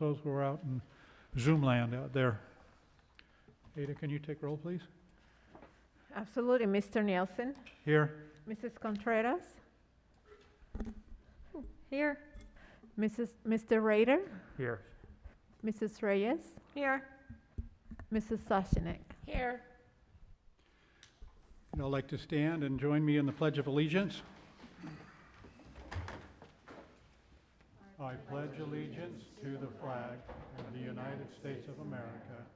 Those who are out in Zoom land out there. Ada, can you take roll, please? Absolutely. Mr. Nielsen, Here. Mrs. Contreras, Here. Mr. Rader, Here. Mrs. Reyes, Here. Mrs. Sosnick. Here. You'd all like to stand and join me in the Pledge of Allegiance? I pledge allegiance to the flag of the United States of America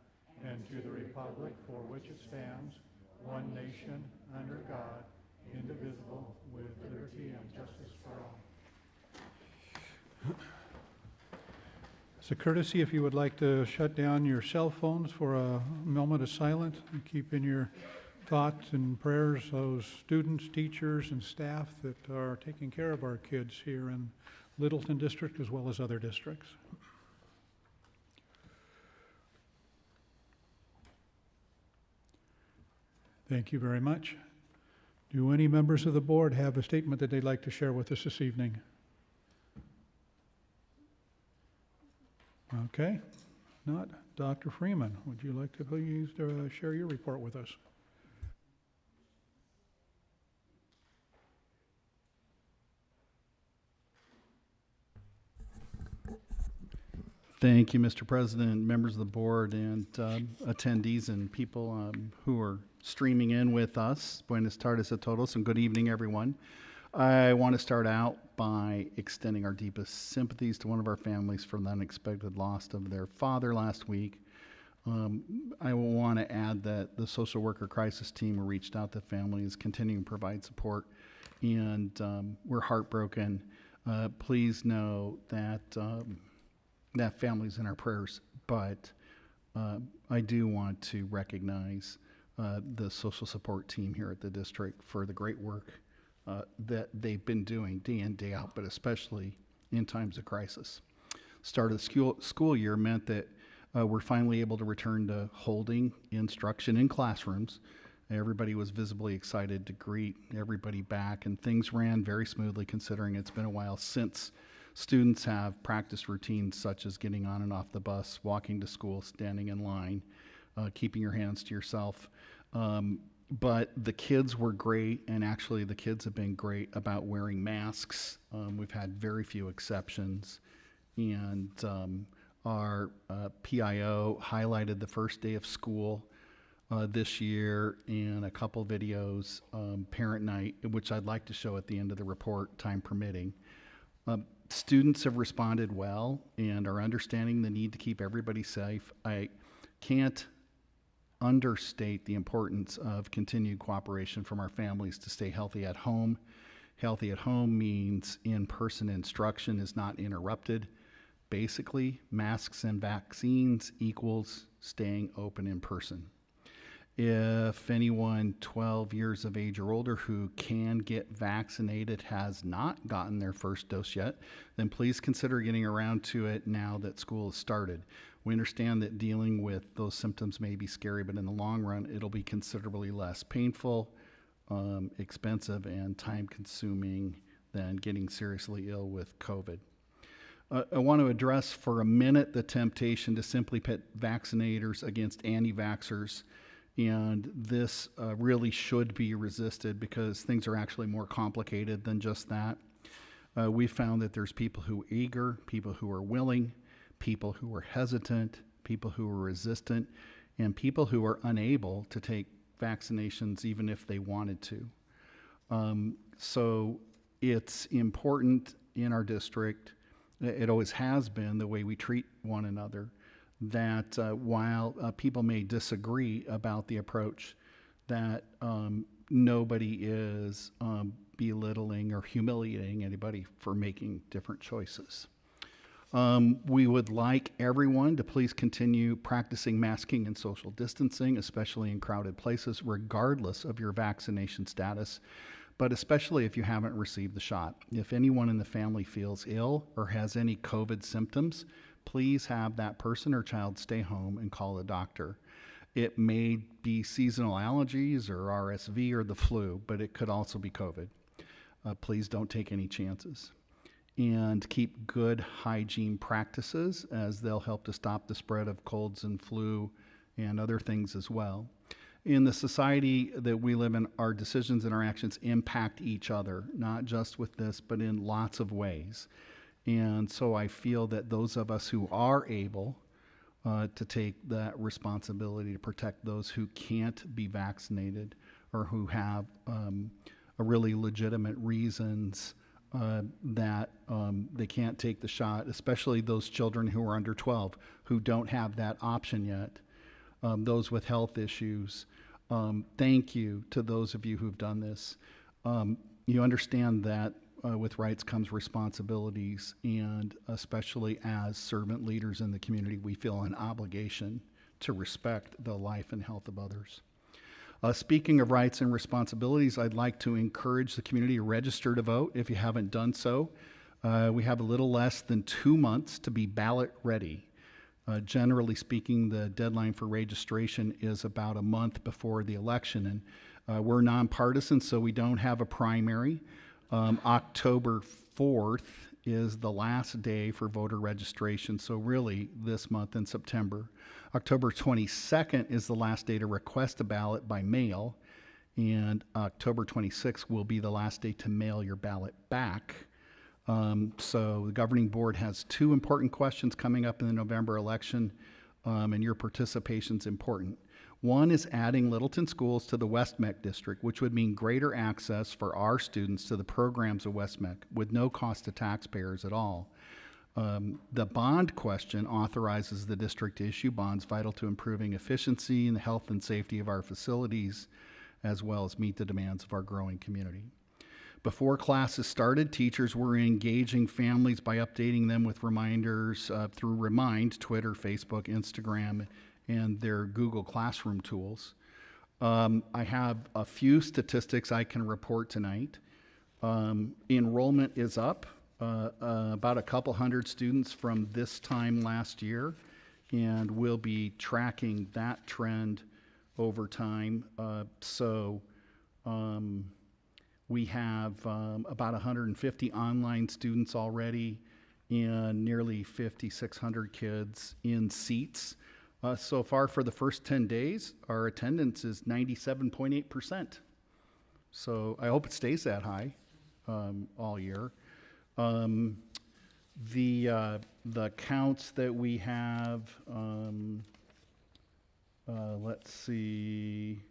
and to the republic for which it stands, one nation, under God, indivisible, with liberty and justice for all. As a courtesy, if you would like to shut down your cell phones for a moment of silence and keep in your thoughts and prayers those students, teachers, and staff that are taking care of our kids here in Littleton District as well as other districts. Thank you very much. Do any members of the board have a statement that they'd like to share with us this evening? Okay, not. Dr. Freeman, would you like to please share your report with us? Thank you, Mr. President, members of the board, and attendees and people who are streaming in with us. Buenas tardes a todos, and good evening, everyone. I want to start out by extending our deepest sympathies to one of our families for the unexpected loss of their father last week. I want to add that the social worker crisis team who reached out to families continuing to provide support, and we're heartbroken. Please know that that family's in our prayers, but I do want to recognize the social support team here at the district for the great work that they've been doing day in, day out, but especially in times of crisis. Start of the school year meant that we're finally able to return to holding instruction in classrooms. Everybody was visibly excited to greet everybody back, and things ran very smoothly considering it's been a while since students have practiced routines such as getting on and off the bus, walking to school, standing in line, keeping your hands to yourself. But the kids were great, and actually the kids have been great about wearing masks. We've had very few exceptions, and our PIO highlighted the first day of school this year in a couple videos, parent night, which I'd like to show at the end of the report, time permitting. Students have responded well and are understanding the need to keep everybody safe. I can't understate the importance of continued cooperation from our families to stay healthy at home. Healthy at home means in-person instruction is not interrupted. Basically, masks and vaccines equals staying open in person. If anyone 12 years of age or older who can get vaccinated has not gotten their first dose yet, then please consider getting around to it now that school has started. We understand that dealing with those symptoms may be scary, but in the long run, it'll be considerably less painful, expensive, and time-consuming than getting seriously ill with COVID. I want to address for a minute the temptation to simply pit vaccinators against anti-vaxxers. And this really should be resisted because things are actually more complicated than just that. We found that there's people who are eager, people who are willing, people who are hesitant, people who are resistant, and people who are unable to take vaccinations even if they wanted to. So it's important in our district, it always has been the way we treat one another, that while people may disagree about the approach, that nobody is belittling or humiliating anybody for making different choices. We would like everyone to please continue practicing masking and social distancing, especially in crowded places, regardless of your vaccination status, but especially if you haven't received the shot. If anyone in the family feels ill or has any COVID symptoms, please have that person or child stay home and call a doctor. It may be seasonal allergies or RSV or the flu, but it could also be COVID. Please don't take any chances. and keep good hygiene practices, as they'll help to stop the spread of colds and flu and other things as well. In the society that we live in, our decisions and our actions impact each other, not just with this, but in lots of ways. And so I feel that those of us who are able to take that responsibility to protect those who can't be vaccinated or who have a really legitimate reasons that they can't take the shot, especially those children who are under 12 who don't have that option yet, those with health issues. Thank you to those of you who've done this. You understand that with rights comes responsibilities, and especially as servant leaders in the community, we feel an obligation to respect the life and health of others. Speaking of rights and responsibilities, I'd like to encourage the community to register to vote if you haven't done so. We have a little less than 2 months to be ballot ready. Generally speaking, the deadline for registration is about a month before the election, and we're nonpartisan, so we don't have a primary. October 4th is the last day for voter registration, so really this month in September. October 22nd is the last day to request a ballot by mail, and October 26th will be the last day to mail your ballot back. So the governing board has 2 important questions coming up in the November election, and your participation is important. One is adding Littleton schools to the West MEC district, which would mean greater access for our students to the programs of West MEC with no cost to taxpayers at all. The bond question authorizes the district to issue bonds vital to improving efficiency and the health and safety of our facilities, as well as meet the demands of our growing community. Before classes started, teachers were engaging families by updating them with reminders through Remind, Twitter, Facebook, Instagram, and their Google Classroom tools. I have a few statistics I can report tonight. Enrollment is up about a couple hundred students from this time last year, and we'll be tracking that trend over time. We have about 150 online students already and nearly 5,600 kids in seats. So far for the first 10 days, our attendance is 97.8%. So I hope it stays that high all year. The counts that we have, let's see.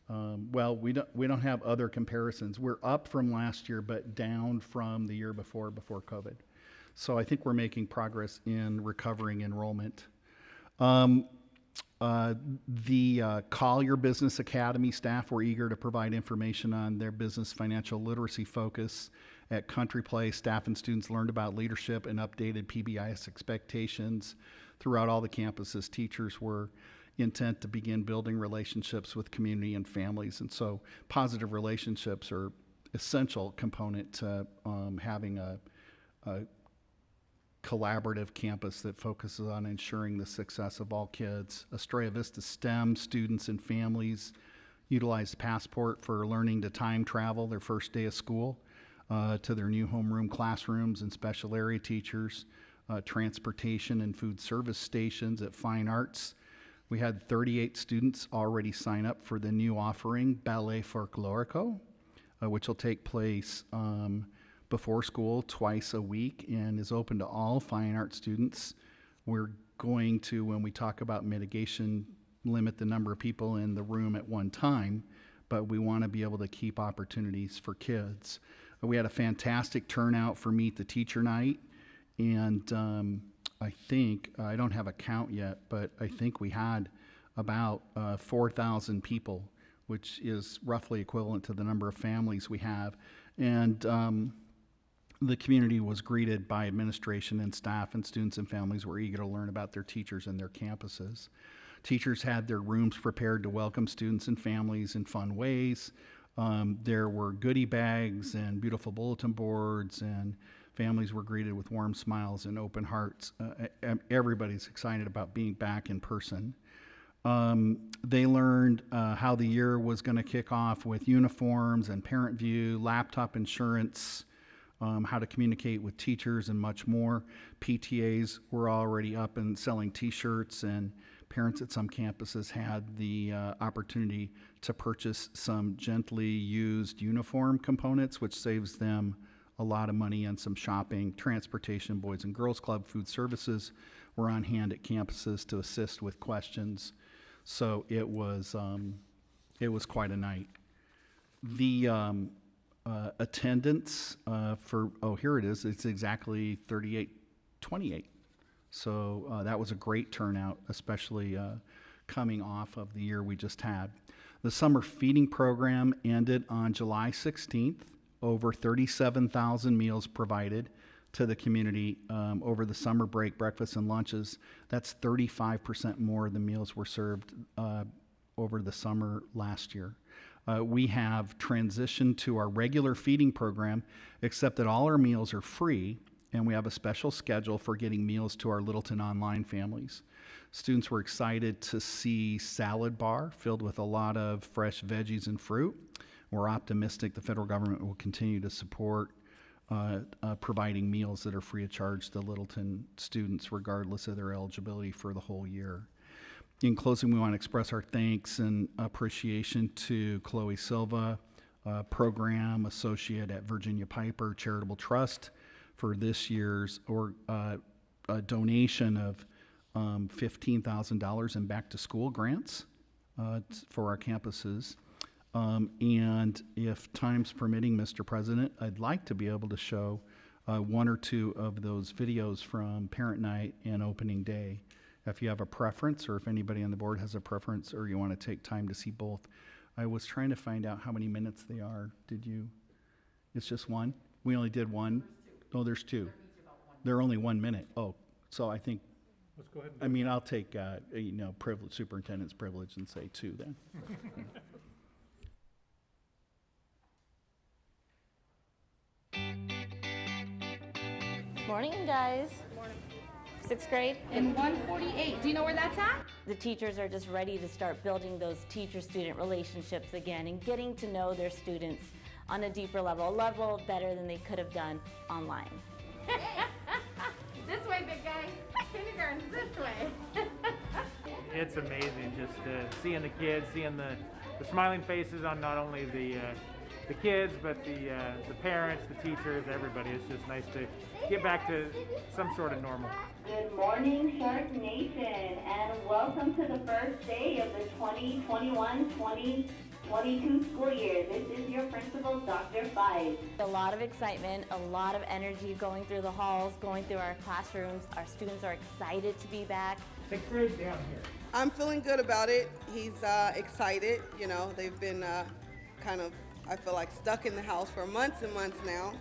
Well, we don't have other comparisons. We're up from last year, but down from the year before COVID. So I think we're making progress in recovering enrollment. The Collier Business Academy staff were eager to provide information on their business financial literacy focus. At Country Place, staff and students learned about leadership and updated PBIS expectations. Throughout all the campuses, teachers were intent to begin building relationships with community and families. And so positive relationships are essential component to having a collaborative campus that focuses on ensuring the success of all kids. Estrella Vista STEM students and families utilized Passport for learning to time travel their first day of school to their new homeroom classrooms and special area teachers, transportation and food service stations at Fine Arts. We had 38 students already sign up for the new offering, Ballet Folklorico, which will take place before school twice a week and is open to all fine art students. We're going to, when we talk about mitigation, limit the number of people in the room at one time, but we want to be able to keep opportunities for kids. We had a fantastic turnout for Meet the Teacher Night, and I think, I don't have a count yet, but I think we had about 4,000 people, which is roughly equivalent to the number of families we have. And the community was greeted by administration and staff, and students and families were eager to learn about their teachers and their campuses. Teachers had their rooms prepared to welcome students and families in fun ways. There were goodie bags and beautiful bulletin boards, and families were greeted with warm smiles and open hearts. Everybody's excited about being back in person. They learned how the year was going to kick off with uniforms and parent view, laptop insurance, how to communicate with teachers, and much more. PTAs were already up and selling T-shirts, and parents at some campuses had the opportunity to purchase some gently used uniform components, which saves them a lot of money on some shopping. Transportation, Boys and Girls Club, food services were on hand at campuses to assist with questions. So it was quite a night. The attendance here it is. It's exactly 3828. So that was a great turnout, especially coming off of the year we just had. The summer feeding program ended on July 16th. Over 37,000 meals provided to the community over the summer break, breakfasts and lunches. That's 35% more than meals were served over the summer last year. We have transitioned to our regular feeding program, except that all our meals are free, and we have a special schedule for getting meals to our Littleton online families. Students were excited to see salad bar filled with a lot of fresh veggies and fruit. We're optimistic the federal government will continue to support providing meals that are free of charge to Littleton students, regardless of their eligibility for the whole year. In closing, we want to express our thanks and appreciation to Chloe Silva, Program Associate at Virginia Piper Charitable Trust, for this year's donation of $15,000 in back-to-school grants for our campuses. And if time's permitting, Mr. President, I'd like to be able to show one or two of those videos from Parent Night and Opening Day. If you have a preference, or if anybody on the board has a preference, or you want to take time to see both. I was trying to find out how many minutes they are. Did you? It's just one? We only did one? Oh, there's two. They're only 1 minute. Oh, so I think, Let's go ahead and I mean, I'll take, privilege, superintendent's privilege, and say two then. Morning, guys. Morning. Sixth grade. And 148, do you know where that's at? The teachers are just ready to start building those teacher-student relationships again and getting to know their students on a deeper level, a level better than they could have done online. This way, big guy. Kindergarten's this way. It's amazing just seeing the kids, seeing the smiling faces on not only the kids, but the parents, the teachers, everybody. It's just nice to get back to some sort of normal. Good morning, Shark Nation, and welcome to the first day of the 2021-2022 school year. This is your principal, Dr. Five. A lot of excitement, a lot of energy going through the halls, going through our classrooms. Our students are excited to be back. Sixth grade down here. I'm feeling good about it. He's excited. You know, they've been kind of, I feel like, stuck in the house for months and months now.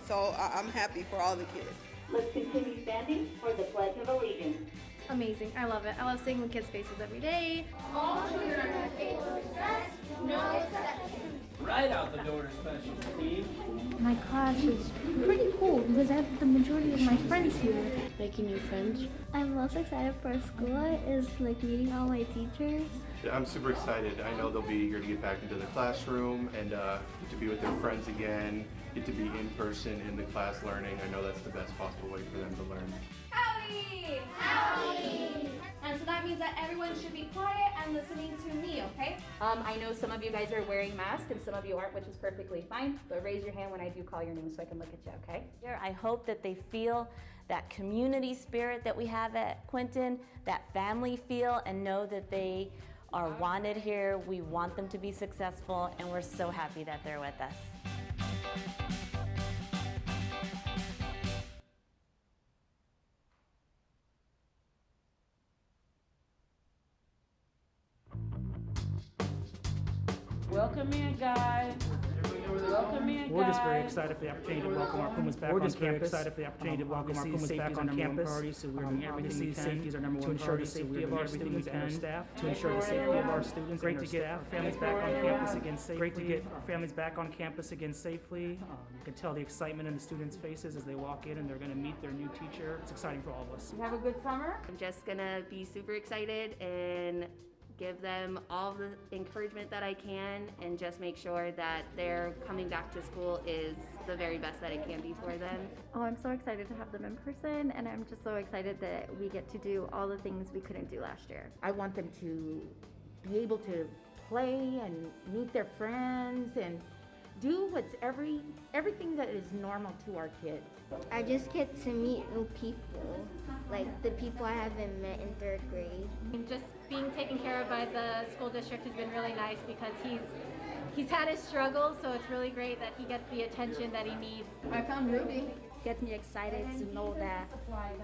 So I'm happy for all the kids. Let's continue standing for the Pledge of Allegiance. Amazing, I love it. I love seeing the kids' faces every day. All children are capable of success, no exceptions. Right out the door, special Steve. My class is pretty cool because I have the majority of my friends here. Making new friends. I'm most excited for school is like meeting all my teachers. I'm super excited. I know they'll be eager to get back into the classroom and get to be with their friends again, get to be in person in the class learning. I know that's the best possible way for them to learn. Howdy! Howdy! And so that means that everyone should be quiet and listening to me, okay? I know some of you guys are wearing masks and some of you aren't, which is perfectly fine. But raise your hand when I do call your name so I can look at you, okay? I hope that they feel that community spirit that we have at Quinton, that family feel, and know that they are wanted here. We want them to be successful, and we're so happy that they're with us. Welcome in, guys. Welcome in, guys. We're just very excited for the opportunity to welcome our Pumas back on campus. We're just very excited for the opportunity to welcome our Pumas back on campus. So we're doing everything we can safety is our number one to ensure the safety of our students and our staff. To ensure the safety of our students. Great to get our families back on campus again safely. Great to get our families back on campus again safely. You can tell the excitement in the students' faces as they walk in and they're going to meet their new teacher. It's exciting for all of us. You have a good summer? I'm just gonna be super excited and give them all the encouragement that I can, and just make sure that their coming back to school is the very best that it can be for them. Oh, I'm so excited to have them in person, and I'm just so excited that we get to do all the things we couldn't do last year. I want them to be able to play and meet their friends and do everything that is normal to our kids. I just get to meet new people, like the people I haven't met in 3rd grade. And just being taken care of by the school district has been really nice because he's had his struggles, so it's really great that he gets the attention that he needs. I found Ruby. Gets me excited to know that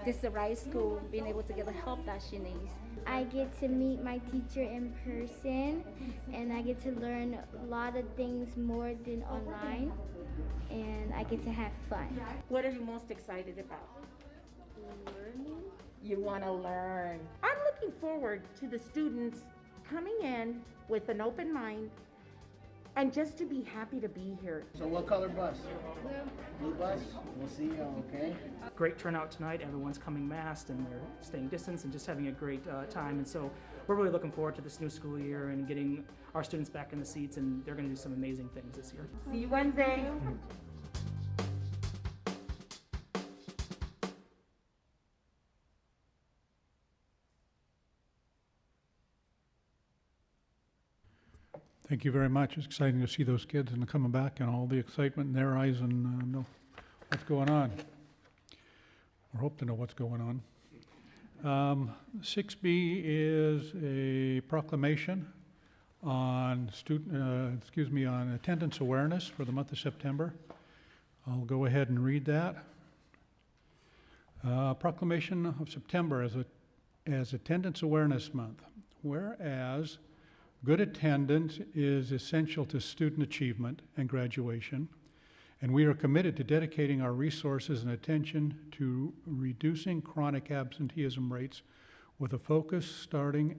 this is the right school, being able to get the help that she needs. I get to meet my teacher in person, and I get to learn a lot of things more than online, and I get to have fun. What are you most excited about? Learning? You want to learn. I'm looking forward to the students coming in with an open mind and just to be happy to be here. So what color bus? Blue bus? We'll see you, okay? Great turnout tonight. Everyone's coming masked and they're staying distance and just having a great time. And so we're really looking forward to this new school year and getting our students back in the seats, and they're going to do some amazing things this year. See you Wednesday. Thank you very much. It's exciting to see those kids and coming back and all the excitement in their eyes and know what's going on. Or hope to know what's going on. 6B is a proclamation on on attendance awareness for the month of September. I'll go ahead and read that. Proclamation of September as Attendance Awareness Month. Whereas good attendance is essential to student achievement and graduation, and we are committed to dedicating our resources and attention to reducing chronic absenteeism rates with a focus starting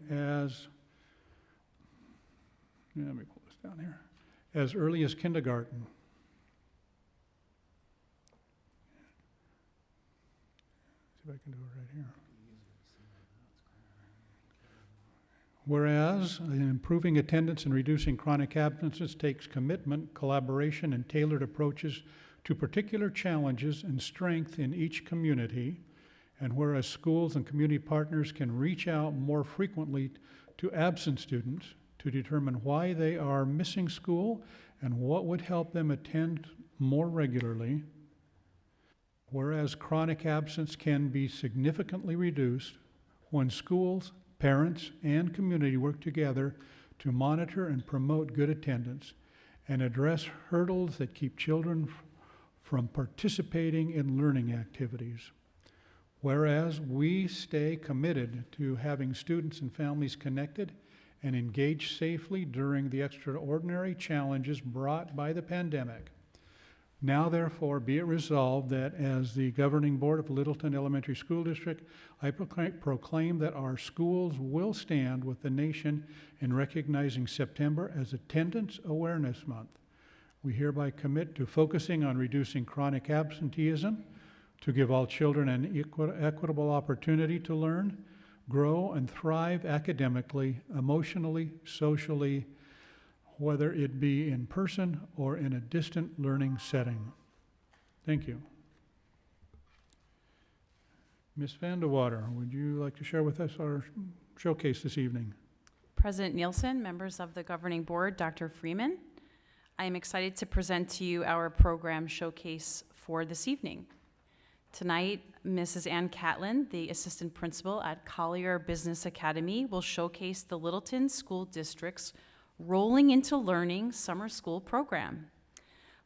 let me pull this down here, as early as kindergarten. See if I can do it right here. Whereas improving attendance and reducing chronic absences takes commitment, collaboration, and tailored approaches to particular challenges and strength in each community, and whereas schools and community partners can reach out more frequently to absent students to determine why they are missing school and what would help them attend more regularly, whereas chronic absence can be significantly reduced when schools, parents, and community work together to monitor and promote good attendance and address hurdles that keep children from participating in learning activities. Whereas we stay committed to having students and families connected and engaged safely during the extraordinary challenges brought by the pandemic. Now, therefore, be it resolved that as the governing board of Littleton Elementary School District, I proclaim that our schools will stand with the nation in recognizing September as Attendance Awareness Month. We hereby commit to focusing on reducing chronic absenteeism, to give all children an equitable opportunity to learn, grow, and thrive academically, emotionally, socially, whether it be in person or in a distant learning setting. Thank you. Ms. Vandewater, would you like to share with us our showcase this evening? President Nielsen, members of the governing board, Dr. Freeman, I am excited to present to you our program showcase for this evening. Tonight, Mrs. Ann Catlin, the assistant principal at Collier Business Academy, will showcase the Littleton School District's Rolling into Learning Summer School Program.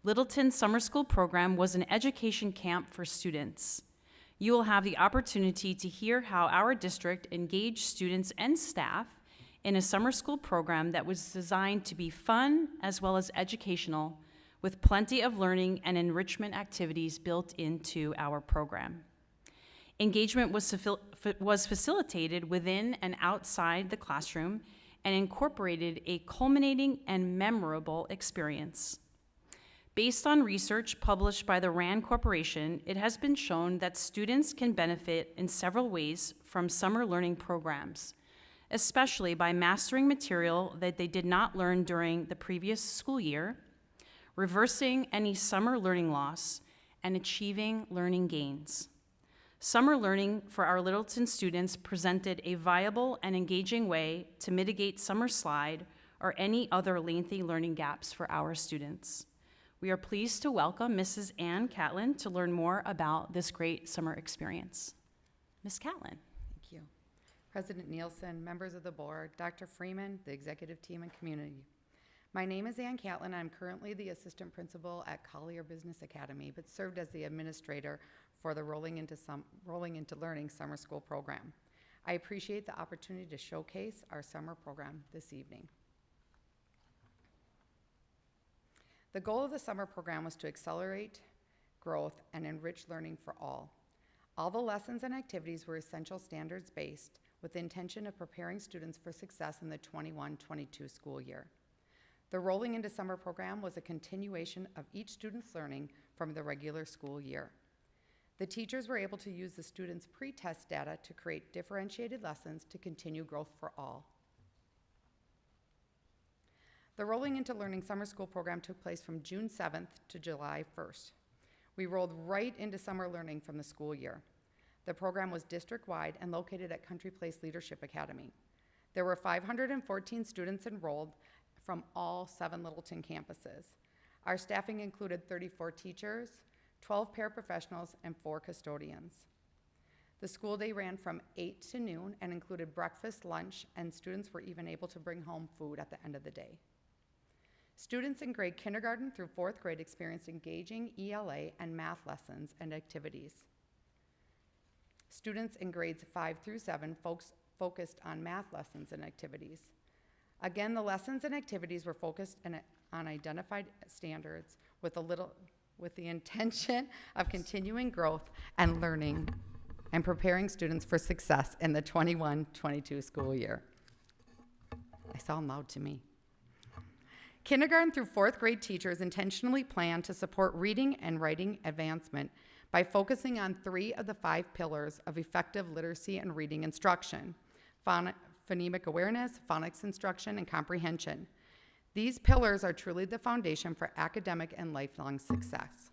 Littleton Summer School Program was an education camp for students. You will have the opportunity to hear how our district engaged students and staff in a summer school program that was designed to be fun as well as educational, with plenty of learning and enrichment activities built into our program. Engagement was facilitated within and outside the classroom and incorporated a culminating and memorable experience. Based on research published by the RAND Corporation, it has been shown that students can benefit in several ways from summer learning programs, especially by mastering material that they did not learn during the previous school year, reversing any summer learning loss, and achieving learning gains. Summer learning for our Littleton students presented a viable and engaging way to mitigate summer slide or any other lengthy learning gaps for our students. We are pleased to welcome Mrs. Ann Catlin to learn more about this great summer experience. Ms. Catlin. Thank you. President Nielsen, members of the board, Dr. Freeman, the executive team, and community. My name is Ann Catlin. I'm currently the assistant principal at Collier Business Academy, but served as the administrator for the Rolling into Learning summer school program. I appreciate the opportunity to showcase our summer program this evening. The goal of the summer program was to accelerate growth and enrich learning for all. All the lessons and activities were essential standards-based with the intention of preparing students for success in the 21-22 school year. The Rolling into Summer program was a continuation of each student's learning from the regular school year. The teachers were able to use the students' pre-test data to create differentiated lessons to continue growth for all. The Rolling into Learning summer school program took place from June 7th to July 1st. We rolled right into summer learning from the school year. The program was district-wide and located at Country Place Leadership Academy. There were 514 students enrolled from all 7 Littleton campuses. Our staffing included 34 teachers, 12 paraprofessionals, and 4 custodians. The school day ran from 8 to noon and included breakfast, lunch, and students were even able to bring home food at the end of the day. Students in grade kindergarten through 4th grade experienced engaging ELA and math lessons and activities. Students in grades 5 through 7 focused on math lessons and activities. Again, the lessons and activities were focused on identified standards with the intention of continuing growth and learning and preparing students for success in the 21-22 school year. I sound loud to me. Kindergarten through 4th grade teachers intentionally plan to support reading and writing advancement by focusing on 3 of the 5 pillars of effective literacy and reading instruction: phonemic awareness, phonics instruction, and comprehension. These pillars are truly the foundation for academic and lifelong success.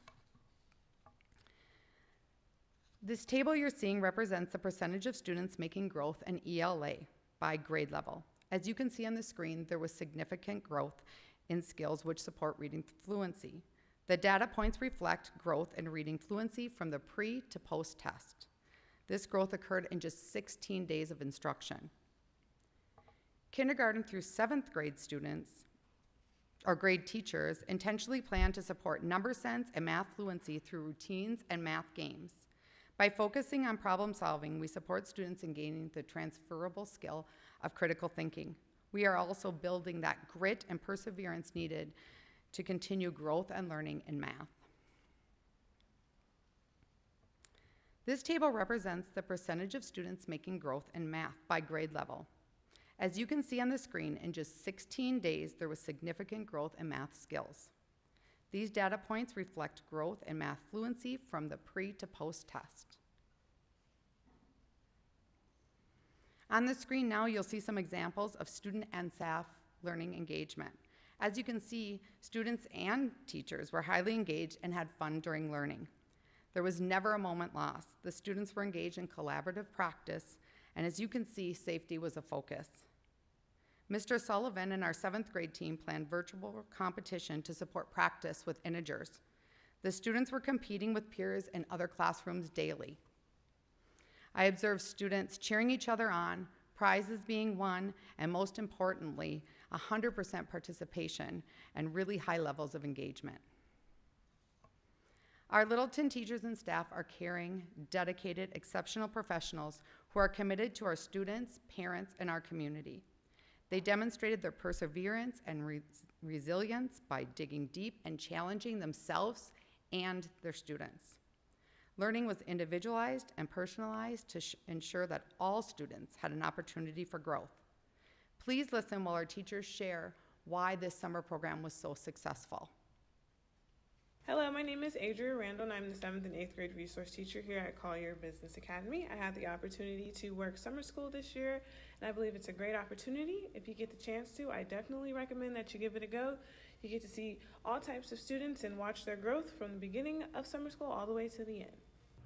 This table you're seeing represents the percentage of students making growth in ELA by grade level. As you can see on the screen, there was significant growth in skills which support reading fluency. The data points reflect growth in reading fluency from the pre to post test. This growth occurred in just 16 days of instruction. Kindergarten through 7th grade students or grade teachers intentionally plan to support number sense and math fluency through routines and math games. By focusing on problem solving, we support students in gaining the transferable skill of critical thinking. We are also building that grit and perseverance needed to continue growth and learning in math. This table represents the percentage of students making growth in math by grade level. As you can see on the screen, in just 16 days, there was significant growth in math skills. These data points reflect growth in math fluency from the pre to post test. On the screen now, you'll see some examples of student and staff learning engagement. As you can see, students and teachers were highly engaged and had fun during learning. There was never a moment lost. The students were engaged in collaborative practice, and as you can see, safety was a focus. Mr. Sullivan and our 7th grade team planned virtual competition to support practice with integers. The students were competing with peers in other classrooms daily. I observed students cheering each other on, prizes being won, and most importantly, 100% participation and really high levels of engagement. Our Littleton teachers and staff are caring, dedicated, exceptional professionals who are committed to our students, parents, and our community. They demonstrated their perseverance and resilience by digging deep and challenging themselves and their students. Learning was individualized and personalized to ensure that all students had an opportunity for growth. Please listen while our teachers share why this summer program was so successful. Hello, my name is Adria Randall, and I'm the 7th and 8th grade resource teacher here at Collier Business Academy. I had the opportunity to work summer school this year, and I believe it's a great opportunity. If you get the chance to, I definitely recommend that you give it a go. You get to see all types of students and watch their growth from the beginning of summer school all the way to the end.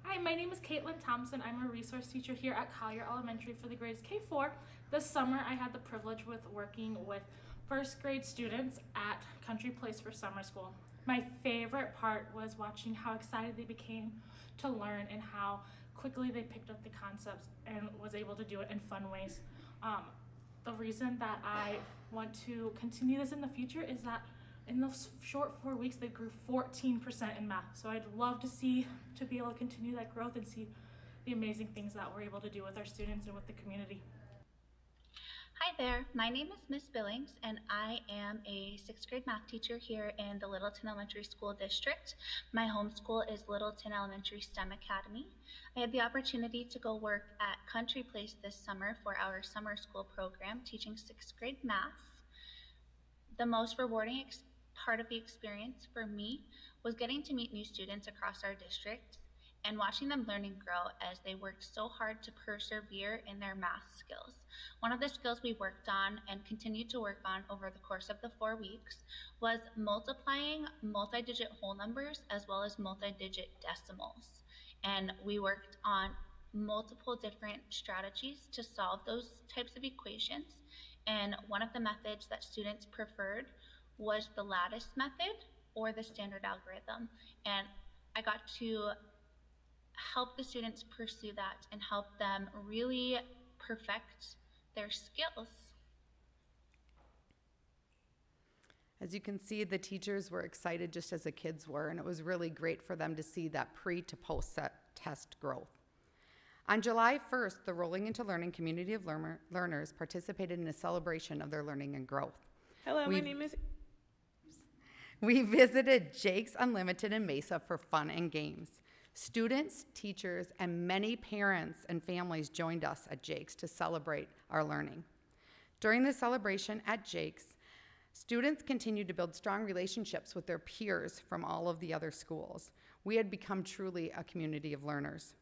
Hi, my name is Caitlin Thompson. I'm a resource teacher here at Collier Elementary for the grades K-4. This summer, I had the privilege with working with first grade students at Country Place for summer school. My favorite part was watching how excited they became to learn and how quickly they picked up the concepts and was able to do it in fun ways. The reason that I want to continue this in the future is that in those short 4 weeks, they grew 14% in math. So I'd love to be able to continue that growth and see the amazing things that we're able to do with our students and with the community. Hi there, my name is Miss Billings and I am a 6th grade math teacher here in the Littleton Elementary School District. My home school is Littleton Elementary STEM Academy. I had the opportunity to go work at Country Place this summer for our summer school program teaching 6th grade math. The most rewarding part of the experience for me was getting to meet new students across our district and watching them learn and grow as they worked so hard to persevere in their math skills. One of the skills we worked on and continued to work on over the course of the 4 weeks was multiplying multi-digit whole numbers as well as multi-digit decimals. And we worked on multiple different strategies to solve those types of equations. And one of the methods that students preferred was the lattice method or the standard algorithm. And I got to help the students pursue that and help them really perfect their skills. As you can see, the teachers were excited just as the kids were, and it was really great for them to see that pre to post test growth. On July 1st, the Rolling into Learning community of learners participated in a celebration of their learning and growth. Hello, my name is... We visited Jake's Unlimited in Mesa for fun and games. Students, teachers, and many parents and families joined us at Jake's to celebrate our learning. During the celebration at Jake's, students continued to build strong relationships with their peers from all of the other schools. We had become truly a community of learners.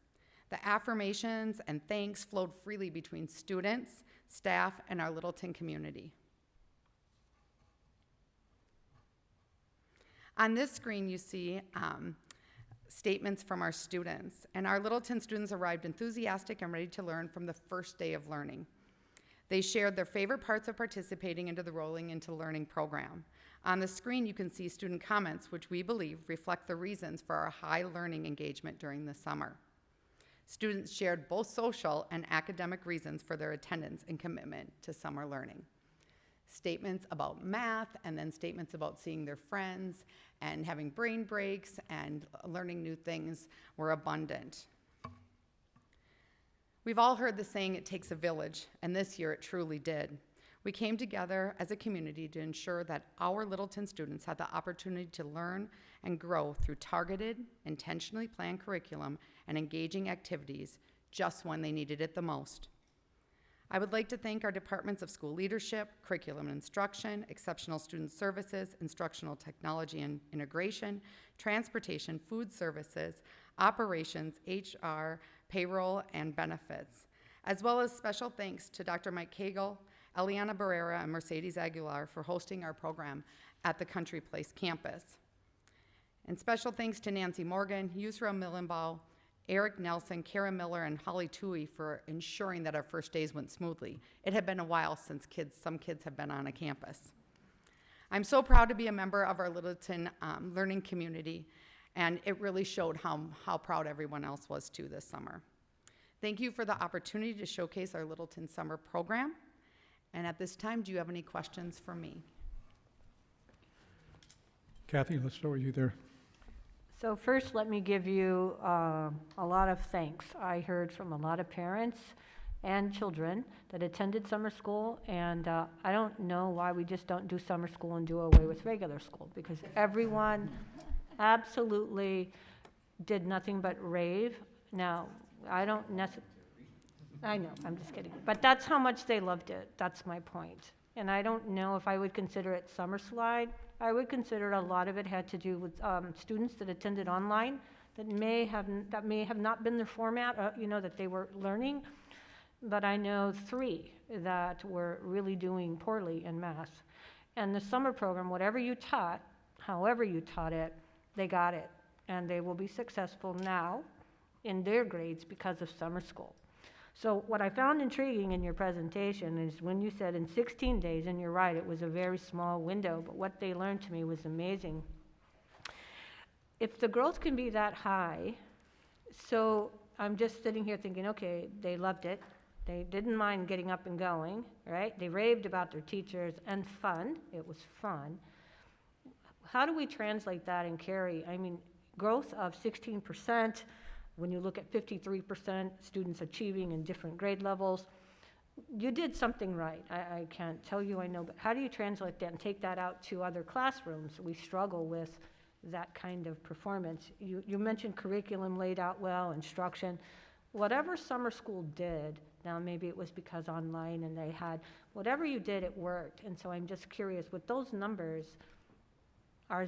The affirmations and thanks flowed freely between students, staff, and our Littleton community. On this screen, you see statements from our students, and our Littleton students arrived enthusiastic and ready to learn from the first day of learning. They shared their favorite parts of participating into the Rolling into Learning program. On the screen, you can see student comments, which we believe reflect the reasons for our high learning engagement during the summer. Students shared both social and academic reasons for their attendance and commitment to summer learning. Statements about math and then statements about seeing their friends and having brain breaks and learning new things were abundant. We've all heard the saying, it takes a village, and this year it truly did. We came together as a community to ensure that our Littleton students had the opportunity to learn and grow through targeted, intentionally planned curriculum and engaging activities just when they needed it the most. I would like to thank our departments of school leadership, curriculum and instruction, exceptional student services, instructional technology and integration, transportation, food services, operations, HR, payroll, and benefits, as well as special thanks to Dr. Mike Cagle, Eliana Barrera, and Mercedes Aguilar for hosting our program at the Country Place campus. And special thanks to Nancy Morgan, Yusra Millenbaugh, Eric Nelson, Kara Miller, and Holly Tui for ensuring that our first days went smoothly. It had been a while since some kids have been on a campus. I'm so proud to be a member of our Littleton learning community, and it really showed how proud everyone else was too this summer. Thank you for the opportunity to showcase our Littleton summer program. And at this time, do you have any questions for me? Kathy, let's start with you there. So first, let me give you a lot of thanks. I heard from a lot of parents and children that attended summer school, and I don't know why we just don't do summer school and do away with regular school, because everyone absolutely did nothing but rave. Now, I don't necessarily, I know, I'm just kidding, but that's how much they loved it. That's my point. And I don't know if I would consider it summer slide. I would consider a lot of it had to do with students that attended online that may have not been their format, that they were learning. But I know 3 that were really doing poorly in math. And the summer program, whatever you taught, however you taught it, they got it. And they will be successful now in their grades because of summer school. So what I found intriguing in your presentation is when you said in 16 days, and you're right, it was a very small window, but what they learned to me was amazing. If the growth can be that high, so I'm just sitting here thinking, okay, they loved it. They didn't mind getting up and going, right? They raved about their teachers and fun. It was fun. How do we translate that and carry? I mean, growth of 16%, when you look at 53% students achieving in different grade levels, you did something right. I can't tell you I know, but how do you translate that and take that out to other classrooms? We struggle with that kind of performance. You mentioned curriculum laid out well, instruction. Whatever summer school did, now maybe it was because online and they had, whatever you did, it worked. And so I'm just curious, with those numbers,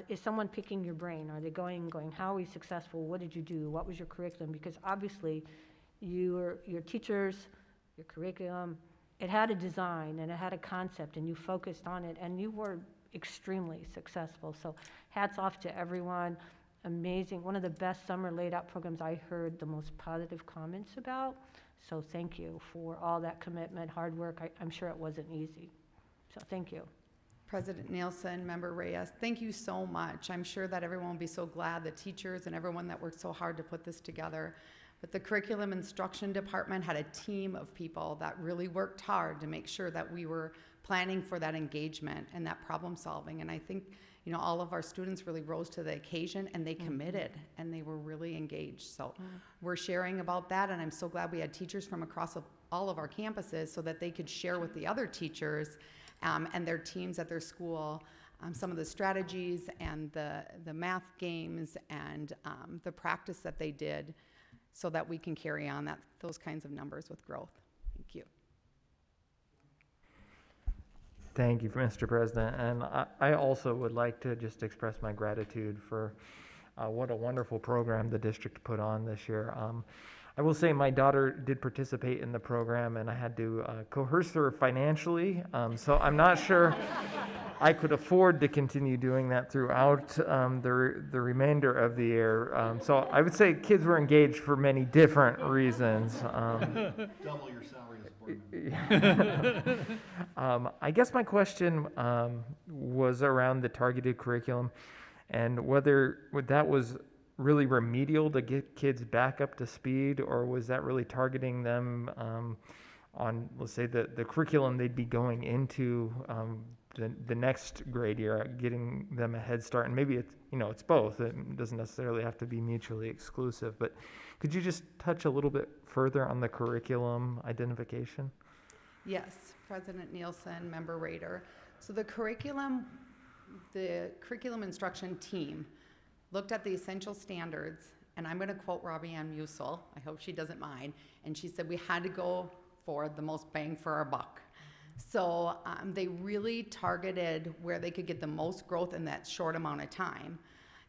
is someone picking your brain? Are they going, how are we successful? What did you do? What was your curriculum? Because obviously your teachers, your curriculum, it had a design and it had a concept and you focused on it and you were extremely successful. So hats off to everyone. Amazing. One of the best summer laid out programs I heard the most positive comments about. So thank you for all that commitment, hard work. I'm sure it wasn't easy. So thank you. President Nielsen, Member Reyes, thank you so much. I'm sure that everyone will be so glad, the teachers and everyone that worked so hard to put this together. But the Curriculum Instruction Department had a team of people that really worked hard to make sure that we were planning for that engagement and that problem solving. And I think, all of our students really rose to the occasion and they committed and they were really engaged. So we're sharing about that, and I'm so glad we had teachers from across all of our campuses so that they could share with the other teachers and their teams at their school some of the strategies and the math games and the practice that they did so that we can carry on those kinds of numbers with growth. Thank you. Thank you, Mr. President. And I also would like to just express my gratitude for what a wonderful program the district put on this year. I will say my daughter did participate in the program and I had to coerce her financially. So I'm not sure I could afford to continue doing that throughout the remainder of the year. So I would say kids were engaged for many different reasons. Double your salary as a board member. I guess my question was around the targeted curriculum and whether that was really remedial to get kids back up to speed, or was that really targeting them on, let's say, the curriculum they'd be going into the next grade year, getting them a head start? And maybe it's both. It doesn't necessarily have to be mutually exclusive, but could you just touch a little bit further on the curriculum identification? Yes, President Nielsen, Member Rader. So the curriculum instruction team looked at the essential standards, and I'm going to quote Robbie Ann Musil, I hope she doesn't mind, and she said we had to go for the most bang for our buck. So they really targeted where they could get the most growth in that short amount of time,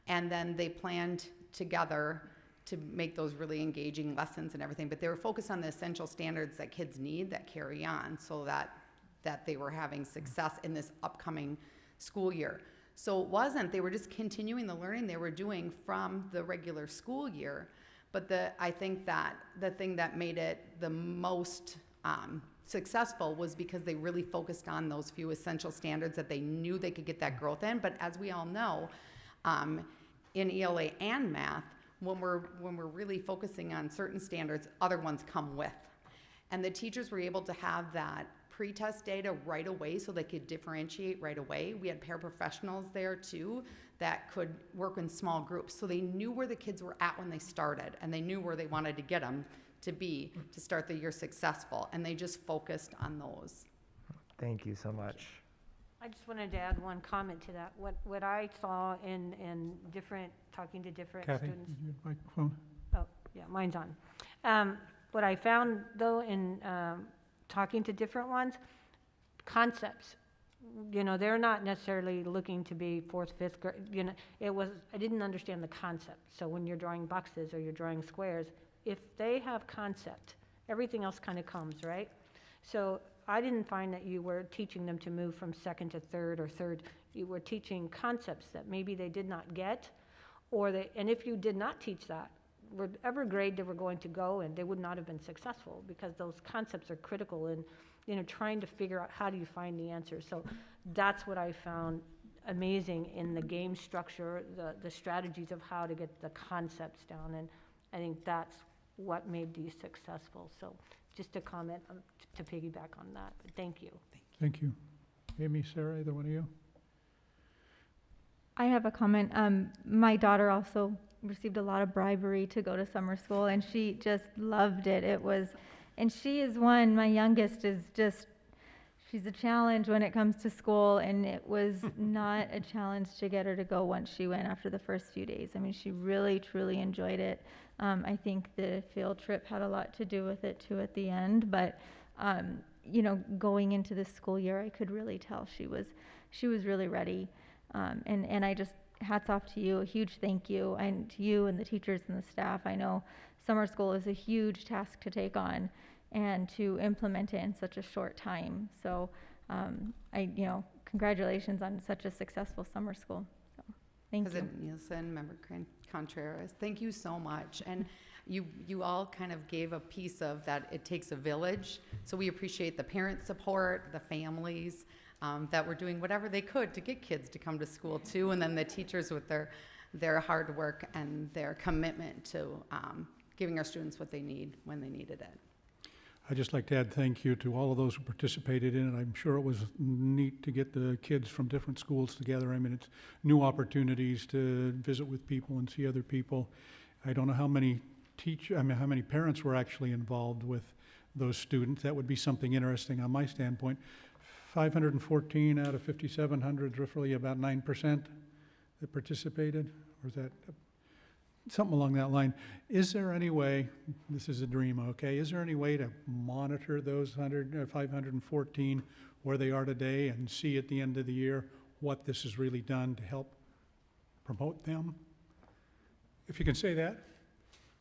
and then they planned together to make those really engaging lessons and everything, but they were focused on the essential standards that kids need that carry on so that they were having success in this upcoming school year. So it wasn't, they were just continuing the learning they were doing from the regular school year. But I think that the thing that made it the most successful was because they really focused on those few essential standards that they knew they could get that growth in. But as we all know, in ELA and math, when we're really focusing on certain standards, other ones come with. And the teachers were able to have that pre-test data right away so they could differentiate right away. We had paraprofessionals there too that could work in small groups. So they knew where the kids were at when they started, and they knew where they wanted to get them to be to start the year successful, and they just focused on those. Thank you so much. I just wanted to add one comment to that. What I saw in talking to different Kathy, students. your microphone. Oh, yeah, mine's on. What I found though in talking to different ones, concepts You know, they're not necessarily looking to be fourth, fifth grade, you know, I didn't understand the concept. So when you're drawing boxes or you're drawing squares, if they have concept, everything else kind of comes, right? So I didn't find that you were teaching them to move from second to third or third. You were teaching concepts that maybe they did not get, and if you did not teach that, whatever grade they were going to go in, they would not have been successful, because those concepts are critical in, you know, trying to figure out how do you find the answer. So that's what I found amazing in the game structure, the strategies of how to get the concepts down, and I think that's what made these successful. So just to comment, to piggyback on that, but thank you. Thank you. Amy, Sarah, either one of you? I have a comment. My daughter also received a lot of bribery to go to summer school, and she just loved it. And she is one, my youngest is just, she's a challenge when it comes to school, and it was not a challenge to get her to go once she went after the first few days. I mean, she really, truly enjoyed it. I think the field trip had a lot to do with it too at the end, but you know, going into this school year, I could really tell she was really ready. And I just, hats off to you, a huge thank you, and to you and the teachers and the staff. I know summer school is a huge task to take on and to implement it in such a short time. So you know, congratulations on such a successful summer school. So thank you. President Nielsen, Member Contreras, thank you so much. And you all kind of gave a piece of that it takes a village. So we appreciate the parent support, the families, that were doing whatever they could to get kids to come to school too, and then the teachers with their hard work and their commitment to giving our students what they need when they needed it. I'd just like to add thank you to all of those who participated in it. I'm sure it was neat to get the kids from different schools together. I mean, it's new opportunities to visit with people and see other people. I don't know how many how many parents were actually involved with those students. That would be something interesting on my standpoint. 514 out of 5,700, roughly about 9% that participated, or is that something along that line? Is there any way, this is a dream, okay, is there any way to monitor those 514 where they are today and see at the end of the year what this has really done to help promote them? If you can say that.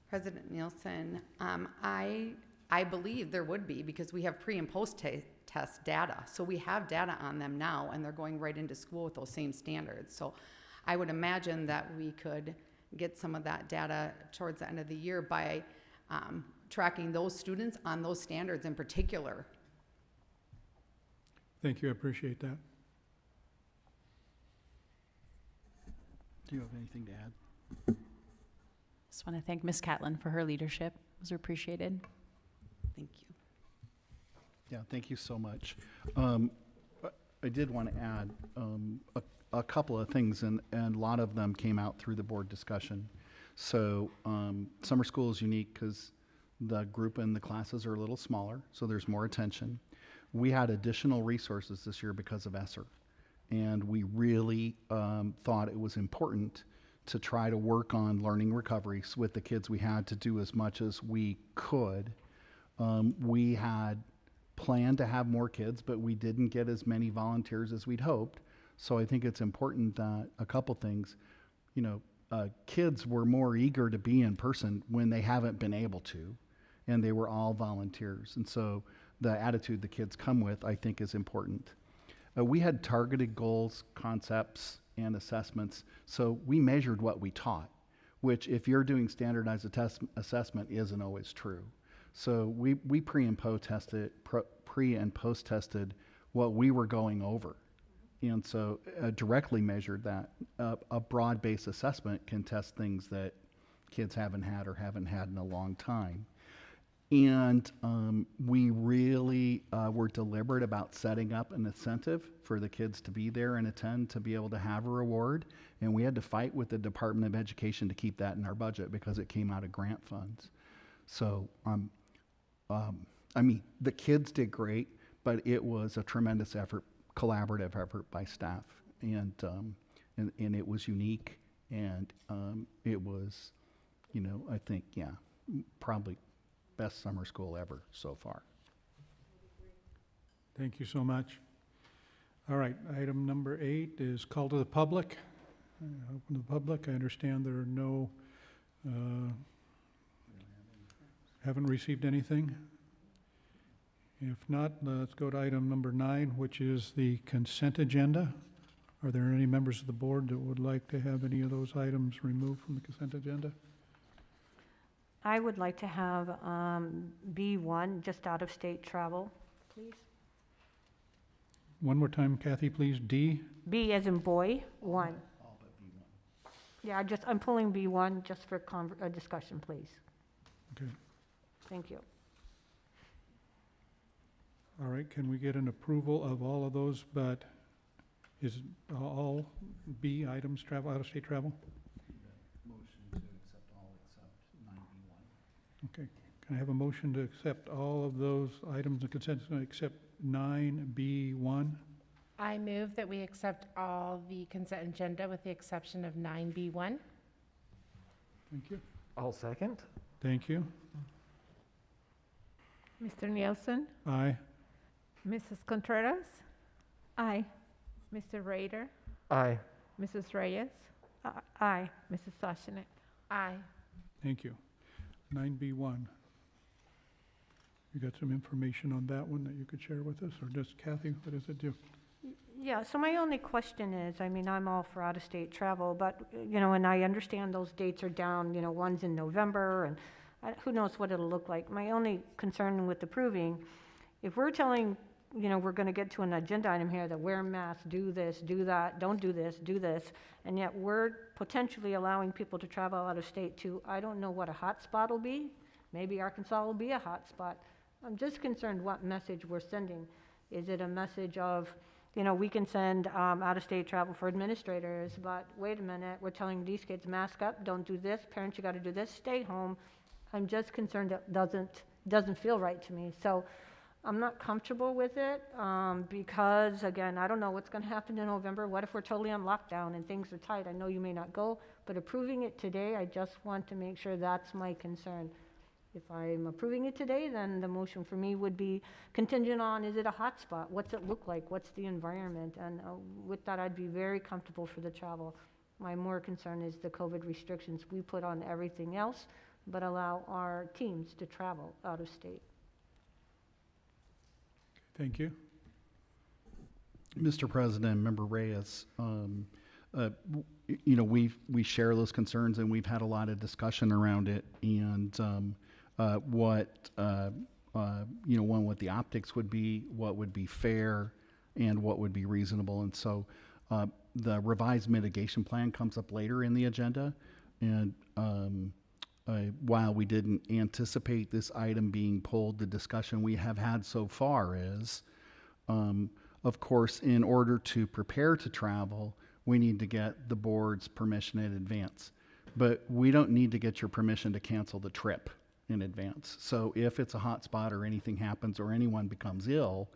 President Nielsen, I believe there would be, because we have pre and post test data. So we have data on them now, and they're going right into school with those same standards. So I would imagine that we could get some of that data towards the end of the year by tracking those students on those standards in particular. Thank you, I appreciate that. Do you have anything to add? Just want to thank Ms. Catlin for her leadership. It was appreciated. Thank you. Yeah, thank you so much. I did want to add a couple of things, and a lot of them came out through the board discussion. So summer school is unique because the group and the classes are a little smaller, so there's more attention. We had additional resources this year because of ESSER, and we really thought it was important to try to work on learning recoveries with the kids. We had to do as much as we could. We had planned to have more kids, but we didn't get as many volunteers as we'd hoped. So I think it's important that a couple things, you know, kids were more eager to be in person when they haven't been able to, and they were all volunteers. And so the attitude the kids come with, I think, is important. We had targeted goals, concepts, and assessments. So we measured what we taught, which if you're doing standardized assessment isn't always true. So we pre and post tested what we were going over. And so directly measured that. A broad-based assessment can test things that kids haven't had in a long time. And we really were deliberate about setting up an incentive for the kids to be there and attend, to be able to have a reward. And we had to fight with the Department of Education to keep that in our budget because it came out of grant funds. So, I mean, the kids did great, but it was a tremendous effort, collaborative effort by staff. And it was unique, and it was, you know, I think, yeah, probably best summer school ever so far. Thank you so much. All right, item number 8 is call to the public. Open to the public. I understand there are no, haven't received anything. If not, let's go to item number 9, which is the consent agenda. Are there any members of the board that would like to have any of those items removed from the consent agenda? I would like to have B1, just out-of-state travel, please. One more time, Kathy, please. D. B as in boy, 1. Yeah, I'm pulling B1 just for discussion, please. Okay. Thank you. All right, can we get an approval of all of those, but is it all B items, travel, out-of-state travel? Motion to accept all except 9B1. Okay, can I have a motion to accept all of those items of consent except 9B1? I move that we accept all the consent agenda with the exception of 9B1. Thank you. I'll second. Thank you. Mr. Nielsen? Aye. Mrs. Contreras? Aye. Mr. Rader? Aye. Mrs. Reyes? Aye. Mrs. Sashnik? Aye. Thank you. 9B1. You got some information on that one that you could share with us, or just Kathy, what does it do? Yeah, so my only question is, I mean, I'm all for out-of-state travel, but, and I understand those dates are down, one's in November, and who knows what it'll look like. My only concern with approving, if we're telling, we're going to get to an agenda item here that wear masks, do this, do that, don't do this, and yet we're potentially allowing people to travel out of state to, I don't know what a hotspot will be. Maybe Arkansas will be a hotspot. I'm just concerned what message we're sending. Is it a message of, we can send out-of-state travel for administrators, but wait a minute, we're telling these kids, mask up, don't do this, parents, you got to do this, stay home. I'm just concerned it doesn't feel right to me. So I'm not comfortable with it because, again, I don't know what's going to happen in November. What if we're totally on lockdown and things are tight? I know you may not go, but approving it today, I just want to make sure that's my concern. If I'm approving it today, then the motion for me would be contingent on, is it a hotspot? What's it look like? What's the environment? And with that, I'd be very comfortable for the travel. My more concern is the COVID restrictions we put on everything else, but allow our teams to travel out of state. Thank you. Mr. President, Member Reyes, we share those concerns and we've had a lot of discussion around it, and what the optics would be, what would be fair, and what would be reasonable. And so the revised mitigation plan comes up later in the agenda, and while we didn't anticipate this item being pulled, the discussion we have had so far is, of course, in order to prepare to travel, we need to get the board's permission in advance. But we don't need to get your permission to cancel the trip in advance. So if it's a hotspot or anything happens or anyone becomes ill,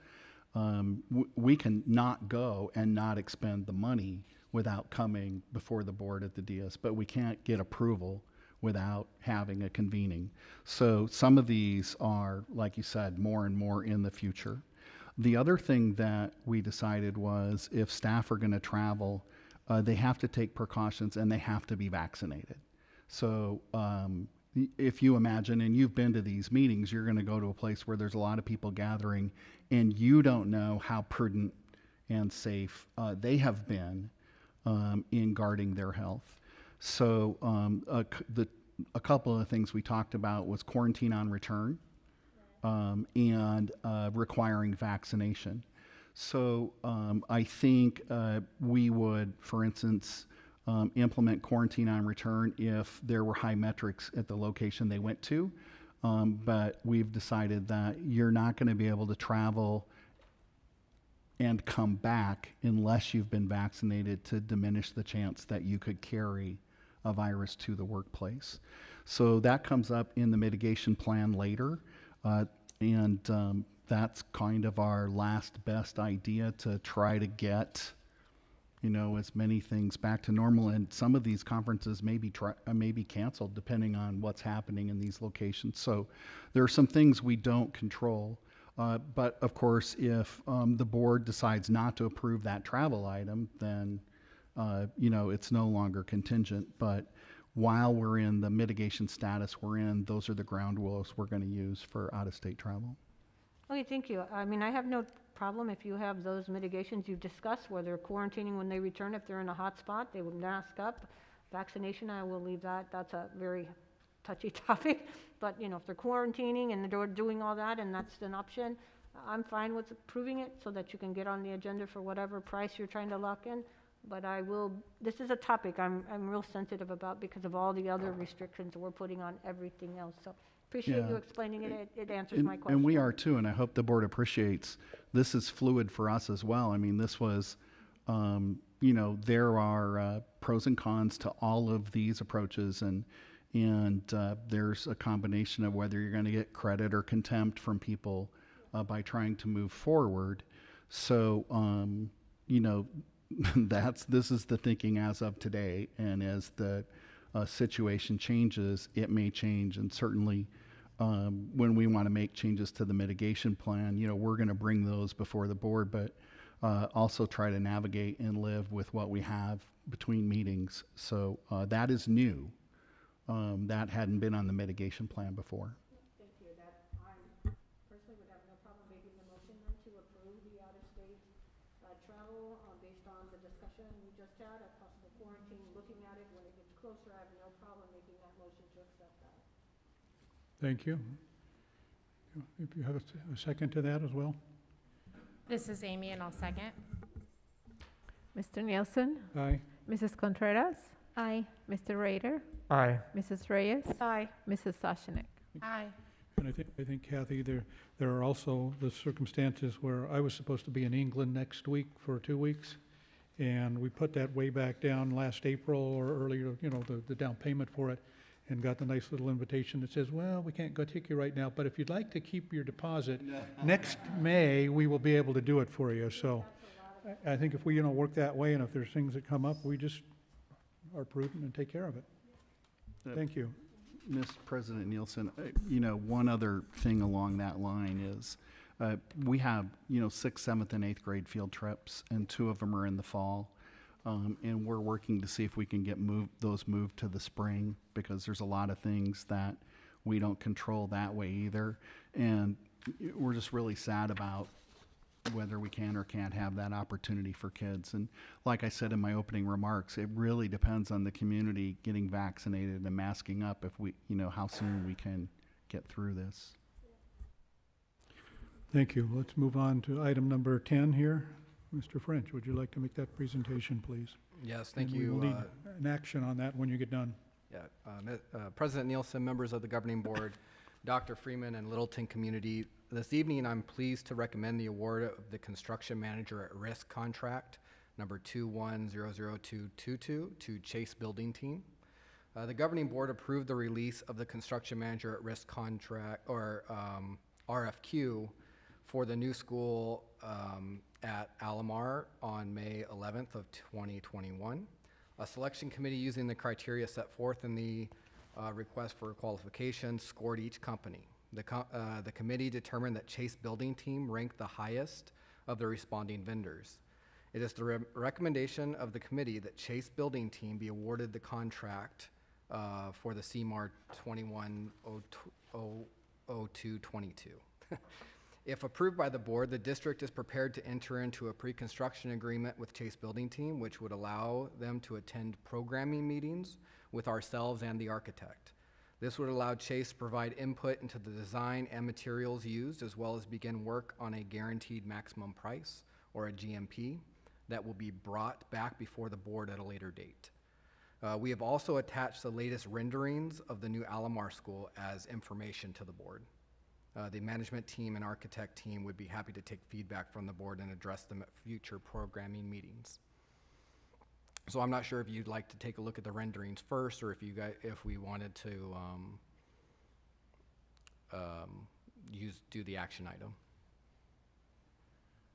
we can not go and not expend the money without coming before the board at the DS, but we can't get approval without having a convening. So some of these are, like you said, more and more in the future. The other thing that we decided was if staff are going to travel, they have to take precautions and they have to be vaccinated. So if you imagine, and you've been to these meetings, you're going to go to a place where there's a lot of people gathering and you don't know how prudent and safe they have been in guarding their health. So a couple of things we talked about was quarantine on return and requiring vaccination. So I think we would, for instance, implement quarantine on return if there were high metrics at the location they went to. But we've decided that you're not going to be able to travel and come back unless you've been vaccinated to diminish the chance that you could carry a virus to the workplace. So that comes up in the mitigation plan later. And that's kind of our last best idea to try to get, as many things back to normal. And some of these conferences may be canceled depending on what's happening in these locations. So there are some things we don't control. But of course, if the board decides not to approve that travel item, then it's no longer contingent. But while we're in the mitigation status we're in, those are the ground rules we're going to use for out-of-state travel. Okay, thank you. I mean, I have no problem if you have those mitigations you've discussed, where they're quarantining when they return. If they're in a hot spot, they would mask up. Vaccination, I will leave that. That's a very touchy topic. But, if they're quarantining and they're doing all that and that's an option, I'm fine with approving it so that you can get on the agenda for whatever price you're trying to lock in. But this is a topic I'm real sensitive about because of all the other restrictions we're putting on everything else. So appreciate you explaining it. It answers my question. And we are too, and I hope the board appreciates this is fluid for us as well. I mean, this was, there are pros and cons to all of these approaches, and there's a combination of whether you're going to get credit or contempt from people by trying to move forward. So, this is the thinking as of today, and as the situation changes, it may change, and certainly when we want to make changes to the mitigation plan, we're going to bring those before the board, but also try to navigate and live with what we have between meetings. So that is new. That hadn't been on the mitigation plan before. Thank you. I personally would have no problem making the motion then to approve the out-of-state travel based on the discussion we just had, a possible quarantine, looking at it when it gets closer. I have no problem making that motion to accept that. Thank you. If you have a second to that as well? This is Amy, and I'll second. Mr. Nielsen? Aye. Mrs. Contreras? Aye. Mr. Rader? Aye. Mrs. Reyes? Aye. Mrs. Sosnick? Aye. And I think Kathy, there are also the circumstances where I was supposed to be in England next week for 2 weeks, and we put that way back down last April or earlier, the down payment for it, and got the nice little invitation that says, well, we can't go take you right now, but if you'd like to keep your deposit, next May, we will be able to do it for you. So I think if we, work that way, and if there's things that come up, we just are prudent and take care of it. Thank you. Ms. President Nielsen, one other thing along that line is we have, 6th, 7th, and 8th grade field trips, and 2 of them are in the fall. And we're working to see if we can get those moved to the spring, because there's a lot of things that we don't control that way either. And we're just really sad about whether we can or can't have that opportunity for kids. And like I said in my opening remarks, it really depends on the community getting vaccinated and masking up if we, how soon we can get through this. Thank you. Let's move on to item number 10 here. Mr. French, would you like to make that presentation, please? Yes, thank And you. We will need an action on that when you get done. Yeah, President Nielsen, members of the governing board, Dr. Freeman, and Littleton community, this evening I'm pleased to recommend the award of the construction manager at risk contract number 2100222 to Chase Building Team. The governing board approved the release of the construction manager at risk contract, or RFQ, for the new school at Alomar on May 11th of 2021. A selection committee using the criteria set forth in the request for qualification scored each company. The committee determined that Chase Building Team ranked the highest of the responding vendors. It is the recommendation of the committee that Chase Building Team be awarded the contract for the CMAR 210222. If approved by the board, the district is prepared to enter into a pre-construction agreement with Chase Building Team, which would allow them to attend programming meetings with ourselves and the architect. This would allow Chase to provide input into the design and materials used, as well as begin work on a guaranteed maximum price, or a GMP, that will be brought back before the board at a later date. We have also attached the latest renderings of the new Alomar School as information to the board. The management team and architect team would be happy to take feedback from the board and address them at future programming meetings. So I'm not sure if you'd like to take a look at the renderings first, or if we wanted to do the action item.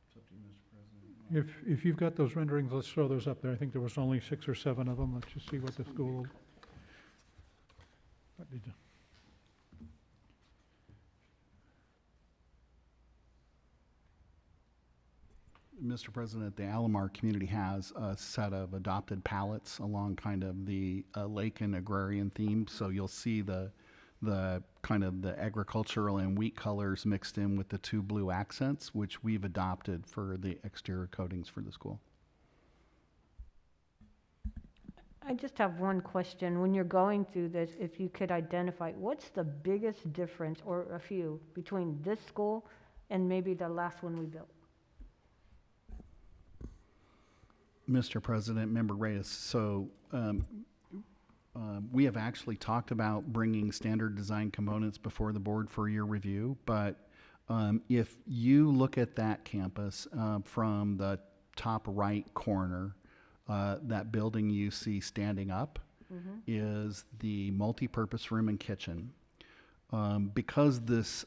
It's up to you, Mr. President. If you've got those renderings, let's throw those up there. I think there was only 6 or 7 of them. Let's just see what the school. What did you? Mr. President, the Alomar community has a set of adopted palettes along kind of the lake and agrarian theme. So you'll see the kind of the agricultural and wheat colors mixed in with the two blue accents, which we've adopted for the exterior coatings for the school. I just have one question. When you're going through this, if you could identify, what's the biggest difference, or a few, between this school and maybe the last one we built? Mr. President, Member Reyes, so we have actually talked about bringing standard design components before the board for your review, but if you look at that campus from the top right corner, that building you see standing up is the multi-purpose room and kitchen. Because this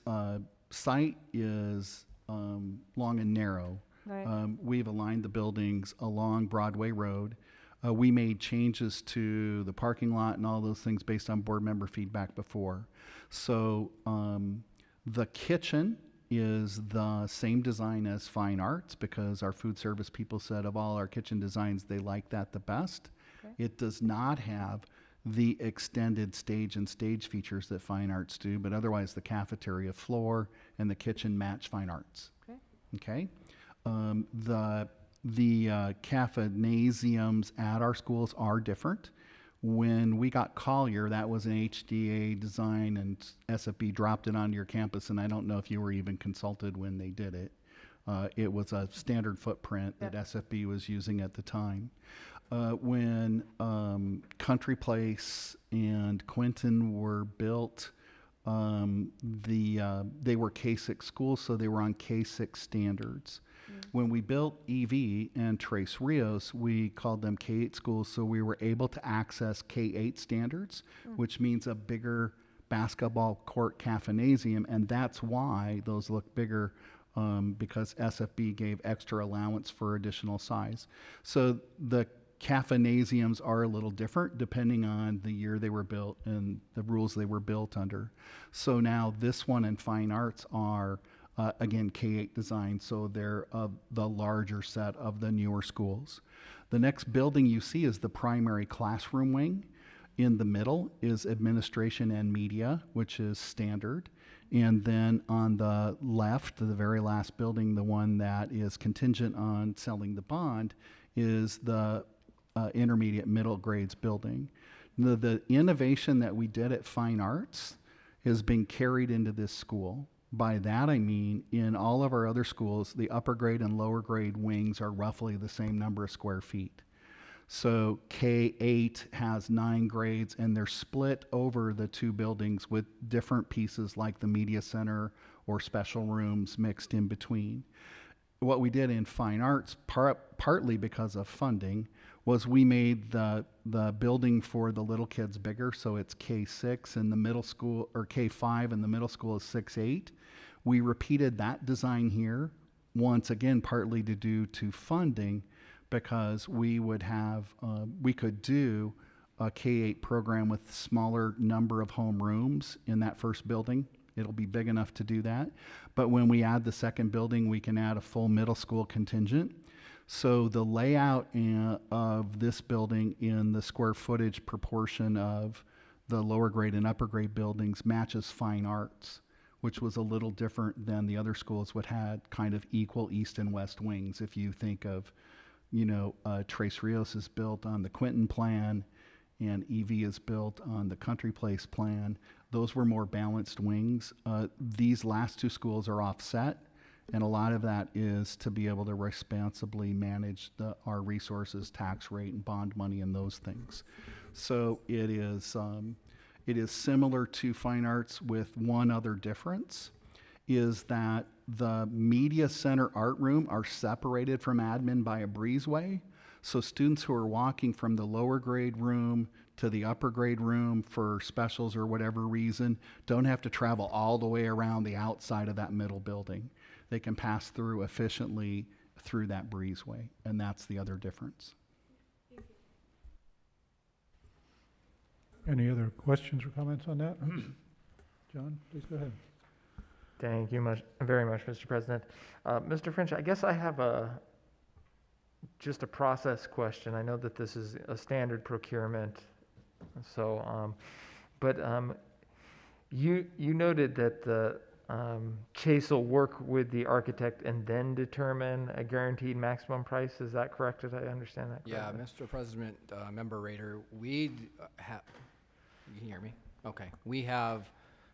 site is long and narrow, we've aligned the buildings along Broadway Road. We made changes to the parking lot and all those things based on board member feedback before. So the kitchen is the same design as fine arts because our food service people said of all our kitchen designs, they like that the best. Okay. It does not have the extended stage and stage features that fine arts do, but otherwise the cafeteria floor and the kitchen match fine arts. Okay. The cafanasiums at our schools are different. When we got Collier, that was an HDA design, and SFB dropped it onto your campus, and I don't know if you were even consulted when they did it. It was a standard footprint that SFB was using at the time. When Country Place and Quinton were built, they were K-6 schools, so they were on K-6 standards. When we built EV and Tres Rios, we called them K-8 schools, so we were able to access K-8 standards, which means a bigger basketball court cafanasium, and that's why those look bigger, because SFB gave extra allowance for additional size. So the cafanasiums are a little different depending on the year they were built and the rules they were built under. So now this one and fine arts are again, K-8 design, so they're the larger set of the newer schools. The next building you see is the primary classroom wing. In the middle is administration and media, which is standard. And then on the left, the very last building, the one that is contingent on selling the bond, is the intermediate middle grades building. The innovation that we did at Fine Arts is being carried into this school. By that I mean, in all of our other schools, the upper grade and lower grade wings are roughly the same number of square feet. So K-8 has 9 grades, and they're split over the two buildings with different pieces like the media center or special rooms mixed in between. What we did in Fine Arts, partly because of funding, was we made the building for the little kids bigger, so it's K-6 and the middle school, or K-5 and the middle school is 6-8. We repeated that design here, once again, partly due to funding, because we would have, we could do a K-8 program with smaller number of home rooms in that first building. It'll be big enough to do that. But when we add the second building, we can add a full middle school contingent. So the layout of this building in the square footage proportion of the lower grade and upper grade buildings matches Fine Arts, which was a little different than the other schools, which had kind of equal east and west wings. If you think of, you know, Tres Rios is built on the Quinton plan and EV is built on the Country Place plan. Those were more balanced wings. These last two schools are offset, and a lot of that is to be able to responsibly manage our resources, tax rate, and bond money, and those things. So it is similar to Fine Arts with one other difference, is that the media center art room are separated from admin by a breezeway. So students who are walking from the lower grade room to the upper grade room for specials or whatever reason don't have to travel all the way around the outside of that middle building. They can pass through efficiently through that breezeway, and that's the other difference. Any other questions or comments on that? John, please go ahead. Thank you very much, Mr. President. Mr. French, I guess I have a just a process question. I know that this is a standard procurement, so, you noted that the Chase will work with the architect and then determine a guaranteed maximum price. Is that correct? Did I understand that correctly? Yeah, Mr. President, Member Rader, we have, you can hear me? Okay. We have,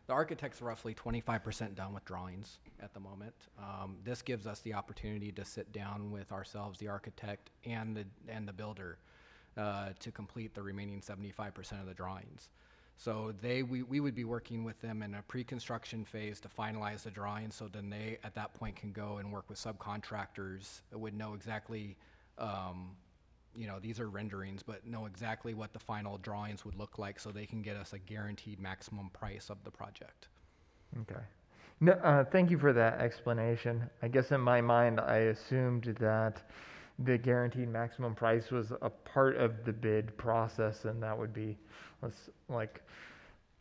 the architect's roughly 25% done with drawings at the moment. This gives us the opportunity to sit down with ourselves, the architect, and the builder to complete the remaining 75% of the drawings. So we would be working with them in a pre-construction phase to finalize the drawings, so then they, at that point, can go and work with subcontractors that would know exactly, these are renderings, but know exactly what the final drawings would look like so they can get us a guaranteed maximum price of the project. Okay. No, thank you for that explanation. I guess in my mind, I assumed that the guaranteed maximum price was a part of the bid process, and that would be, like,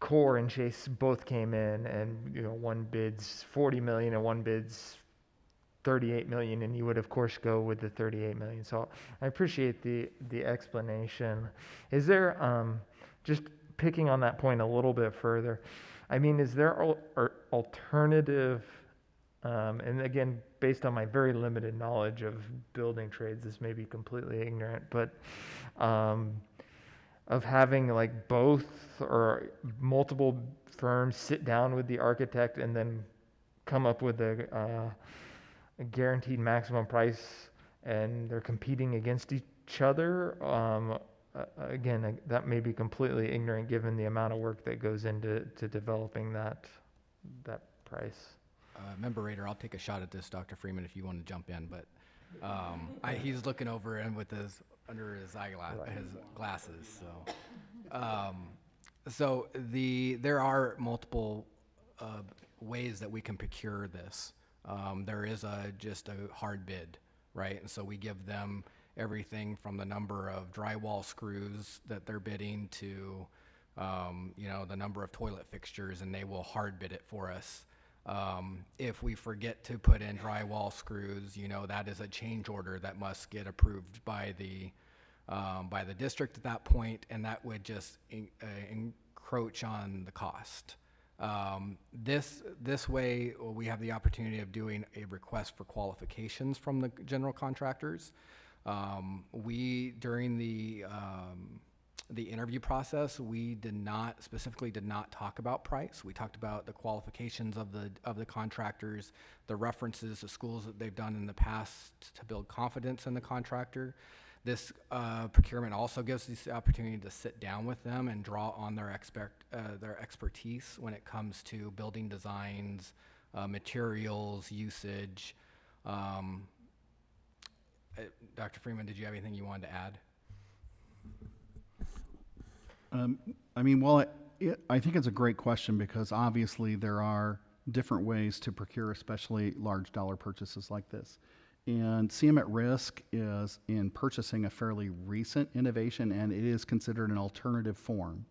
Core and Chase both came in, and one bid's 40 million and one bid's 38 million, and you would of course go with the 38 million. So I appreciate the explanation. Is there, just picking on that point a little bit further, I mean, is there alternative, and again, based on my very limited knowledge of building trades, this may be completely ignorant, but of having like both or multiple firms sit down with the architect and then come up with a guaranteed maximum price, and they're competing against each other. Again, that may be completely ignorant given the amount of work that goes into developing that price. Member Rader, I'll take a shot at this, Dr. Freeman, if you want to jump in, but he's looking over and with under his his glasses. So, there are multiple ways that we can procure this. There is just a hard bid, right? And so we give them everything from the number of drywall screws that they're bidding to, the number of toilet fixtures, and they will hard bid it for us. If we forget to put in drywall screws, that is a change order that must get approved by the district at that point, and that would just encroach on the cost. This way, we have the opportunity of doing a request for qualifications from the general contractors. During the interview process, we specifically did not talk about price. We talked about the qualifications of the contractors, the references to schools that they've done in the past to build confidence in the contractor. This procurement also gives us the opportunity to sit down with them and draw on their expertise when it comes to building designs, materials, usage. Dr. Freeman, did you have anything you wanted to add? I think it's a great question because obviously there are different ways to procure, especially large dollar purchases like this. And CM at Risk is in purchasing a fairly recent innovation, and it is considered an alternative form.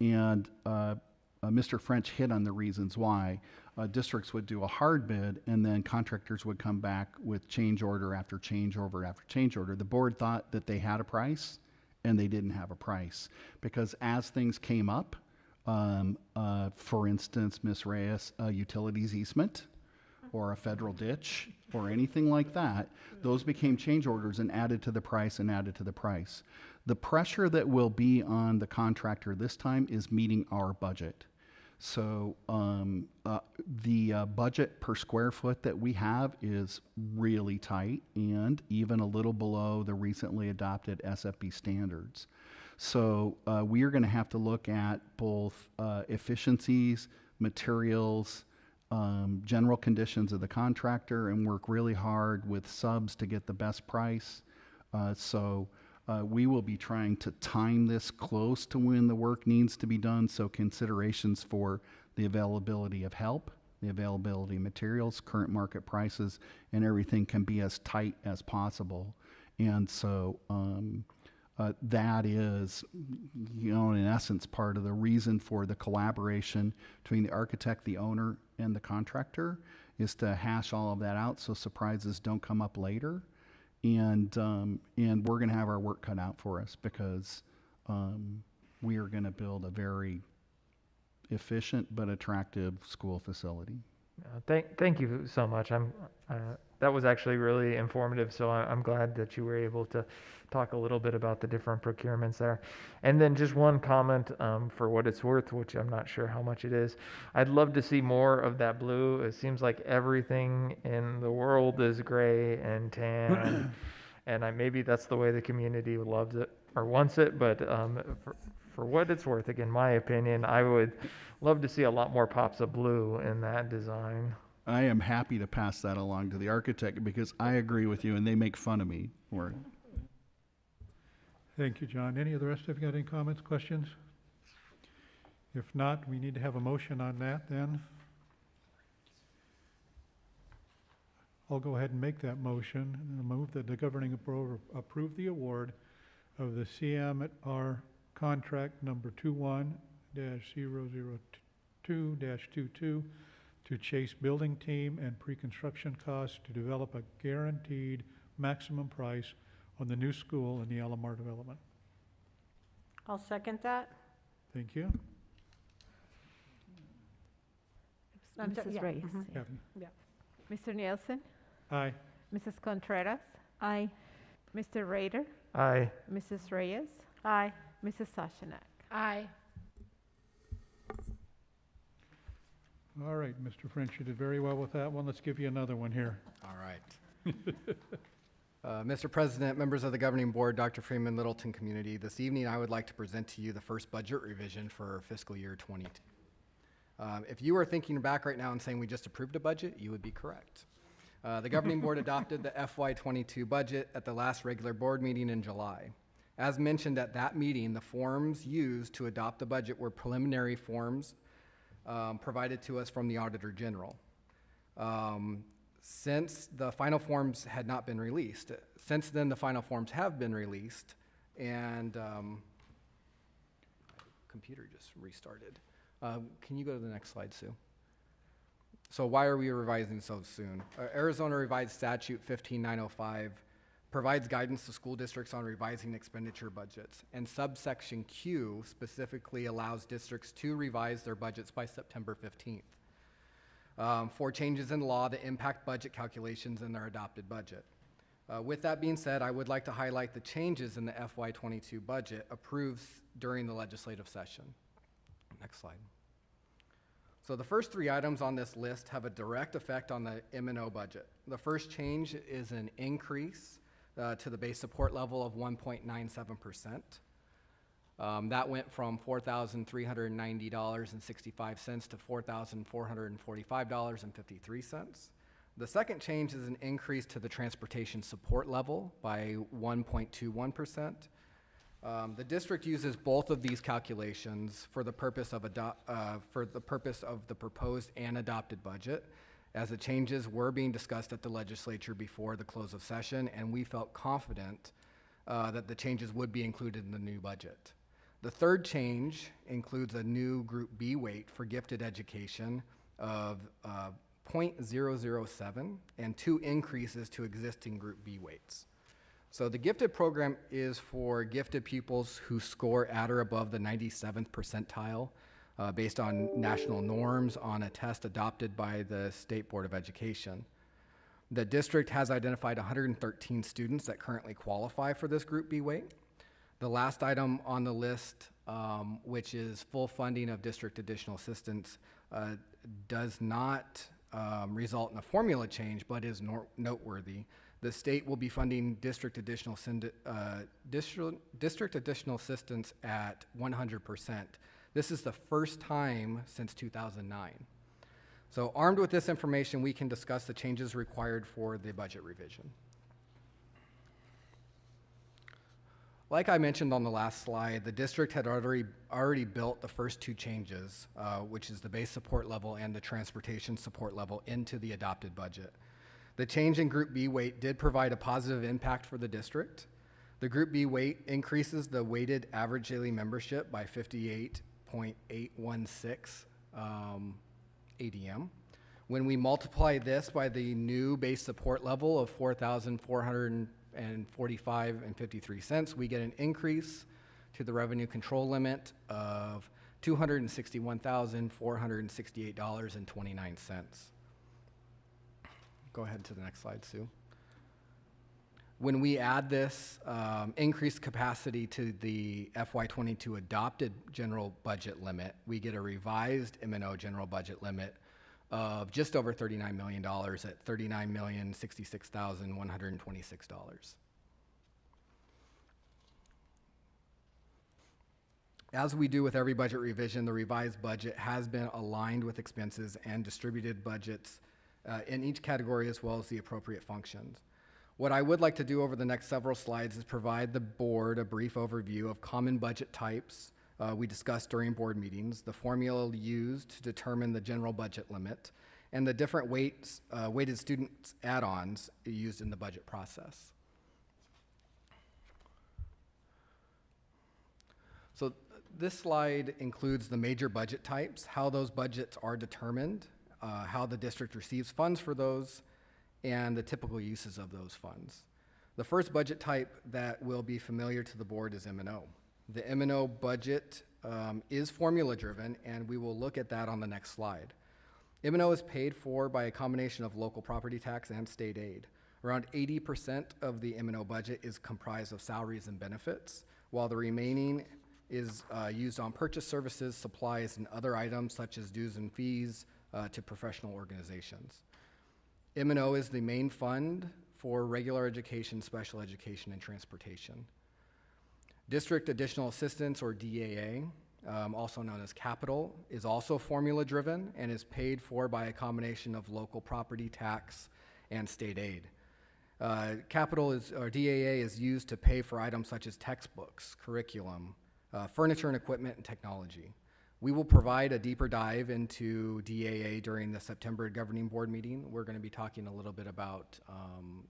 And Mr. French hit on the reasons why. Districts would do a hard bid, and then contractors would come back with change order after change order after change order. The board thought that they had a price, and they didn't have a price. Because as things came up, for instance, Ms. Reyes, a utilities easement, or a federal ditch, or anything like that, those became change orders and added to the price and added to the price. The pressure that will be on the contractor this time is meeting our budget. So the budget per square foot that we have is really tight and even a little below the recently adopted SFB standards. So we are going to have to look at both efficiencies, materials, general conditions of the contractor, and work really hard with subs to get the best price. We will be trying to time this close to when the work needs to be done, so considerations for the availability of help, the availability of materials, current market prices, and everything can be as tight as possible. And so that is, in essence, part of the reason for the collaboration between the architect, the owner, and the contractor, is to hash all of that out so surprises don't come up later. and we're going to have our work cut out for us because we are going to build a very efficient but attractive school facility. Thank you so much. That was actually really informative, so I'm glad that you were able to talk a little bit about the different procurements there. And then just one comment for what it's worth, which I'm not sure how much it is. I'd love to see more of that blue. It seems like everything in the world is gray and tan, and maybe that's the way the community loves it or wants it, but for what it's worth, again, my opinion, I would love to see a lot more pops of blue in that design. I am happy to pass that along to the architect because I agree with you and they make fun of me. Thank you, John. Any of the rest of you got any comments, questions? If not, we need to have a motion on that then. I'll go ahead and make that motion and move that the governing board approve the award of the CMR contract number 21-002-22 to Chase Building Team and pre-construction costs to develop a guaranteed maximum price on the new school in the Alamar development. I'll second that. Thank you. Mrs. Reyes. Kathy? Yeah. Mr. Nielsen? Aye. Mrs. Contreras? Aye. Mr. Rader? Aye. Mrs. Reyes? Aye. Mrs. Sashanak? Aye. All right, Mr. French, you did very well with that one. Let's give you another one here. All right. Mr. President, members of the governing board, Dr. Freeman, Littleton community, this evening I would like to present to you the first budget revision for fiscal year 22. If you are thinking back right now and saying we just approved a budget, you would be correct. The governing board adopted the FY22 budget at the last regular board meeting in July. As mentioned at that meeting, the forms used to adopt the budget were preliminary forms provided to us from the Auditor General. Since the final forms had not been released, since then the final forms have been released, and computer just restarted. Can you go to the next slide, Sue? So why are we revising so soon? Arizona Revised Statute 15905 provides guidance to school districts on revising expenditure budgets, and subsection Q specifically allows districts to revise their budgets by September 15th for changes in law that impact budget calculations in their adopted budget. With that being said, I would like to highlight the changes in the FY22 budget approved during the legislative session. Next slide. So the first three items on this list have a direct effect on the M&O budget. The first change is an increase to the base support level of 1.97%. That went from $4,390.65 to $4,445.53. The second change is an increase to the transportation support level by 1.21%. The district uses both of these calculations for the purpose of the proposed and adopted budget, as the changes were being discussed at the legislature before the close of session, and we felt confident that the changes would be included in the new budget. The third change includes a new Group B weight for gifted education of 0.007 and 2 increases to existing Group B weights. So the gifted program is for gifted pupils who score at or above the 97th percentile based on national norms on a test adopted by the State Board of Education. The district has identified 113 students that currently qualify for this Group B weight. The last item on the list, which is full funding of district additional assistance, does not result in a formula change, but is noteworthy. The state will be funding district additional assistance at 100%. This is the first time since 2009. So armed with this information, we can discuss the changes required for the budget revision. Like I mentioned on the last slide, the district had already built the first 2 changes, which is the base support level and the transportation support level, into the adopted budget. The change in Group B weight did provide a positive impact for the district. The Group B weight increases the weighted average daily membership by 58.816 ADM, When we multiply this by the new base support level of $4,445.53, we get an increase to the revenue control limit of $261,468.29. Go ahead to the next slide, Sue. When we add this increased capacity to the FY22 adopted general budget limit, we get a revised M&O general budget limit of just over $39 million at $39,066,126. As we do with every budget revision, the revised budget has been aligned with expenses and distributed budgets in each category as well as the appropriate functions. What I would like to do over the next several slides is provide the board a brief overview of common budget types we discussed during board meetings, the formula used to determine the general budget limit, and the different weighted student add-ons used in the budget process. So this slide includes the major budget types, how those budgets are determined, how the district receives funds for those, and the typical uses of those funds. The first budget type that will be familiar to the board is M&O. The M&O budget is formula driven, and we will look at that on the next slide. M&O is paid for by a combination of local property tax and state aid. Around 80% of the M&O budget is comprised of salaries and benefits, while the remaining is used on purchase services, supplies, and other items such as dues and fees to professional organizations. M&O is the main fund for regular education, special education, and transportation. District Additional Assistance, or DAA, also known as capital, is also formula driven and is paid for by a combination of local property tax and state aid. Capital is, or DAA, is used to pay for items such as textbooks, curriculum, furniture and equipment, and technology. We will provide a deeper dive into DAA during the September governing board meeting. We're going to be talking a little bit about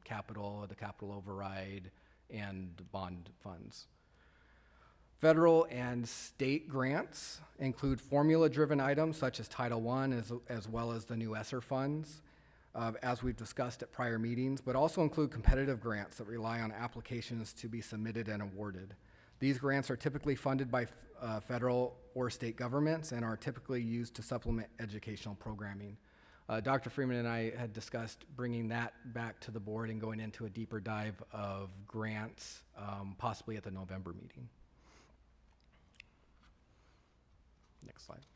capital, the capital override, and bond funds. Federal and state grants include formula-driven items such as Title I, as well as the new ESSER funds, as we've discussed at prior meetings, but also include competitive grants that rely on applications to be submitted and awarded. These grants are typically funded by federal or state governments and are typically used to supplement educational programming. Dr. Freeman and I had discussed bringing that back to the board and going into a deeper dive of grants, possibly at the November meeting. Next slide.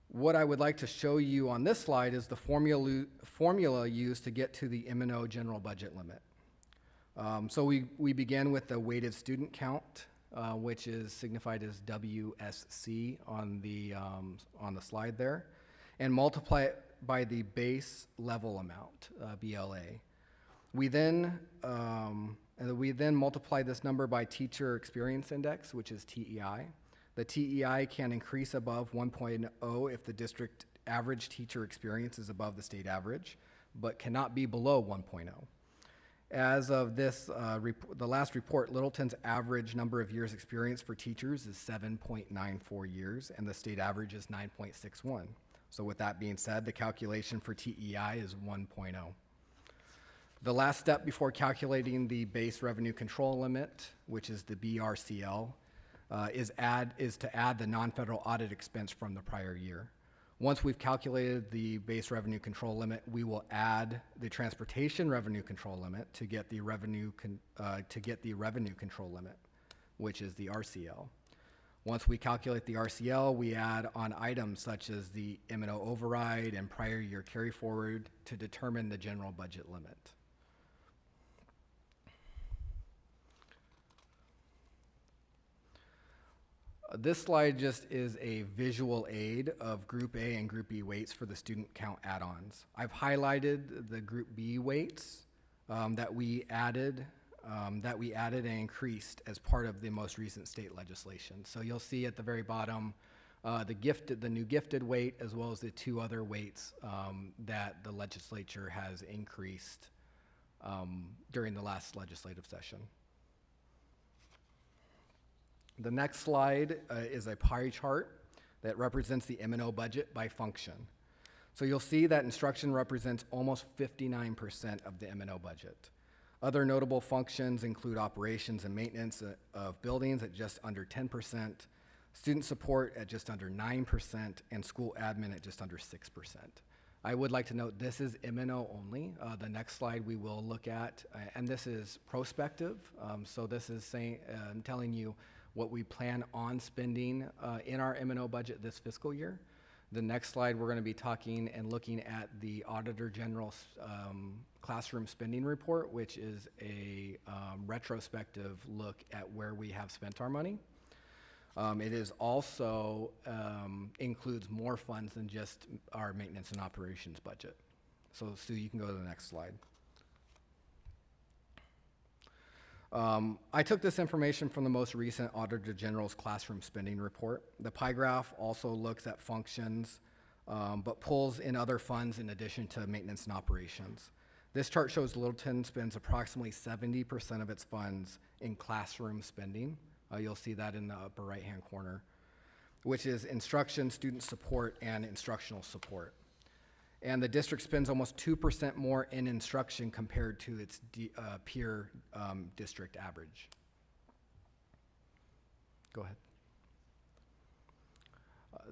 What I would like to show you on this slide is the formula used to get to the M&O general budget limit. So we begin with the weighted student count, which is signified as WSC on the slide there, and multiply it by the base level amount, BLA. We then multiply this number by Teacher Experience Index, which is TEI. The TEI can increase above 1.0 if the district average teacher experience is above the state average, but cannot be below 1.0. As of this, the last report, Littleton's average number of years experience for teachers is 7.94 years, and the state average is 9.61. So with that being said, the calculation for TEI is 1.0. The last step before calculating the base revenue control limit, which is the BRCL, is to add the non-federal audit expense from the prior year. Once we've calculated the base revenue control limit, we will add the transportation revenue control limit to get the revenue control limit, which is the RCL. Once we calculate the RCL, we add on items such as the M&O override and prior year carry forward to determine the general budget limit. This slide just is a visual aid of Group A and Group B weights for the student count add-ons. I've highlighted the Group B weights that we added and increased as part of the most recent state legislation. So you'll see at the very bottom the new gifted weight, as well as the two other weights that the legislature has increased during the last legislative session. The next slide is a pie chart that represents the M&O budget by function. So you'll see that instruction represents almost 59% of the M&O budget. Other notable functions include operations and maintenance of buildings at just under 10%, student support at just under 9%, and school admin at just under 6%. I would like to note this is M&O only. The next slide we will look at, and this is prospective, so this is saying, telling you what we plan on spending in our M&O budget this fiscal year. The next slide, we're going to be talking and looking at the Auditor General's classroom spending report, which is a retrospective look at where we have spent our money. It is also includes more funds than just our maintenance and operations budget. So Sue, you can go to the next slide. I took this information from the most recent Auditor General's classroom spending report. The pie graph also looks at functions, but pulls in other funds in addition to maintenance and operations. This chart shows Littleton spends approximately 70% of its funds in classroom spending. You'll see that in the upper right-hand corner, which is instruction, student support, and instructional support. And the district spends almost 2% more in instruction compared to its peer district average. Go ahead.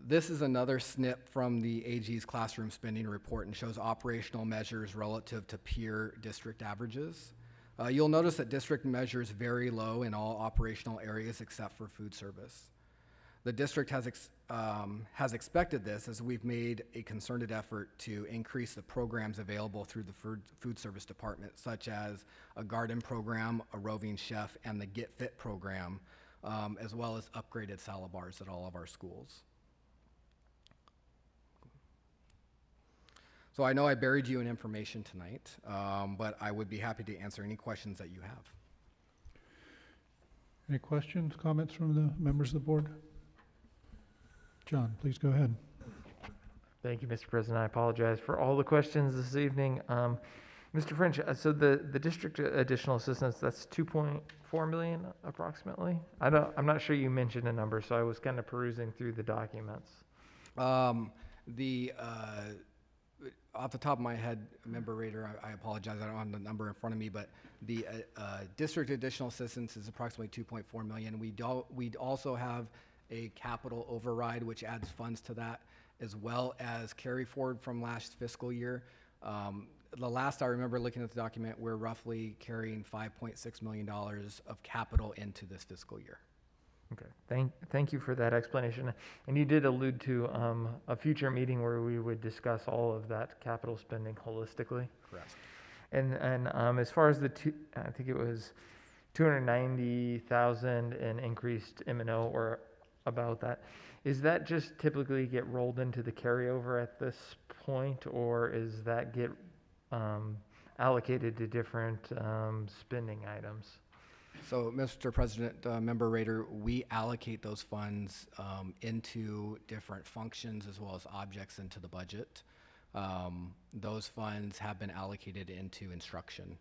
This is another snip from the AG's classroom spending report and shows operational measures relative to peer district averages. You'll notice that district measures very low in all operational areas except for food service. The district has expected this as we've made a concerted effort to increase the programs available through the food service department, such as a garden program, a roving chef, and the Get Fit program, as well as upgraded salad bars at all of our schools. So I know I buried you in information tonight, but I would be happy to answer any questions that you have. Any questions, comments from the members of the board? John, please go ahead. Thank you, Mr. President. I apologize for all the questions this evening. Mr. French, so the district additional assistance, that's 2.4 million approximately? I'm not sure you mentioned a number, so I was kind of perusing through the documents. Off the top of my head, Member Rader, I apologize, I don't have the number in front of me, but the district additional assistance is approximately 2.4 million. We'd also have a capital override, which adds funds to that, as well as carry forward from last fiscal year. The last I remember looking at the document, we're roughly carrying $5.6 million of capital into this fiscal year. Okay, thank you for that explanation. And you did allude to a future meeting where we would discuss all of that capital spending holistically. Correct. And as far as I think it was 290,000 in increased M&O or about that, is that just typically get rolled into the carryover at this point, or is that get allocated to different spending items? So, Mr. President, Member Rader, we allocate those funds into different functions as well as objects into the budget. Those funds have been allocated into instruction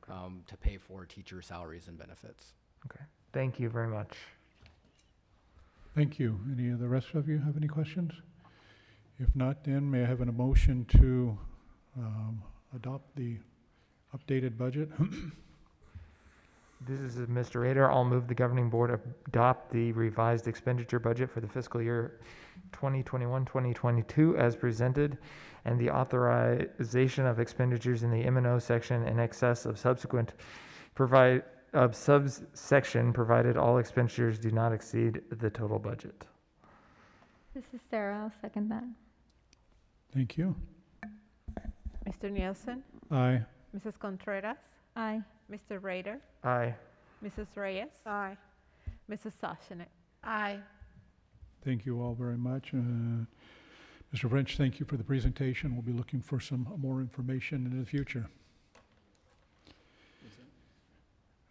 to pay for teacher salaries and benefits. Okay, thank you very much. Thank you. Any of the rest of you have any questions? If not, then may I have a motion to adopt the updated budget? This is Mr. Rader. I'll move the governing board adopt the revised expenditure budget for the fiscal year 2021-2022 as presented, and the authorization of expenditures in the M&O section in excess of subsequent subsection provided all expenditures do not exceed the total budget. This is Sarah. I'll second that. Thank you. Mr. Nielsen? Aye. Mrs. Contreras? Aye. Mr. Rader? Aye. Mrs. Reyes? Aye. Mrs. Sosnick? Aye. Thank you all very much. Mr. French, thank you for the presentation. We'll be looking for some more information in the future.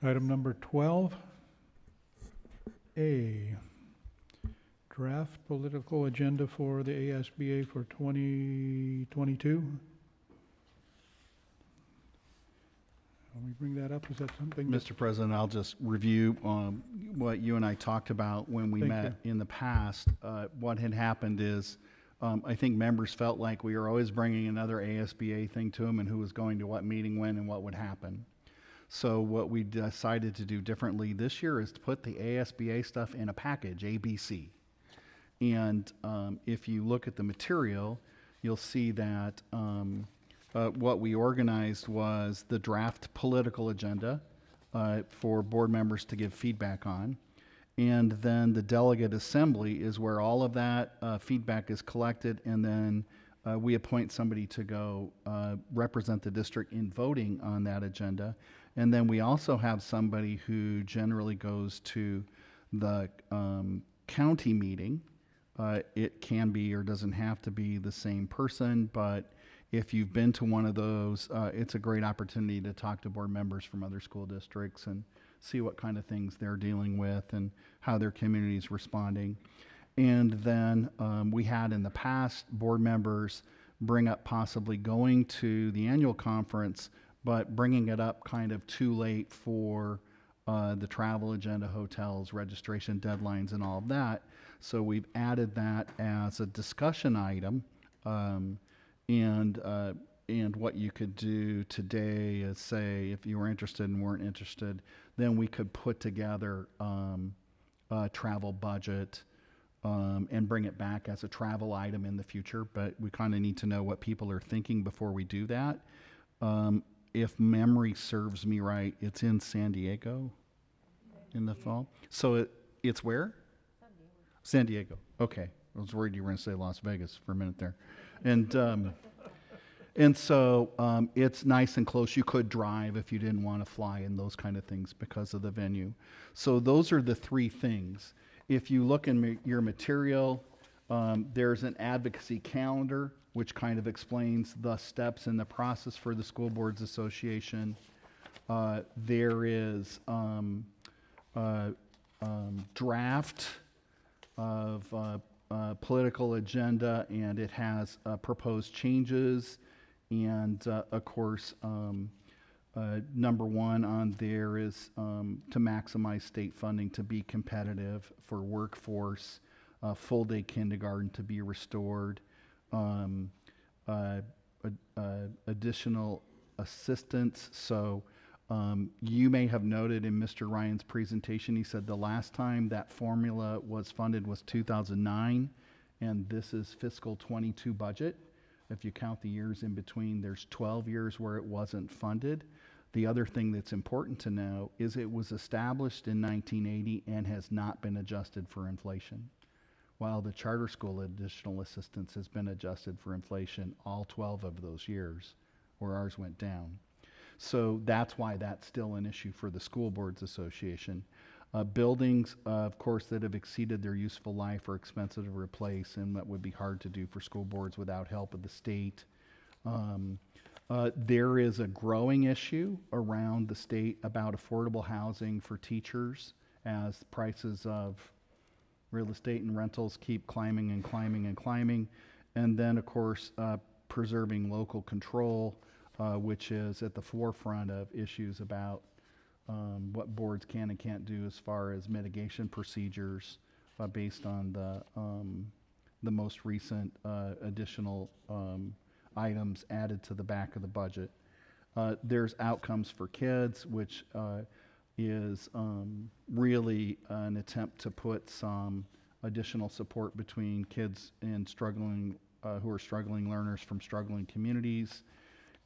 Item number 12A, draft political agenda for the ASBA for 2022. Let me bring that up. Is that something? Mr. President, I'll just review what you and I talked about when we Thank met in the past. What had happened is, I think members felt like we were always bringing another ASBA thing to them and who was going to what meeting when and what would happen. So what we decided to do differently this year is to put the ASBA stuff in a package, ABC. And if you look at the material, you'll see that what we organized was the draft political agenda for board members to give feedback on. And then the delegate assembly is where all of that feedback is collected, and then we appoint somebody to go represent the district in voting on that agenda. And then we also have somebody who generally goes to the county meeting. It can be or doesn't have to be the same person, but if you've been to one of those, it's a great opportunity to talk to board members from other school districts and see what kind of things they're dealing with and how their community is responding. And then we had in the past board members bring up possibly going to the annual conference, but bringing it up kind of too late for the travel agenda, hotels, registration deadlines, and all of that. So we've added that as a discussion item. And what you could do today is say, if you were interested and weren't interested, then we could put together a travel budget and bring it back as a travel item in the future. But we kind of need to know what people are thinking before we do that. If memory serves me right, it's in San Diego in the fall. So it's where? San Diego. Okay. I was worried you were going to say Las Vegas for a minute there. And so it's nice and close. You could drive if you didn't want to fly and those kind of things because of the venue. So those are the three things. If you look in your material, there's an advocacy calendar, which kind of explains the steps in the process for the School Boards Association. There is draft of political agenda, and it has proposed changes. And of course, number one on there is to maximize state funding to be competitive for workforce, full-day kindergarten to be restored, additional assistance. So you may have noted in Mr. Ryan's presentation, he said the last time that formula was funded was 2009, and this is fiscal 22 budget. If you count the years in between, there's 12 years where it wasn't funded. The other thing that's important to know is it was established in 1980 and has not been adjusted for inflation. While the charter school additional assistance has been adjusted for inflation all 12 of those years, where ours went down. So that's why that's still an issue for the School Boards Association. Buildings, of course, that have exceeded their useful life are expensive to replace, and that would be hard to do for school boards without help of the state. There is a growing issue around the state about affordable housing for teachers as prices of real estate and rentals keep climbing and climbing and climbing. And then, of course, preserving local control, which is at the forefront of issues about what boards can and can't do as far as mitigation procedures based on the most recent additional items added to the back of the budget. There's outcomes for kids, which is really an attempt to put some additional support between kids and who are struggling learners from struggling communities,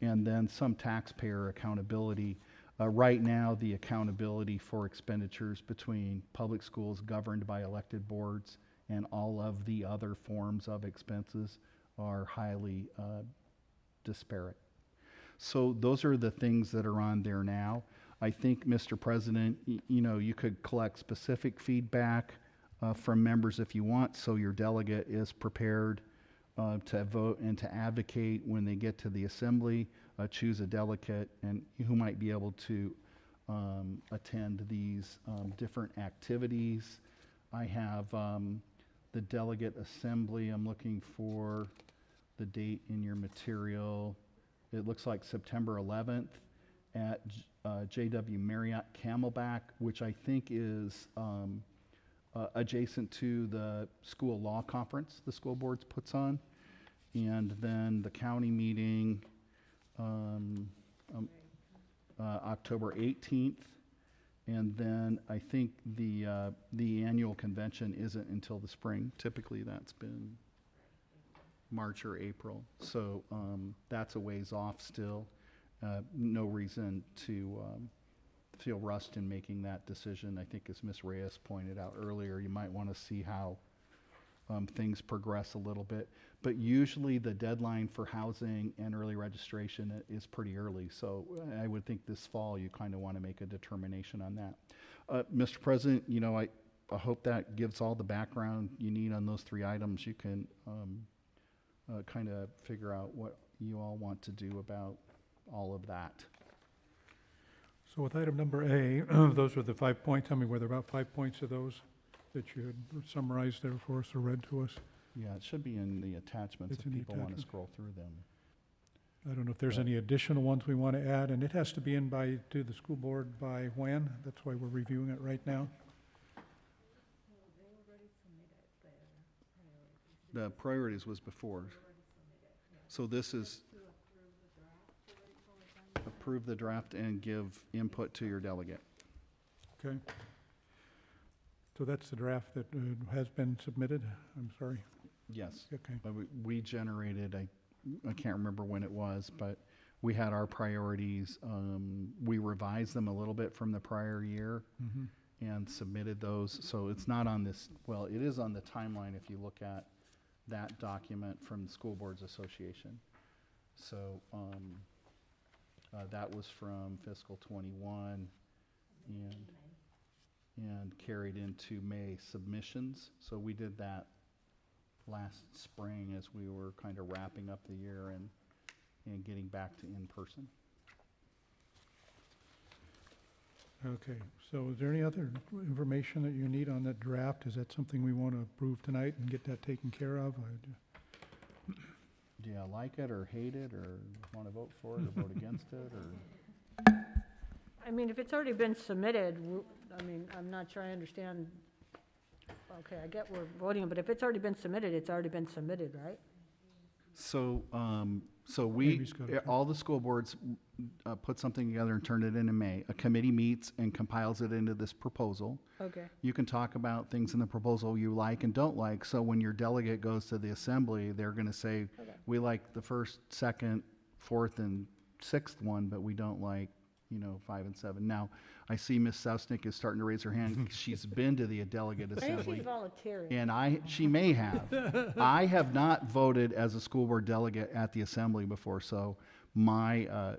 and then some taxpayer accountability. Right now, the accountability for expenditures between public schools governed by elected boards and all of the other forms of expenses are highly disparate. So those are the things that are on there now. I think, Mr. President, you could collect specific feedback from members if you want, so your delegate is prepared to vote and to advocate when they get to the assembly. Choose a delegate and who might be able to attend these different activities. I have the delegate assembly. I'm looking for the date in your material. It looks like September 11th, at JW Marriott Camelback, which I think is adjacent to the school law conference the school boards puts on. And then the county meeting, October 18th. And then I think the annual convention isn't until the spring. Typically that's been March or April. So that's a ways off still. No reason to feel rushed in making that decision. I think as Ms. Reyes pointed out earlier, you might want to see how things progress a little bit. But usually the deadline for housing and early registration is pretty early. So I would think this fall you kind of want to make a determination on that. Mr. President, you know, I hope that gives all the background you need on those 3 items. You can kind of figure out what you all want to do about all of that. So with item number A, those were the 5 points. Tell me, were there about 5 points of those that you had summarized there for us or read to us? Yeah, it should be in the attachments It's if in the people want to attachment. scroll through them. I don't know if there's any additional ones we want to add, and it has to be in to the school board by when? That's why we're reviewing it right now. The priorities was before. So this is approve the draft and give input to your delegate. Okay. So that's the draft that has been submitted? I'm sorry. Yes. Okay. But we generated, I can't remember when it was, but we had our priorities. We revised them a little bit from the prior year Mhm. and submitted those. So it's not on this, well, it is on the timeline if you look at that document from the School Boards Association. So that was from fiscal 21 and carried into May submissions. So we did that last spring as we were kind of wrapping up the year and getting back to in-person. Okay, so is there any other information that you need on that draft? Is that something we want to approve tonight and get that taken care of? Do you like it or hate it or want to vote for it or vote against it or? I mean, if it's already been submitted, I mean, I'm not sure I understand. Okay, I get we're voting, but if it's already been submitted, it's already been submitted, right? So, Amy's got it, too. all the school boards put something together and turned it in May. A committee meets and compiles it into this proposal. Okay. You can talk about things in the proposal you like and don't like. So when your delegate goes to the assembly, they're going to say, we like the first, second, fourth, and sixth one, but we don't like, 5 and 7. Now, I see Ms. Sousnick is starting to raise her hand. She's been to the delegate I think assembly. she's volunteering. And she may have. I have not voted as a school board delegate at the assembly before, so my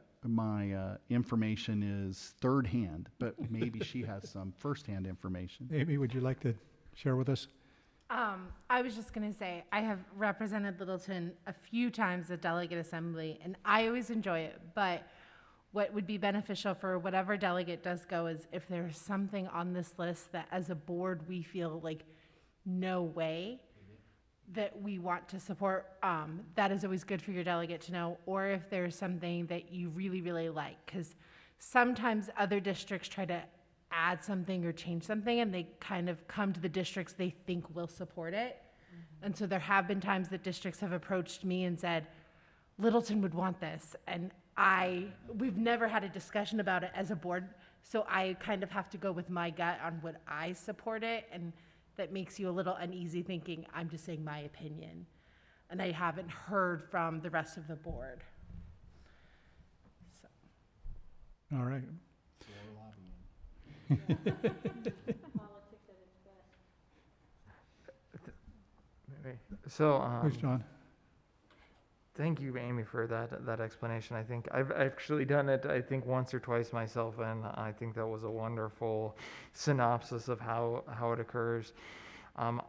information is third hand, but maybe she has some first-hand information. Amy, would you like to share with us? I was just going to say, I have represented Littleton a few times at delegate assembly, and I always enjoy it, but what would be beneficial for whatever delegate does go is if there's something on this list that as a board we feel like no way that we want to support, that is always good for your delegate to know, or if there's something that you really, really like, because sometimes other districts try to add something or change something and they kind of come to the districts they think will support it. And so there have been times that districts have approached me and said, Littleton would want this, and we've never had a discussion about it as a board, so I kind of have to go with my gut on what I support it, and that makes you a little uneasy thinking, I'm just saying my opinion, and I haven't heard from the rest of the board. So. All right. So, Thanks, John. thank you, Amy, for that explanation. I think I've actually done it, I think, once or twice myself, and I think that was a wonderful synopsis of how it occurs. I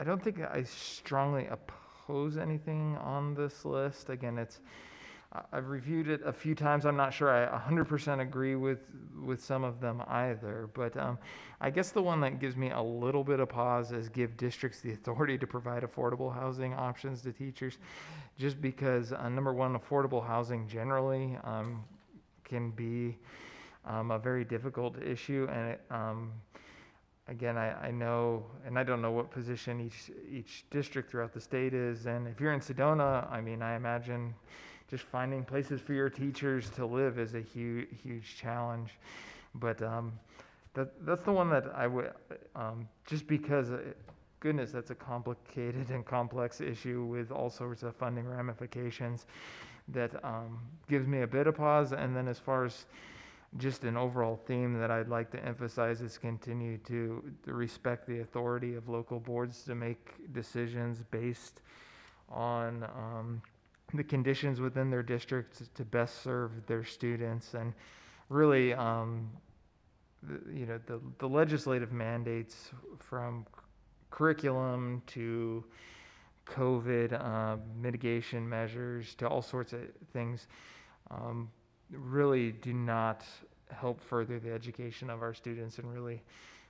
don't think I strongly oppose anything on this list. Again, I've reviewed it a few times. I'm not sure I 100% agree with some of them either, but I guess the one that gives me a little bit of pause is give districts the authority to provide affordable housing options to teachers, just because, number one, affordable housing generally can be a very difficult issue, and it, again, I know, and I don't know what position each district throughout the state is, and if you're in Sedona, I mean, I imagine just finding places for your teachers to live is a huge challenge. But that's the one that I would, just because, goodness, that's a complicated and complex issue with all sorts of funding ramifications that gives me a bit of pause. And then as far as just an overall theme that I'd like to emphasize is continue to respect the authority of local boards to make decisions based on the conditions within their districts to best serve their students. And really, the legislative mandates from curriculum to COVID mitigation measures to all sorts of things really do not help further the education of our students and really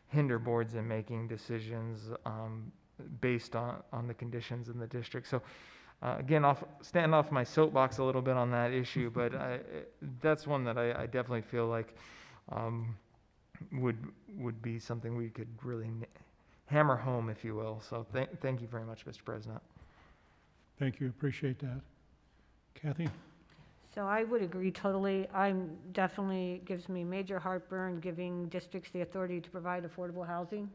hinder boards in making decisions based on the conditions in the district. So again, stand off my soapbox a little bit on that issue, but that's one that I definitely feel like would be something we could really hammer home, if you will. So thank you very much, Mr. President. Thank you, appreciate that. Kathy? So I would agree totally. I'm definitely gives me major heartburn giving districts the authority to provide affordable housing.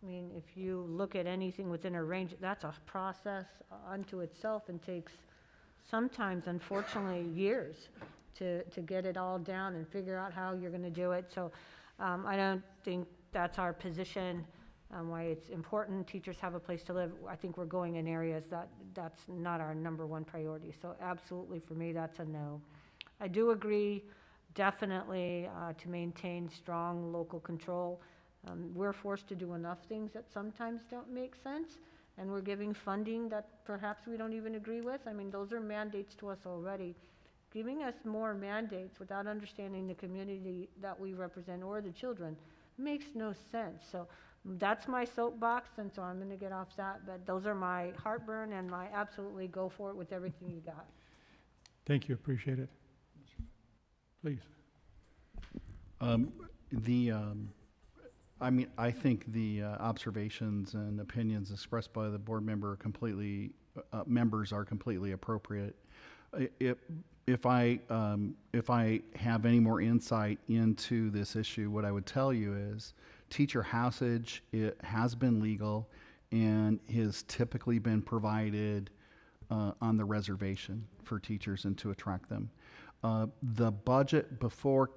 I mean, if you look at anything within a range, that's a process unto itself and takes sometimes, unfortunately, years to get it all down and figure out how you're going to do it. So I don't think that's our position, why it's important teachers have a place to live. I think we're going in areas that's not our number one priority. So absolutely, for me, that's a no. I do agree, definitely, to maintain strong local control. We're forced to do enough things that sometimes don't make sense, and we're giving funding that perhaps we don't even agree with. I mean, those are mandates to us already. Giving us more mandates without understanding the community that we represent or the children makes no sense. So that's my soapbox, and so I'm going to get off that. But those are my heartburn and my absolutely go for it with everything you got. Thank you, appreciate it. Please. I think the observations and opinions expressed by the board member members are completely appropriate. If I have any more insight into this issue, what I would tell you is teacher housage, it has been legal and has typically been provided on the reservation for teachers and to attract them. The budget before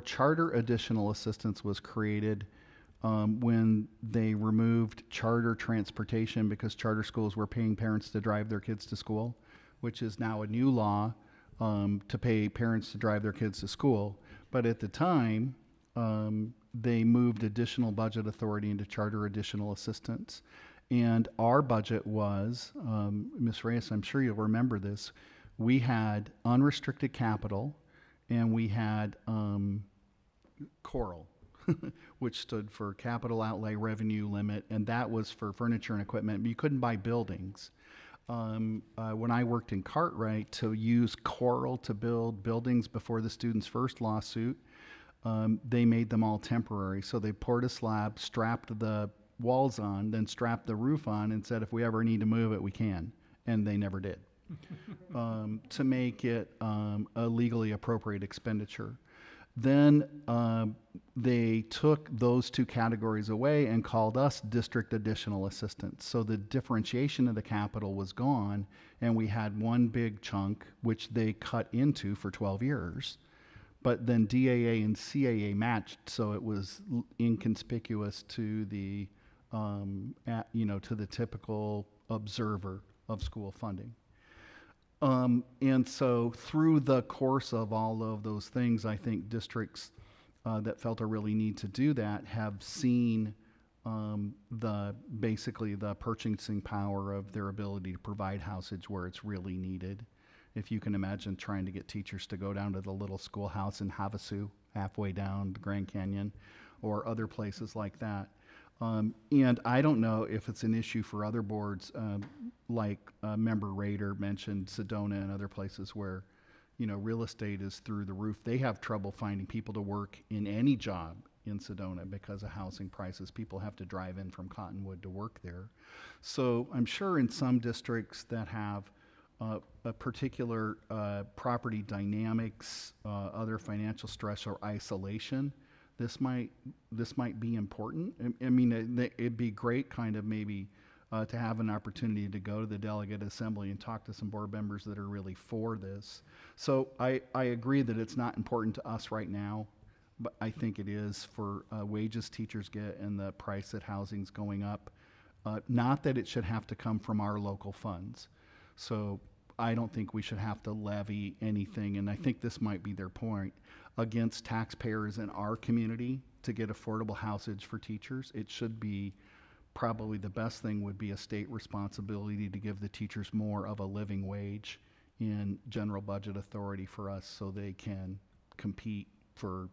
charter additional assistance was created, when they removed charter transportation because charter schools were paying parents to drive their kids to school, which is now a new law to pay parents to drive their kids to school. But at the time, they moved additional budget authority into charter additional assistance. And our budget was, Ms. Reyes, I'm sure you'll remember this, we had unrestricted capital and we had CORAL, which stood for Capital Outlay Revenue Limit, and that was for furniture and equipment. But you couldn't buy buildings. When I worked in Cartwright, to use CORAL to build buildings before the student's first lawsuit, they made them all temporary. So they poured a slab, strapped the walls on, then strapped the roof on, and said, if we ever need to move it, we can. And they never did. To make it a legally appropriate expenditure. Then they took those two categories away and called us district additional assistance. So the differentiation of the capital was gone, and we had one big chunk, which they cut into for 12 years. But then DAA and CAA matched, so it was inconspicuous to the, to the typical observer of school funding. And so through the course of all of those things, I think districts that felt a really need to do that have seen basically the purchasing power of their ability to provide housage where it's really needed. If you can imagine trying to get teachers to go down to the little schoolhouse in Havasu, halfway down the Grand Canyon, or other places like that. And I don't know if it's an issue for other boards, like Member Rader mentioned Sedona and other places where, real estate is through the roof. They have trouble finding people to work in any job in Sedona because of housing prices. People have to drive in from Cottonwood to work there. So I'm sure in some districts that have a particular property dynamics, other financial stress or isolation, this might be important. I mean, it'd be great kind of maybe to have an opportunity to go to the delegate assembly and talk to some board members that are really for this. So I agree that it's not important to us right now, but I think it is for wages teachers get and the price that housing's going up. Not that it should have to come from our local funds. So I don't think we should have to levy anything, and I think this might be their point, against taxpayers in our community to get affordable housing for teachers. It should be probably the best thing would be a state responsibility to give the teachers more of a living wage in general budget authority for us so they can compete for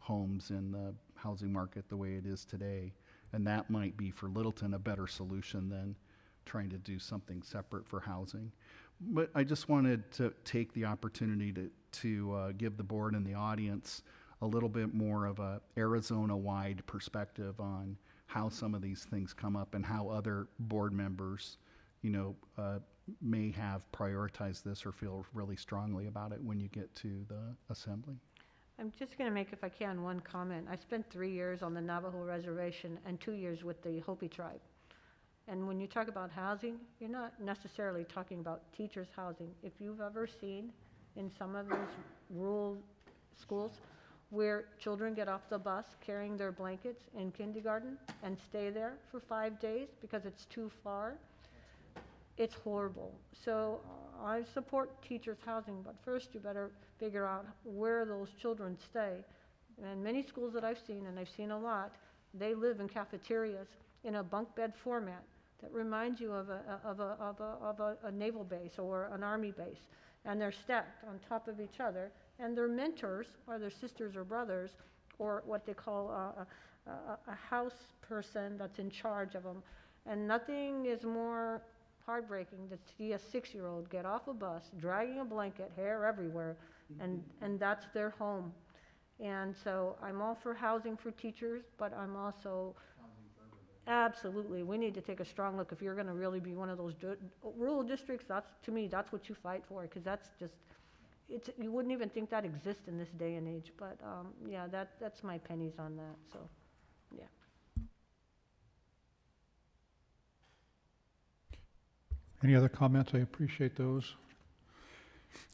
homes in the housing market the way it is today. And that might be for Littleton a better solution than trying to do something separate for housing. But I just wanted to take the opportunity to give the board and the audience a little bit more of a Arizona-wide perspective on how some of these things come up and how other board members, may have prioritized this or feel really strongly about it when you get to the assembly. I'm just going to make, if I can, one comment. I spent 3 years on the Navajo Reservation and 2 years with the Hopi tribe. And when you talk about housing, you're not necessarily talking about teachers' housing. If you've ever seen in some of those rural schools where children get off the bus carrying their blankets in kindergarten and stay there for 5 days because it's too far, it's horrible. So I support teachers' housing, but first you better figure out where those children stay. And many schools that I've seen, and I've seen a lot, they live in cafeterias in a bunk bed format that reminds you of a naval base or an army base. And they're stacked on top of each other. And their mentors are their sisters or brothers, or what they call a house person that's in charge of them. And nothing is more heartbreaking to see a 6-year-old get off a bus, dragging a blanket, hair everywhere, and that's their home. And so I'm all for housing for teachers, but I'm also absolutely, we need to take a strong look. If you're going to really be one of those rural districts, to me, that's what you fight for, because that's just, you wouldn't even think that exists in this day and age. But yeah, that's my pennies on that. So, yeah. Any other comments? I appreciate those.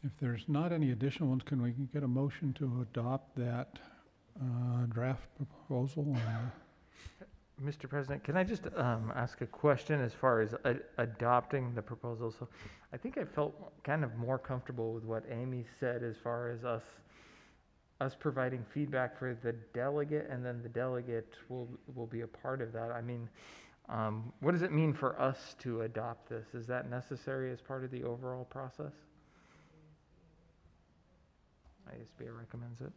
If there's not any additional ones, can we get a motion to adopt that draft proposal? Mr. President, can I just ask a question as far as adopting the proposal? So I think I felt kind of more comfortable with what Amy said as far as us providing feedback for the delegate, and then the delegate will be a part of that. I mean, what does it mean for us to adopt this? Is that necessary as part of the overall process? ISBA recommends it.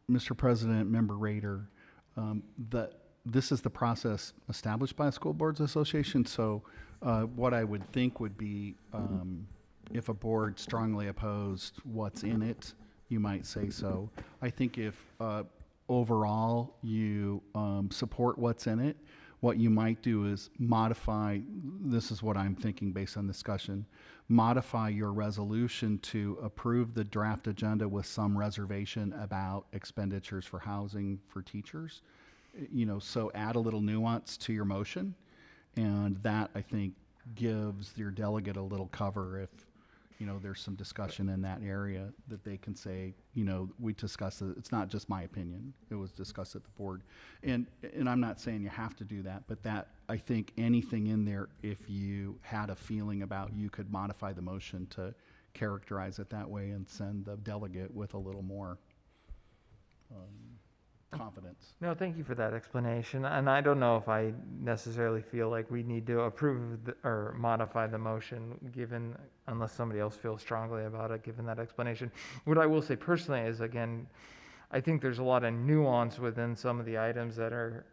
Mr. President, Member Rader, this is the process established by a School Boards Association. So what I would think would be if a board strongly opposed what's in it, you might say so. I think if overall you support what's in it, what you might do is modify, this is what I'm thinking based on discussion, modify your resolution to approve the draft agenda with some reservation about expenditures for housing for teachers. So add a little nuance to your motion, and that, I think, gives your delegate a little cover if, there's some discussion in that area that they can say, we discussed it. It's not just my opinion. It was discussed at the board. And I'm not saying you have to do that, but that, I think anything in there, if you had a feeling about, you could modify the motion to characterize it that way and send the delegate with a little more confidence. No, thank you for that explanation. And I don't know if I necessarily feel like we need to approve or modify the motion, unless somebody else feels strongly about it, given that explanation. What I will say personally is, again, I think there's a lot of nuance within some of the items that are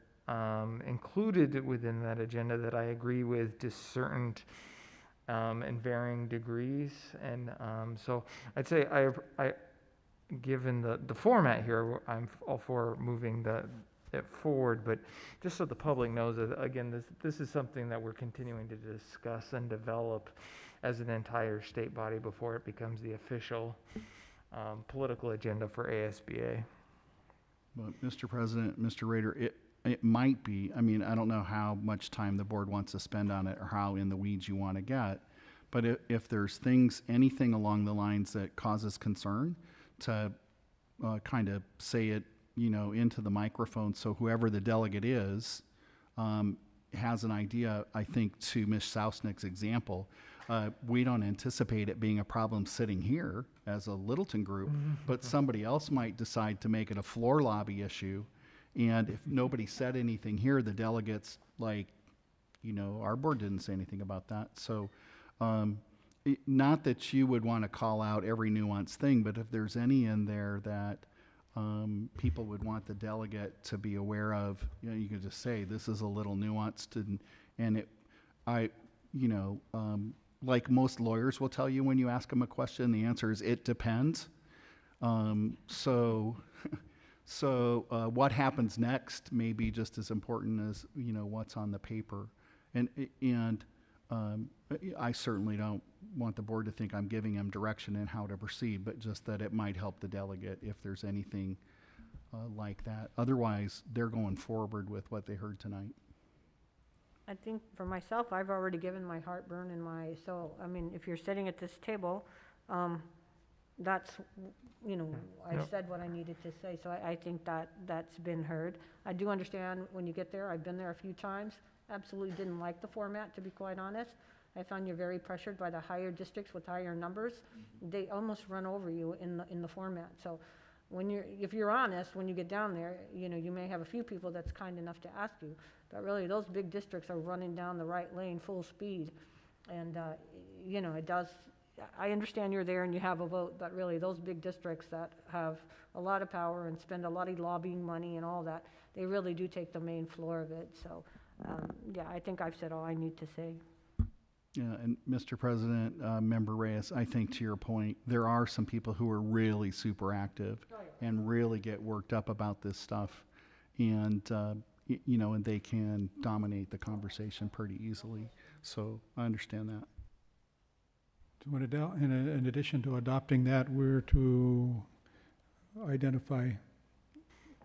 included within that agenda that I agree with to certain in varying degrees. And so I'd say given the format here, I'm all for moving it forward, but just so the public knows that, again, this is something that we're continuing to discuss and develop as an entire state body before it becomes the official political agenda for ASBA. Well, Mr. President, Mr. Rader, it might be, I mean, I don't know how much time the board wants to spend on it or how in the weeds you want to get, but if there's anything along the lines that causes concern, to kind of say it, into the microphone, so whoever the delegate is has an idea. I think to Ms. Sausnick's example, we don't anticipate it being a problem sitting here as a Littleton group, but somebody else might decide to make it a floor lobby issue. And if nobody said anything here, the delegates, our board didn't say anything about that. So not that you would want to call out every nuanced thing, but if there's any in there that people would want the delegate to be aware of, you could just say, this is a little nuanced, like most lawyers will tell you when you ask them a question, the answer is, it depends. So what happens next may be just as important as, what's on the paper. And I certainly don't want the board to think I'm giving them direction in how to proceed, but just that it might help the delegate if there's anything like that. Otherwise, they're going forward with what they heard tonight. I think for myself, I've already given my heartburn and I mean, if you're sitting at this table, that's, I said what I needed to say, so I think that's been heard. I do understand when you get there, I've been there a few times, absolutely didn't like the format, to be quite honest. I found you very pressured by the higher districts with higher numbers. They almost run over you in the format. So if you're honest, when you get down there, you may have a few people that's kind enough to ask you, but really those big districts are running down the right lane full speed. And, it does, I understand you're there and you have a vote, but really those big districts that have a lot of power and spend a lot of lobbying money and all that, they really do take the main floor of it. So, I think I've said all I need to say. Yeah, and Mr. President, Member Reyes, I think to your point, there are some people who are really super active and really get worked up about this stuff, and and they can dominate the conversation pretty easily. So I understand that. So in addition to adopting that, we're to identify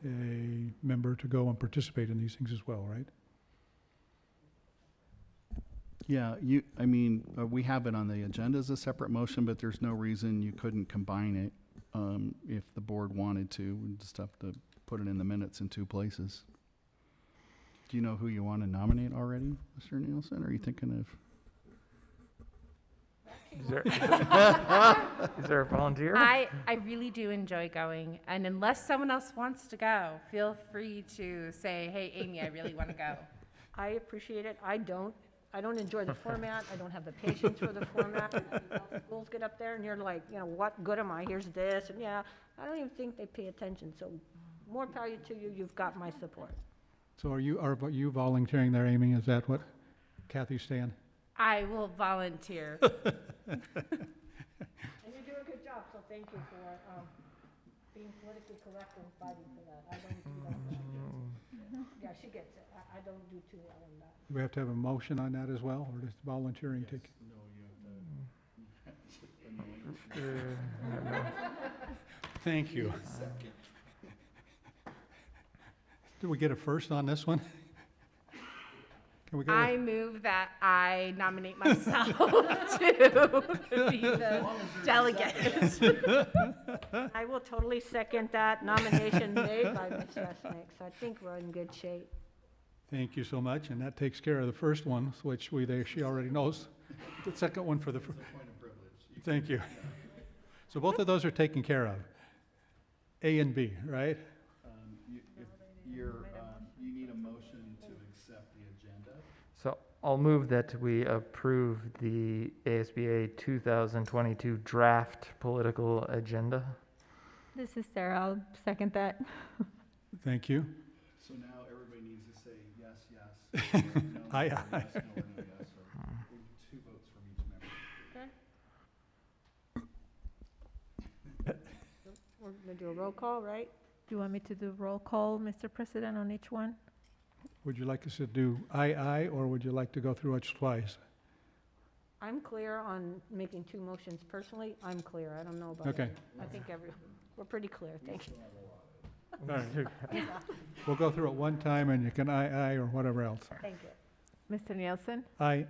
a member to go and participate in these things as well, right? Yeah, we have it on the agenda as a separate motion, but there's no reason you couldn't combine it if the board wanted to. We just have to put it in the minutes in two places. Do you know who you want to nominate already, Mr. Nielsen? Or are you thinking of? Is there a volunteer? I really do enjoy going, and unless someone else wants to go, feel free to say, hey, Amy, I really want to go. I appreciate it. I don't enjoy the format. I don't have the patience for the format. Schools get up there and you're like, what good am I? Here's this. And I don't even think they pay attention. So more power to you. You've got my support. So are you volunteering there, Amy? Is that what Kathy's saying? I will volunteer. And you do a good job, so thank you for being politically correct and fighting for that. I don't do that. Yeah, she gets it. I don't do too well in that. Do we have to have a motion on that as well, or does volunteering take? No, you Thank you. Did we get a first on this one? Can we get I move that I nominate myself to be the delegate. I will totally second that nomination made by Ms. Resnick, so I think we're in good shape. Thank you so much, and that takes care of the first one, which she already knows. The second one for the first. Thank you. So both of those are taken care of. A and B, right? You need a motion to accept the agenda. So I'll move that we approve the ASBA 2022 draft political agenda. This is Sarah. I'll second that. Thank you. So now everybody needs to say yes, yes. No, Aye, no, aye. yes, no, or no, yes, or 2 votes from each We're going to do a roll call, right? Do you want me to do roll call, Mr. President, on each one? Would you like us to do aye, or would you like to go through it twice? I'm clear on making two motions. Personally, I'm clear. I don't know about Okay. I think we're pretty clear. Thank you. All right. We'll go through it one time, and you can aye, or whatever else. Thank you. Mr. Nielsen? Aye.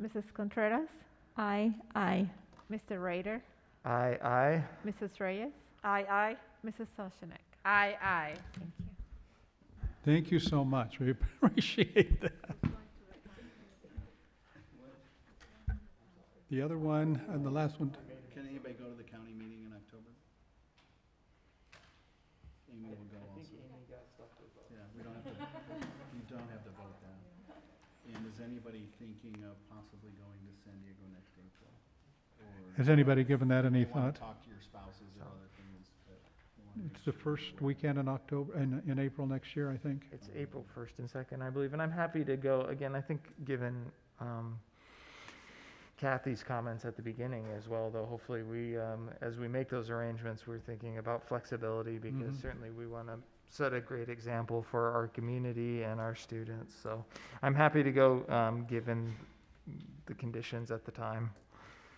Mrs. Contreras? Aye. Aye. Mr. Rader? Aye. Mrs. Reyes? Aye. Mrs. Soshanek? Aye. Thank you. Thank you so much. We appreciate that. The other one, and the last one, Can anybody go to the county meeting in October? Amy will go also. Yeah, we don't have to, you don't have to vote that. And is anybody thinking of possibly going to San Diego next April? Or has anybody given that any you wanna thought? talk to your spouses or other things, but you wanna It's the first weekend in October, in April next year, I think. It's April 1st and 2nd, I believe, and I'm happy to go. Again, I think given Kathy's comments at the beginning as well, though, hopefully we, as we make those arrangements, we're thinking about flexibility, because certainly we want to set a great example for our community and our students. So I'm happy to go, given the conditions at the time.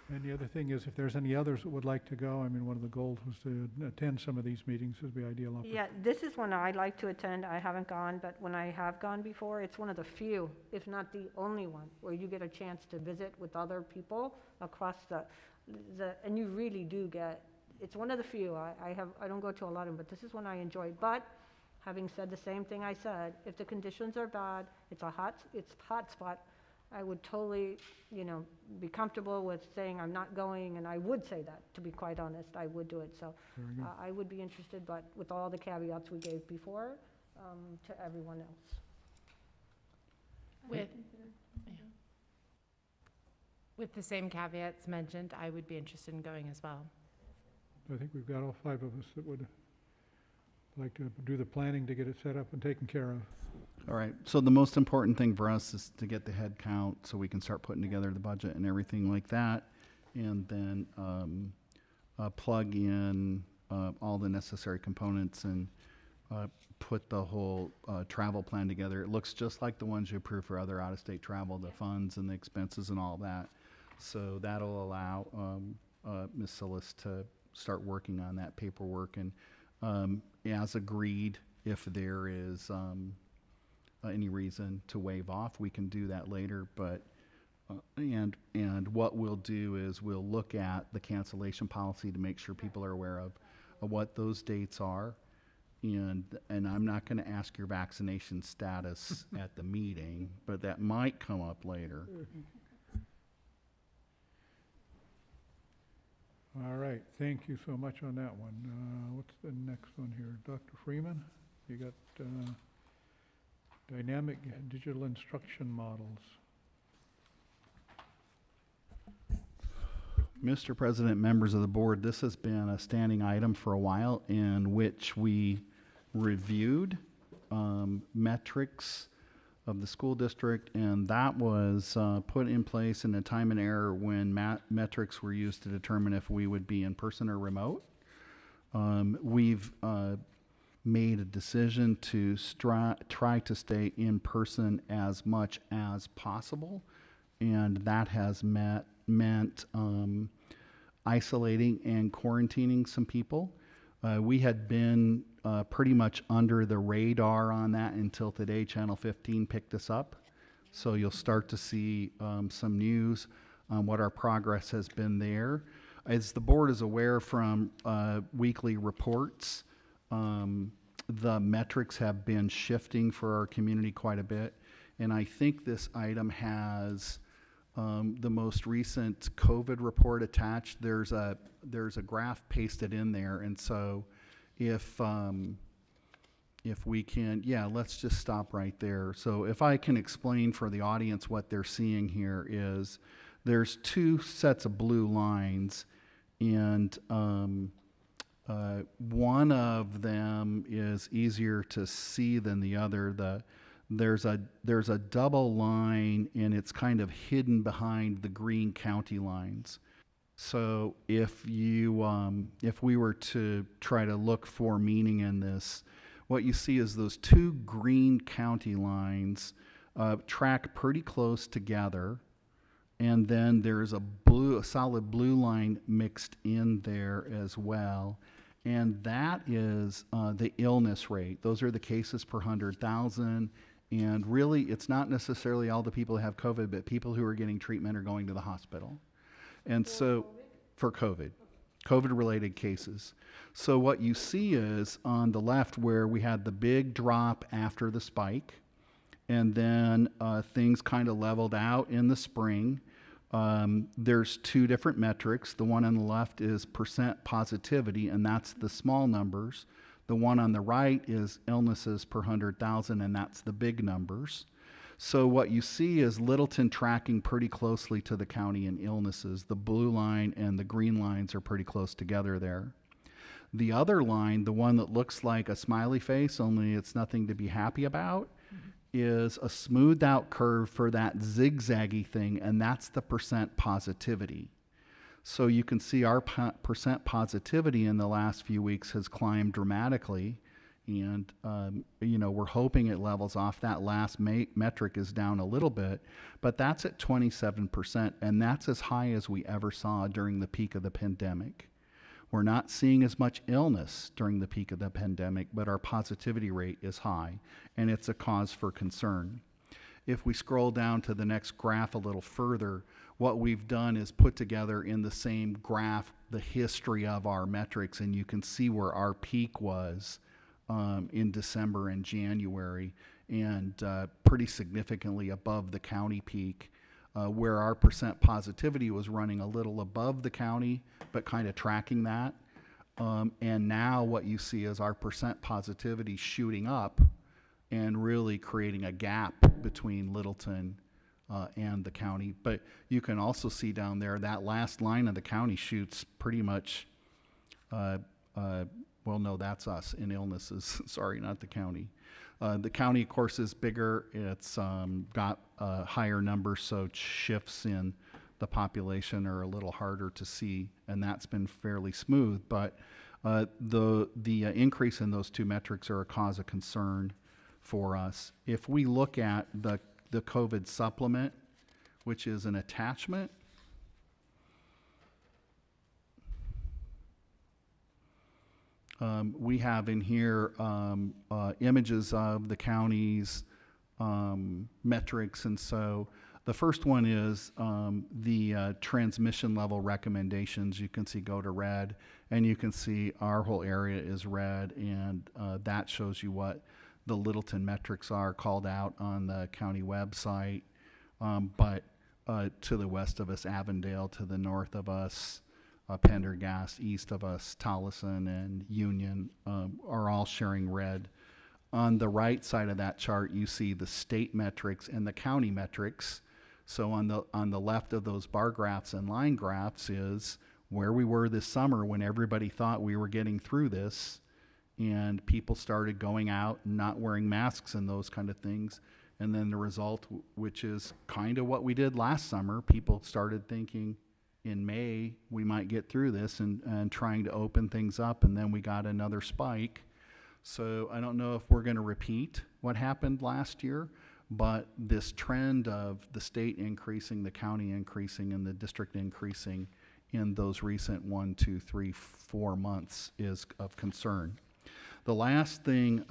And the other thing is, if there's any others that would like to go, I mean, one of the goals was to attend some of these meetings, would be ideal. Yeah, this is one I like to attend. I haven't gone, but when I have gone before, it's one of the few, if not the only one, where you get a chance to visit with other people across and you really do get, it's one of the few. I don't go to a lot of them, but this is one I enjoy. But having said the same thing I said, if the conditions are bad, it's hot spot, I would totally, be comfortable with saying I'm not going, and I would say that, to be quite honest, I would do it. So Very good. I would be interested, but with all the caveats we gave before, to everyone else. With the same caveats mentioned, I would be interested in going as well. I think we've got all five of us that would like to do the planning to get it set up and taken care of. All right, so the most important thing for us is to get the head count so we can start putting together the budget and everything like that. And then plug in all the necessary components and put the whole travel plan together. It looks just like the ones you approve for other out-of-state travel, the funds and the expenses and all that. So that'll allow Ms. Sillis to start working on that paperwork. And as agreed, if there is any reason to waive off, we can do that later. But and what we'll do is we'll look at the cancellation policy to make sure people are aware of what those dates are. And I'm not going to ask your vaccination status at the meeting, but that might come up later. All right, thank you so much on that one. What's the next one here? Dr. Freeman, you got dynamic digital instruction models. Mr. President, members of the board, this has been a standing item for a while in which we reviewed metrics of the school district, and that was put in place in a time and error when metrics were used to determine if we would be in person or remote. We've made a decision to try to stay in person as much as possible, and that has meant isolating and quarantining some people. We had been pretty much under the radar on that until today. Channel 15 picked us up. So you'll start to see some news on what our progress has been there. As the board is aware from weekly reports, the metrics have been shifting for our community quite a bit. And I think this item has the most recent COVID report attached. There's a graph pasted in there, and so if we can, let's just stop right there. So if I can explain for the audience what they're seeing here is there's two sets of blue lines, and one of them is easier to see than the other. There's a double line, and it's kind of hidden behind the green county lines. So if we were to try to look for meaning in this, what you see is those two green county lines track pretty close together, and then there's a solid blue line mixed in there as well, and that is the illness rate. Those are the cases per 100,000, and really it's not necessarily all the people who have COVID, but people who are getting treatment or going to the hospital. And so, for COVID-related cases. So what you see is on the left where we had the big drop after the spike, and then things kind of leveled out in the spring. There's two different metrics. The one on the left is percent positivity, and that's the small numbers. The one on the right is illnesses per 100,000, and that's the big numbers. So what you see is Littleton tracking pretty closely to the county in illnesses. The blue line and the green lines are pretty close together there. The other line, the one that looks like a smiley face, only it's nothing to be happy about, is a smoothed out curve for that zigzaggy thing, and that's the percent positivity. So you can see our percent positivity in the last few weeks has climbed dramatically. And, we're hoping it levels off. That last metric is down a little bit, but that's at 27%, and that's as high as we ever saw during the peak of the pandemic. We're not seeing as much illness during the peak of the pandemic, but our positivity rate is high, and it's a cause for concern. If we scroll down to the next graph a little further, what we've done is put together in the same graph the history of our metrics, and you can see where our peak was in December and January, and pretty significantly above the county peak, where our percent positivity was running a little above the county, but kind of tracking that. And now what you see is our percent positivity shooting up and really creating a gap between Littleton and the county. But you can also see down there that last line of the county shoots pretty much well, no, that's us in illnesses. Sorry, not the county. The county, of course, is bigger. It's got higher numbers, so shifts in the population are a little harder to see, and that's been fairly smooth. But the increase in those two metrics are a cause of concern for us. If we look at the COVID supplement, which is an attachment, we have in here images of the county's metrics, and so the first one is the transmission level recommendations. You can see go to red, and you can see our whole area is red, and that shows you what the Littleton metrics are called out on the county website. But to the west of us, Avondale; to the north of us, Pendergast; east of us, Tolleson and Union are all sharing red. On the right side of that chart, you see the state metrics and the county metrics. So on the left of those bar graphs and line graphs is where we were this summer when everybody thought we were getting through this, and people started going out and not wearing masks and those kind of things. And then the result, which is kind of what we did last summer, people started thinking in May we might get through this and trying to open things up, and then we got another spike. So I don't know if we're going to repeat what happened last year, but this trend of the state increasing, the county increasing, and the district increasing in those recent 1, 2, 3, 4 months is of concern. The last thing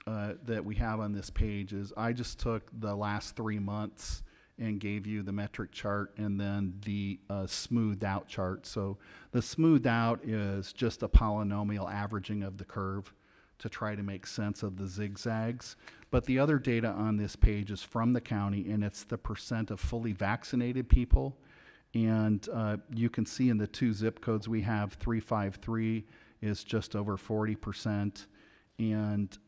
that we have on this page is I just took the last 3 months and gave you the metric chart and then the smoothed out chart. So the smoothed out is just a polynomial averaging of the curve to try to make sense of the zigzags. But the other data on this page is from the county, and it's the percent of fully vaccinated people. And you can see in the two zip codes we have, 353 is just over 40%, and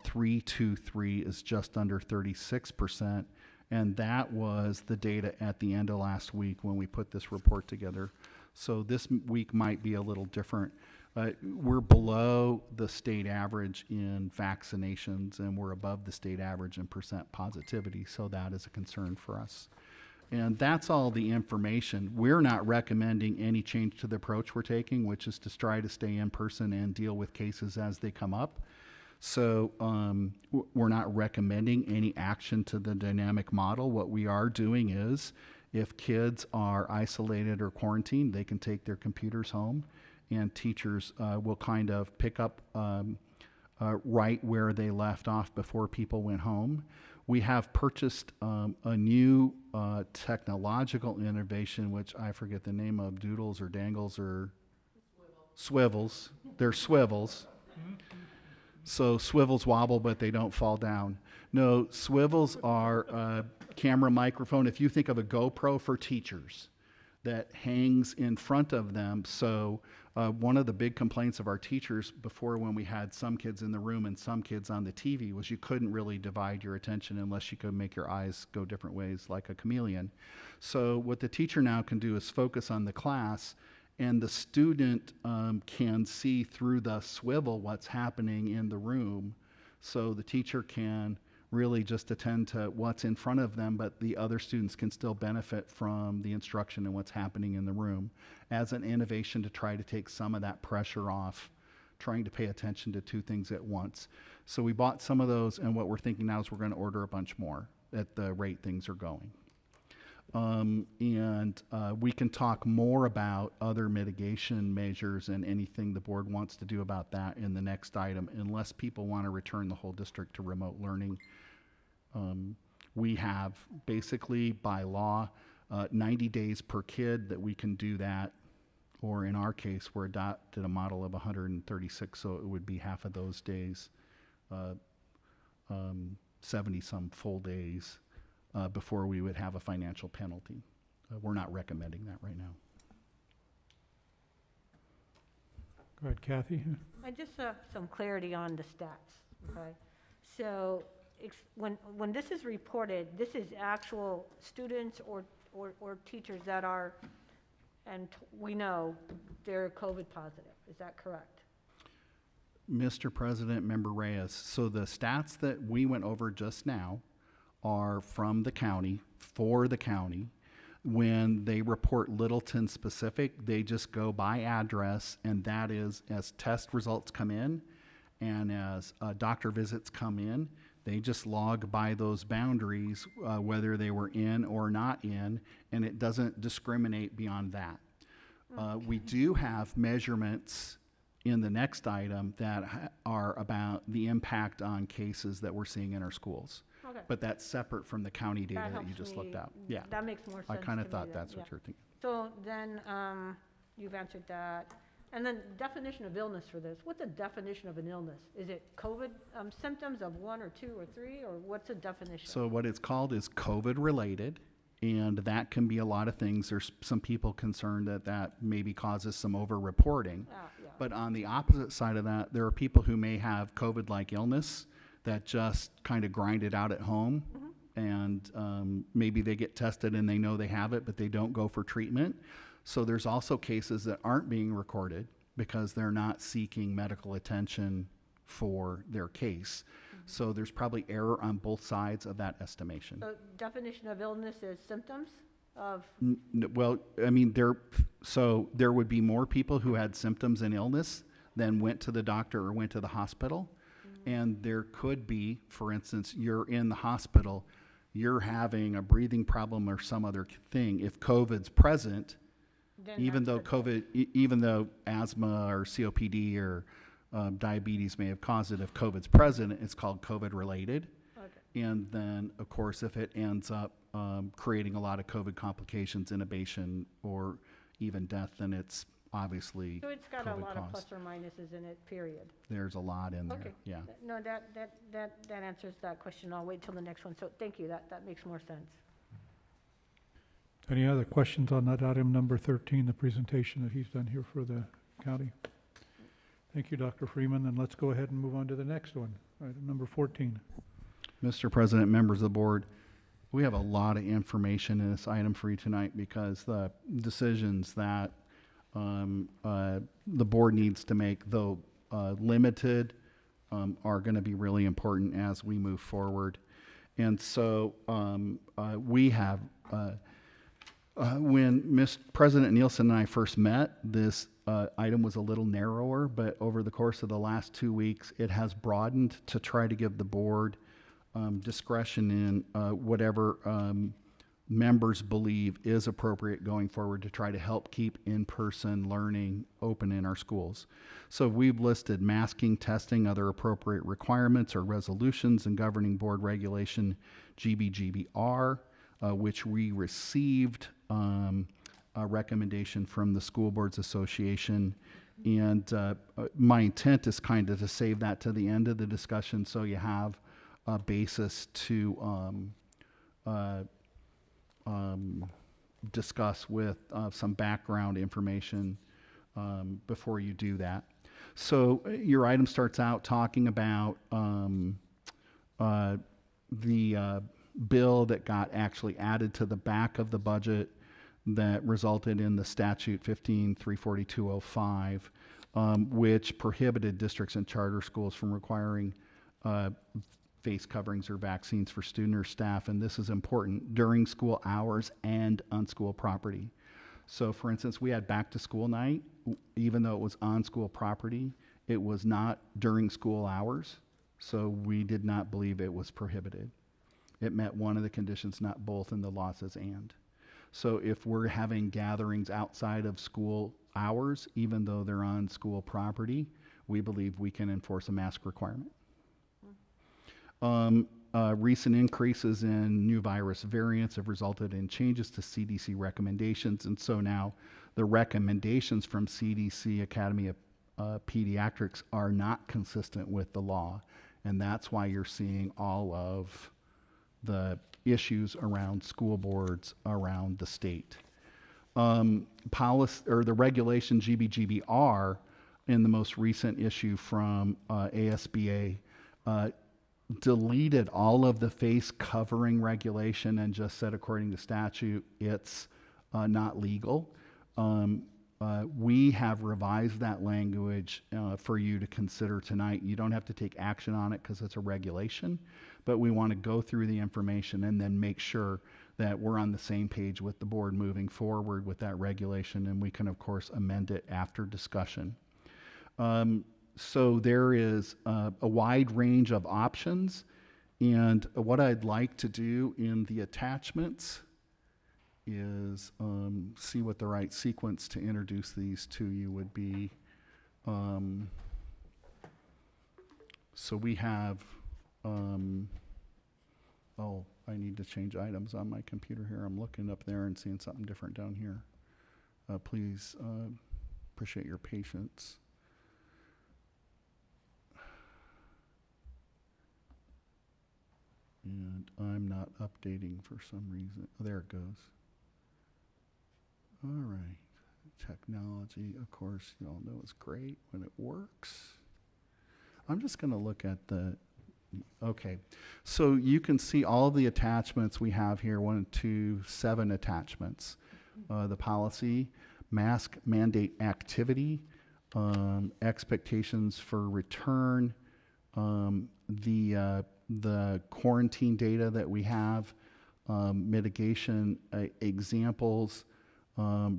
323 is just under 36%. And that was the data at the end of last week when we put this report together. So this week might be a little different. We're below the state average in vaccinations, and we're above the state average in percent positivity, so that is a concern for us. And that's all the information. We're not recommending any change to the approach we're taking, which is to try to stay in person and deal with cases as they come up. So we're not recommending any action to the dynamic model. What we are doing is, if kids are isolated or quarantined, they can take their computers home, and teachers will kind of pick up right where they left off before people went home. We have purchased a new technological innovation, which I forget the name of, doodles or dangles or swivels. They're swivels. So swivels wobble, but they don't fall down. No, swivels are a camera microphone. If you think of a GoPro for teachers that hangs in front of them. So one of the big complaints of our teachers before, when we had some kids in the room and some kids on the TV, was you couldn't really divide your attention unless you could make your eyes go different ways like a chameleon. So what the teacher now can do is focus on the class, and the student can see through the swivel what's happening in the room. So the teacher can really just attend to what's in front of them, but the other students can still benefit from the instruction and what's happening in the room, as an innovation to try to take some of that pressure off trying to pay attention to two things at once. So we bought some of those, and what we're thinking now is we're going to order a bunch more at the rate things are going. We can talk more about other mitigation measures and anything the board wants to do about that in the next item, unless people want to return the whole district to remote learning. We have basically by law 90 days per kid that we can do that, or in our case we're adopted a model of 136, so it would be half of those days, 70 some full days before we would have a financial penalty. We're not recommending that right now. Go ahead, Kathy. I just some clarity on the stats, okay? So when this is reported, this is actual students or teachers that are, and we know they're COVID positive. Is that correct? Mr. President, Member Reyes, so the stats that we went over just now are from the county, for the county. When they report Littleton specific, they just go by address, and that is as test results come in and as doctor visits come in, they just log by those boundaries, whether they were in or not in, and it doesn't discriminate beyond that. We do have measurements in the next item that are about the impact on cases that we're seeing in our schools. Okay. But that's separate from the county data that you helps just me. looked at. Yeah. That makes more sense. I kind of to me thought then, that's yeah. what you're thinking. So then you've answered that. And then definition of illness for this. What's the definition of an illness? Is it COVID symptoms of 1 or 2 or 3, or what's the definition? So what it's called is COVID related, and that can be a lot of things. There's some people concerned that that maybe causes some over-reporting. Yeah. But on the opposite side of that, there are people who may have COVID-like illness that just kind of grind it out at home, and maybe they get tested and they know they have it, but they don't go for treatment. So there's also cases that aren't being recorded because they're not seeking medical attention for their case. So there's probably error on both sides of that estimation. So definition of illness is symptoms of, Well, I mean, there would be more people who had symptoms and illness than went to the doctor or went to the hospital. And there could be, for instance, you're in the hospital, you're having a breathing problem or some other thing. If COVID's present, then even that's though even though asthma or COPD or diabetes may have caused it, if COVID's present, it's called COVID related. Okay. And then, of course, if it ends up creating a lot of COVID complications, intubation, or even death, then it's obviously So it's got COVID a lot of caused. plus or minuses in it, period. There's a lot in there, Okay. yeah. No, that answers that question. I'll wait till the next one. So thank you. That makes more sense. Any other questions on that item number 13, the presentation that he's done here for the county? Thank you, Dr. Freeman. And let's go ahead and move on to the next one, item number 14. Mr. President, members of the board, we have a lot of information in this item for you tonight because the decisions that the board needs to make, though limited, are going to be really important as we move forward. And so we have When President Nielsen and I first met, this item was a little narrower, but over the course of the last 2 weeks, it has broadened to try to give the board discretion in whatever members believe is appropriate going forward to try to help keep in-person learning open in our schools. So we've listed masking, testing, other appropriate requirements or resolutions in governing board regulation GBGBR, which we received a recommendation from the School Boards Association. And my intent is kind of to save that to the end of the discussion so you have a basis to discuss with some background information before you do that. So your item starts out talking about the bill that got actually added to the back of the budget that resulted in the statute 1534205, which prohibited districts and charter schools from requiring face coverings or vaccines for student or staff, and this is important, during school hours and on school property. So for instance, we had back to school night, even though it was on school property, it was not during school hours, so we did not believe it was prohibited. It met one of the conditions, not both, and the law says and. So if we're having gatherings outside of school hours, even though they're on school property, we believe we can enforce a mask requirement. Recent increases in new virus variants have resulted in changes to CDC recommendations, and so now the recommendations from CDC Academy of Pediatrics are not consistent with the law, and that's why you're seeing all of the issues around school boards around the state. Policy or the regulation GBGBR in the most recent issue from ASBA deleted all of the face covering regulation and just said, according to statute, it's not legal. We have revised that language for you to consider tonight. You don't have to take action on it because it's a regulation, but we want to go through the information and then make sure that we're on the same page with the board moving forward with that regulation, and we can, of course, amend it after discussion. So there is a wide range of options, and what I'd like to do in the attachments is see what the right sequence to introduce these to you would be. So we have, oh, I need to change items on my computer here. I'm looking up there and seeing something different down here. Please appreciate your patience. And I'm not updating for some reason. Oh, there it goes. All right. Technology, of course, you all know is great when it works. I'm just going to look at the, okay. So you can see all of the attachments we have here, 1, 2, 7 attachments. The policy, mask mandate activity, expectations for return, the quarantine data that we have, mitigation examples,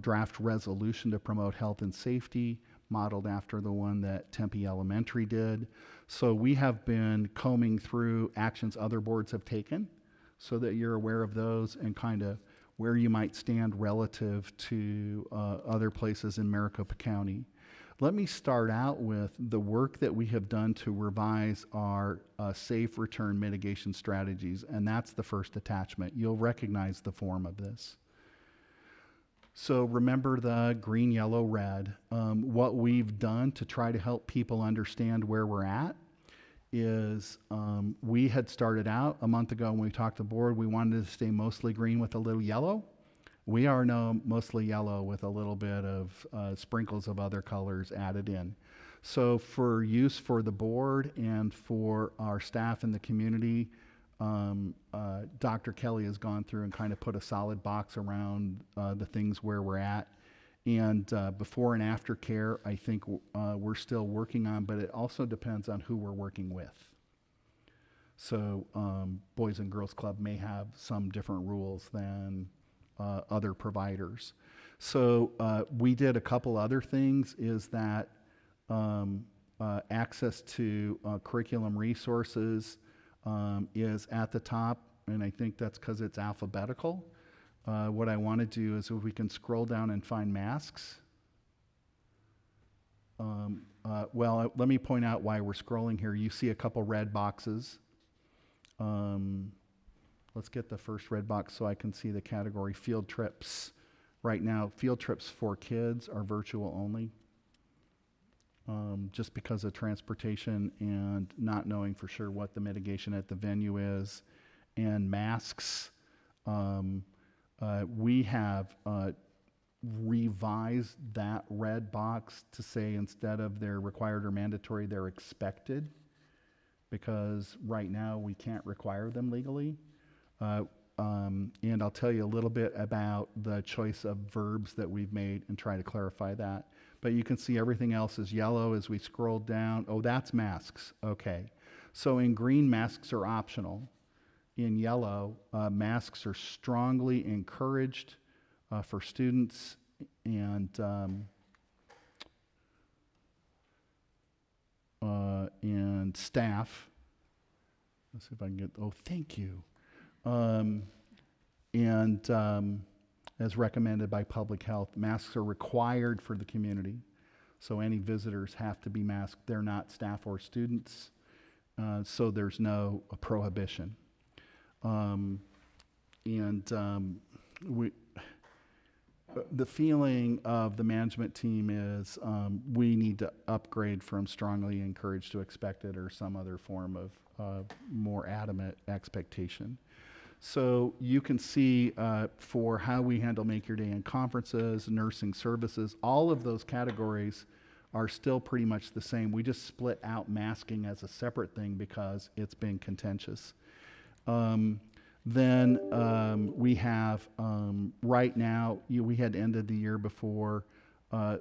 draft resolution to promote health and safety, modeled after the one that Tempe Elementary did. So we have been combing through actions other boards have taken so that you're aware of those and kind of where you might stand relative to other places in Maricopa County. Let me start out with the work that we have done to revise our safe return mitigation strategies, and that's the first attachment. You'll recognize the form of this. So remember the green, yellow, red. What we've done to try to help people understand where we're at is we had started out a month ago when we talked to the board, we wanted to stay mostly green with a little yellow. We are now mostly yellow with a little bit of sprinkles of other colors added in. So for use for the board and for our staff in the community, Dr. Kelly has gone through and kind of put a solid box around the things where we're at. And before and after care, I think we're still working on, but it also depends on who we're working with. So Boys and Girls Club may have some different rules than other providers. So we did a couple other things, is that access to curriculum resources is at the top, and I think that's because it's alphabetical. What I want to do is if we can scroll down and find masks. Let me point out why we're scrolling here. You see a couple red boxes. Let's get the first red box so I can see the category field trips. Right now, field trips for kids are virtual only, just because of transportation and not knowing for sure what the mitigation at the venue is. And masks, we have revised that red box to say instead of they're required or mandatory, they're expected, because right now we can't require them legally. And I'll tell you a little bit about the choice of verbs that we've made and try to clarify that. But you can see everything else is yellow as we scroll down. Oh, that's masks. Okay. So in green, masks are optional. In yellow, masks are strongly encouraged for students and staff. Let's see if I can get, oh, thank you. As recommended by public health, masks are required for the community. So any visitors have to be masked. They're not staff or students, so there's no prohibition. The feeling of the management team is we need to upgrade from strongly encouraged to expected or some other form of more adamant expectation. So you can see for how we handle Make Your Day in conferences, nursing services, all of those categories are still pretty much the same. We just split out masking as a separate thing because it's been contentious. Then we have, right now, we had ended the year before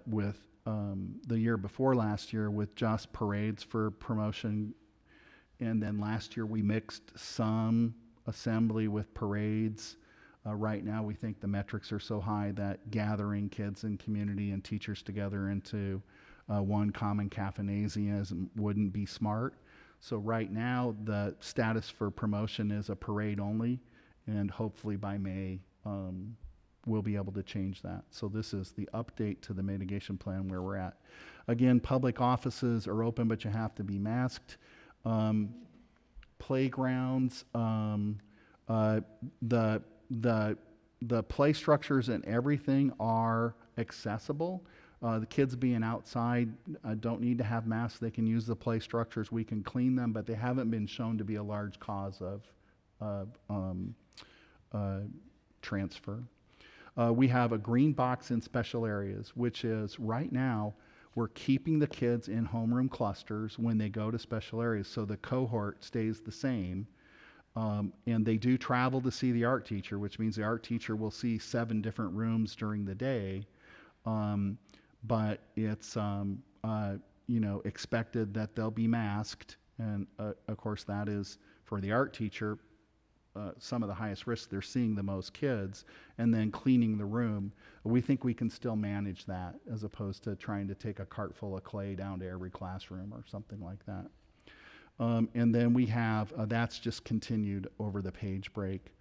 with the year before last year with just parades for promotion. And then last year we mixed some assembly with parades. Right now we think the metrics are so high that gathering kids and community and teachers together into one common caffeinasianism wouldn't be smart. So right now the status for promotion is a parade only, and hopefully by May we'll be able to change that. So this is the update to the mitigation plan where we're at. Again, public offices are open, but you have to be masked. Playgrounds, the play structures and everything are accessible. The kids being outside don't need to have masks. They can use the play structures. We can clean them, but they haven't been shown to be a large cause of transfer. We have a green box in special areas, which is right now we're keeping the kids in homeroom clusters when they go to special areas, so the cohort stays the same. And they do travel to see the art teacher, which means the art teacher will see 7 different rooms during the day. But it's expected that they'll be masked, and of course that is for the art teacher some of the highest risk. They're seeing the most kids, and then cleaning the room. We think we can still manage that as opposed to trying to take a cart full of clay down to every classroom or something like that. And then we have that's just continued over the page break.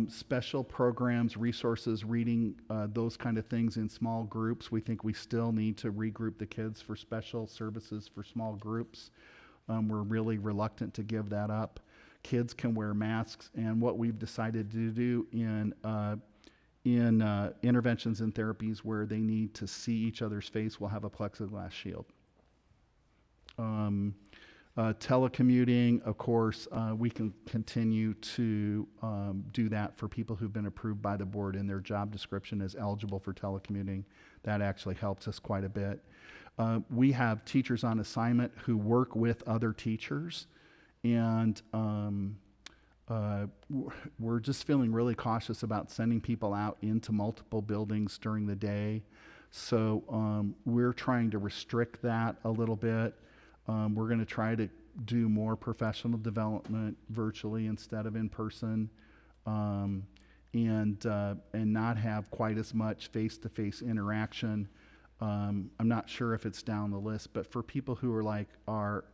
Special programs, resources, reading, those kind of things in small groups. We think we still need to regroup the kids for special services for small groups. We're really reluctant to give that up. Kids can wear masks, and what we've decided to do in interventions and therapies where they need to see each other's face, we'll have a plexiglass shield. Telecommuting, of course, we can continue to do that for people who've been approved by the board and their job description is eligible for telecommuting. That actually helps us quite a bit. We have teachers on assignment who work with other teachers, and we're just feeling really cautious about sending people out into multiple buildings during the day. So we're trying to restrict that a little bit. We're going to try to do more professional development virtually instead of in person. and not have quite as much face-to-face interaction. I'm not sure if it's down the list, but for people who are like our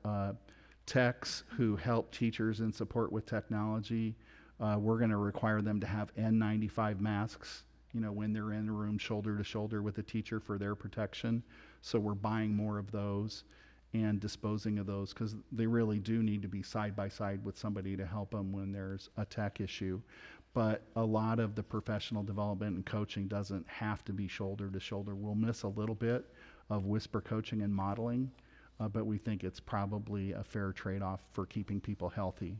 techs who help teachers and support with technology, we're going to require them to have N95 masks, when they're in the room shoulder to shoulder with a teacher for their protection. So we're buying more of those and disposing of those because they really do need to be side by side with somebody to help them when there's a tech issue. But a lot of the professional development and coaching doesn't have to be shoulder to shoulder. We'll miss a little bit of whisper coaching and modeling, but we think it's probably a fair trade-off for keeping people healthy.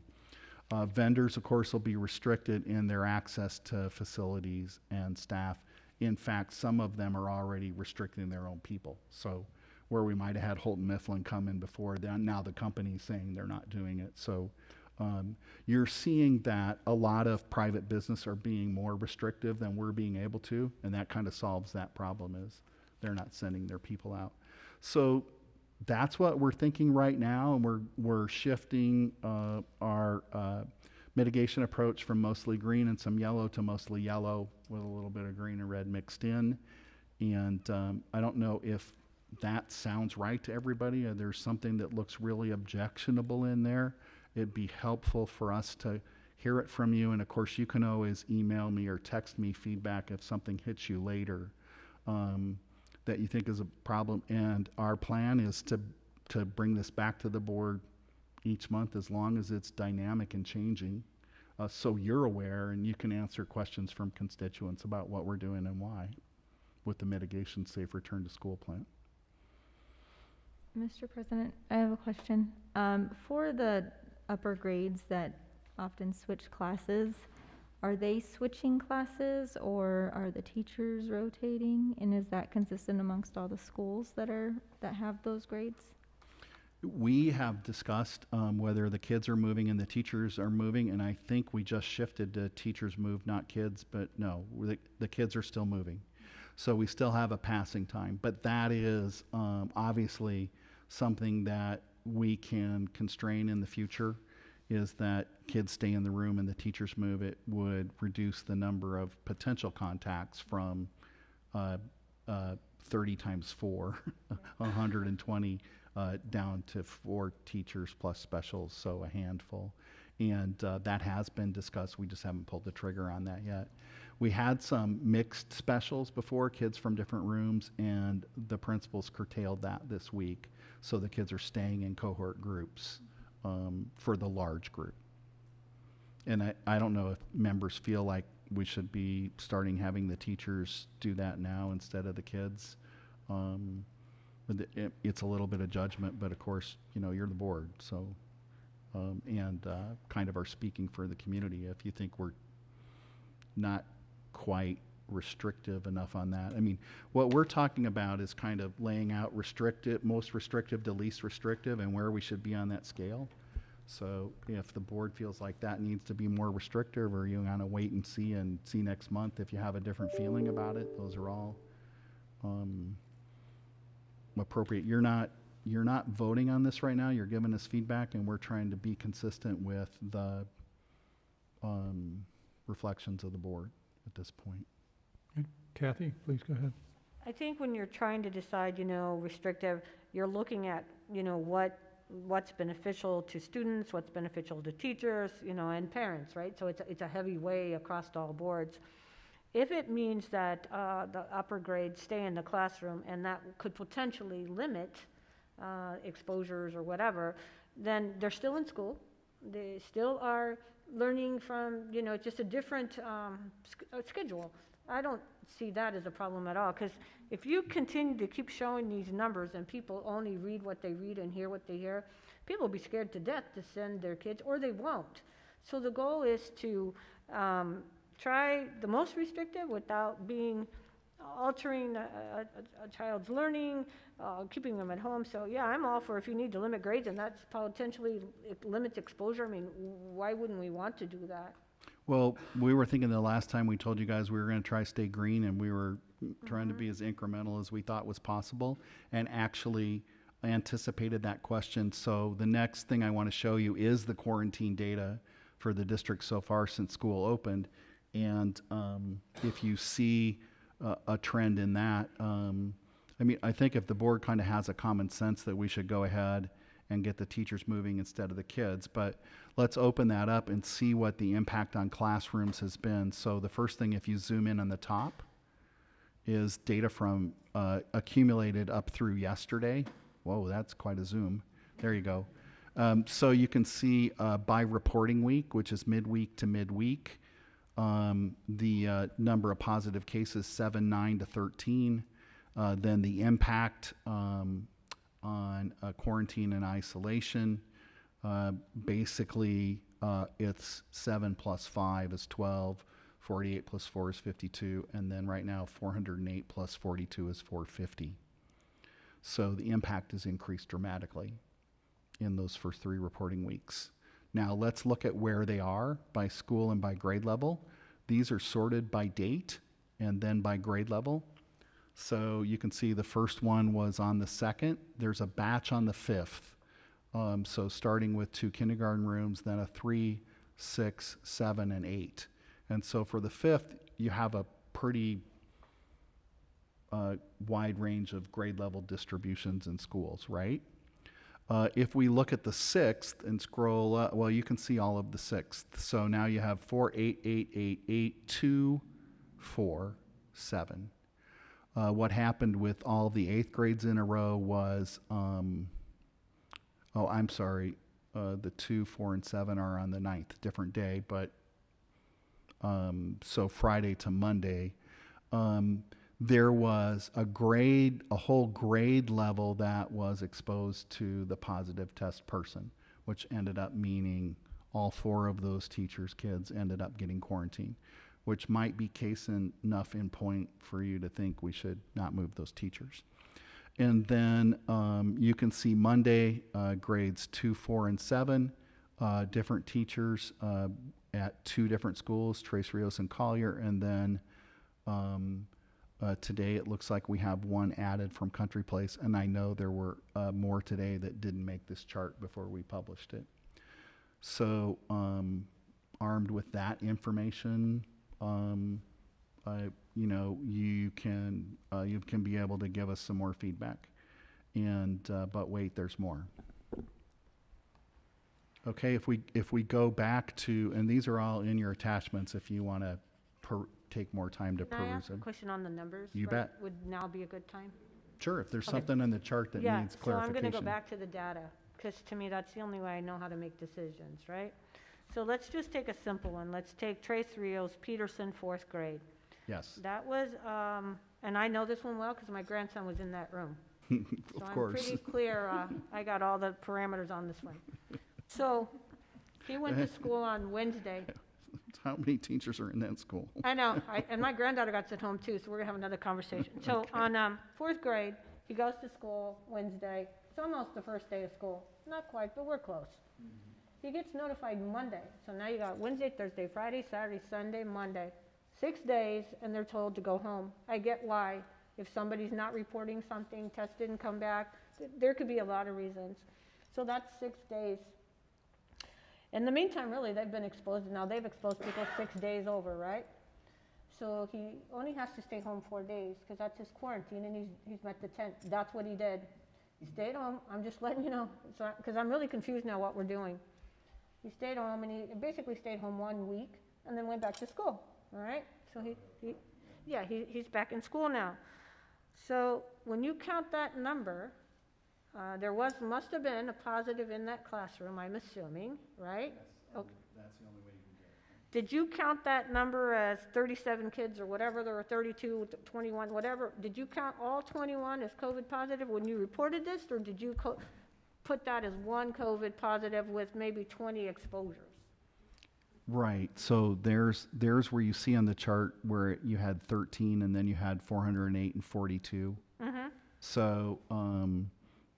Vendors, of course, will be restricted in their access to facilities and staff. In fact, some of them are already restricting their own people. So where we might have had Holton Mifflin come in before, now the company's saying they're not doing it. So you're seeing that a lot of private business are being more restrictive than we're being able to, and that kind of solves that problem is they're not sending their people out. So that's what we're thinking right now, and we're shifting our mitigation approach from mostly green and some yellow to mostly yellow with a little bit of green and red mixed in. And I don't know if that sounds right to everybody. There's something that looks really objectionable in there. It'd be helpful for us to hear it from you. And of course, you can always email me or text me feedback if something hits you later that you think is a problem. And our plan is to bring this back to the board each month as long as it's dynamic and changing. So you're aware and you can answer questions from constituents about what we're doing and why with the mitigation safe return to school plan. Mr. President, I have a question. For the upper grades that often switch classes, are they switching classes or are the teachers rotating? And is that consistent amongst all the schools that have those grades? We have discussed whether the kids are moving and the teachers are moving, and I think we just shifted to teachers move, not kids, but no, the kids are still moving. So we still have a passing time, but that is obviously something that we can constrain in the future, is that kids stay in the room and the teachers move. It would reduce the number of potential contacts from 30 times 4, 120, down to 4 teachers plus specials, so a handful. And that has been discussed. We just haven't pulled the trigger on that yet. We had some mixed specials before, kids from different rooms, and the principals curtailed that this week. So the kids are staying in cohort groups for the large group. And I don't know if members feel like we should be starting having the teachers do that now instead of the kids. But it's a little bit of judgment, but of course, you're the board, so, and kind of are speaking for the community if you think we're not quite restrictive enough on that. I mean, what we're talking about is kind of laying out most restrictive to least restrictive and where we should be on that scale. So if the board feels like that needs to be more restrictive, or you want to wait and see next month if you have a different feeling about it, those are all appropriate. You're not voting on this right now. You're giving us feedback, and we're trying to be consistent with the reflections of the board at this point. Okay. Kathy, please go ahead. I think when you're trying to decide, restrictive, you're looking at, what's beneficial to students, what's beneficial to teachers, and parents, right? So it's a heavy way across all boards. If it means that the upper grades stay in the classroom and that could potentially limit exposures or whatever, then they're still in school. They still are learning from, just a different schedule. I don't see that as a problem at all, because if you continue to keep showing these numbers and people only read what they read and hear what they hear, people will be scared to death to send their kids, or they won't. So the goal is to try the most restrictive without altering a child's learning, keeping them at home. So yeah, I'm all for if you need to limit grades and that's potentially it limits exposure. I mean, why wouldn't we want to do that? Well, we were thinking the last time we told you guys we were going to try stay green, and we were trying to be as incremental as we thought was possible, and actually anticipated that question. So the next thing I want to show you is the quarantine data for the district so far since school opened. And if you see a trend in that, I mean, I think if the board kind of has a common sense that we should go ahead and get the teachers moving instead of the kids, but let's open that up and see what the impact on classrooms has been. So the first thing, if you zoom in on the top, is data from accumulated up through yesterday. Whoa, that's quite a zoom. There you go. So you can see by reporting week, which is midweek to midweek, the number of positive cases, 7, 9 to 13. Then the impact on quarantine and isolation. Basically, it's 7 plus 5 is 12, 48 plus 4 is 52, and then right now 408 plus 42 is 450. So the impact has increased dramatically in those first 3 reporting weeks. Now let's look at where they are by school and by grade level. These are sorted by date and then by grade level. So you can see the first one was on the 2nd. There's a batch on the 5th. So starting with 2 kindergarten rooms, then a 3, 6, 7, and 8. And so for the 5th, you have a pretty wide range of grade level distributions in schools, right? If we look at the 6th and scroll up, well, you can see all of the 6th. So now you have 4, 8, 8, 8, 8, 2, 4, 7. What happened with all the 8th grades in a row was, oh, I'm sorry, the 2, 4, and 7 are on the 9th, different day, but so Friday to Monday. There was a whole grade level that was exposed to the positive test person, which ended up meaning all 4 of those teachers' kids ended up getting quarantined, which might be case enough in point for you to think we should not move those teachers. And then you can see Monday, grades 2, 4, and 7, different teachers at 2 different schools, Tres Rios and Collier, and then today it looks like we have 1 added from Country Place, and I know there were more today that didn't make this chart before we published it. So armed with that information, you know, you can be able to give us some more feedback. And but wait, there's more. Okay, if we go back to, and these are all in your attachments if you want to take more time to Can I peruse ask a them. question on the numbers? You right? bet. Would now be a good time? Sure, if there's Okay. something in the chart that needs So I'm clarification. going to go back to the data, because to me, that's the only way I know how to make decisions, right? So let's just take a simple one. Let's take Tres Rios, Peterson, 4th grade. Yes. That was, and I know this one well because my grandson was in that room. Of So course. I'm pretty clear, I got all the parameters on this one. So he went to school on Wednesday. How many teachers are in that school? I know, and my granddaughter got sent home too, so we're gonna have another conversation. So on 4th grade, he goes to school Wednesday. It's almost the first day of school. Not quite, but we're close. He gets notified Monday. So now you got Wednesday, Thursday, Friday, Saturday, Sunday, Monday. 6 days, and they're told to go home. I get why. If somebody's not reporting something, test didn't come back, there could be a lot of reasons. So that's 6 days. In the meantime, really, they've been exposed. Now they've exposed people 6 days over, right? So he only has to stay home 4 days because that's his quarantine, and he's met the 10th. That's what he did. He stayed home. I'm just letting you know, because I'm really confused now what we're doing. He stayed home, and he basically stayed home 1 week, and then went back to school. All right. So he's back in school now. So when you count that number, there must have been a positive in that classroom, I'm assuming, right? Yes, Okay. that's the only way you can get it. Did you count that number as 37 kids or whatever, there were 32, 21, whatever? Did you count all 21 as COVID positive when you reported this, or did you put that as 1 COVID positive with maybe 20 exposures? Right. So there's where you see on the chart where you had 13 and then you had 408 and 42. Mm-hmm. So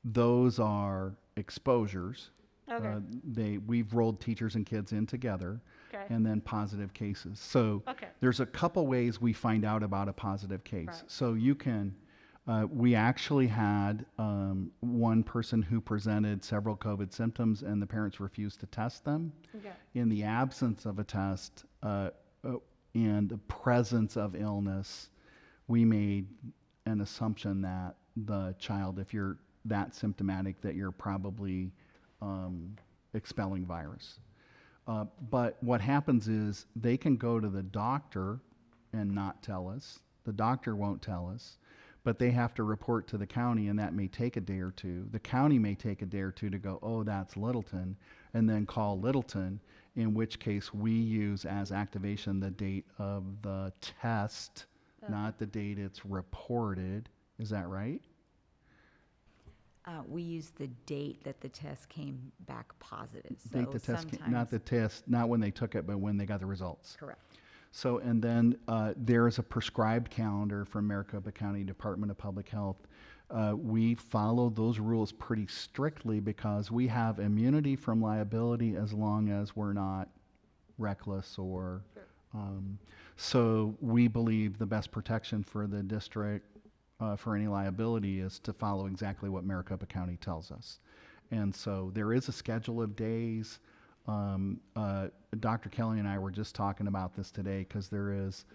those are exposures. Okay. We've rolled teachers and kids in together, Okay. and then positive cases. So Okay. there's a couple ways we find out about a positive case. Right. So you can, we actually had one person who presented several COVID symptoms, and the parents refused to test them. Okay. In the absence of a test, and the presence of illness, we made an assumption that the child, if you're that symptomatic, that you're probably expelling virus. But what happens is they can go to the doctor and not tell us. The doctor won't tell us, but they have to report to the county, and that may take a day or two. The county may take a day or two to go, oh, that's Littleton, and then call Littleton, in which case we use as activation the date of the test, not the date it's reported. Is that right? We use the date that the test came back positive. So Date the test, sometimes, not the test, not when they took it, but when they got the results. correct. So, and then there is a prescribed calendar from Maricopa County Department of Public Health. We follow those rules pretty strictly because we have immunity from liability as long as we're not reckless or, so we believe the best protection for the district for any liability is to follow exactly what Maricopa County tells us. And so there is a schedule of days. Dr. Kelly and I were just talking about this today because there is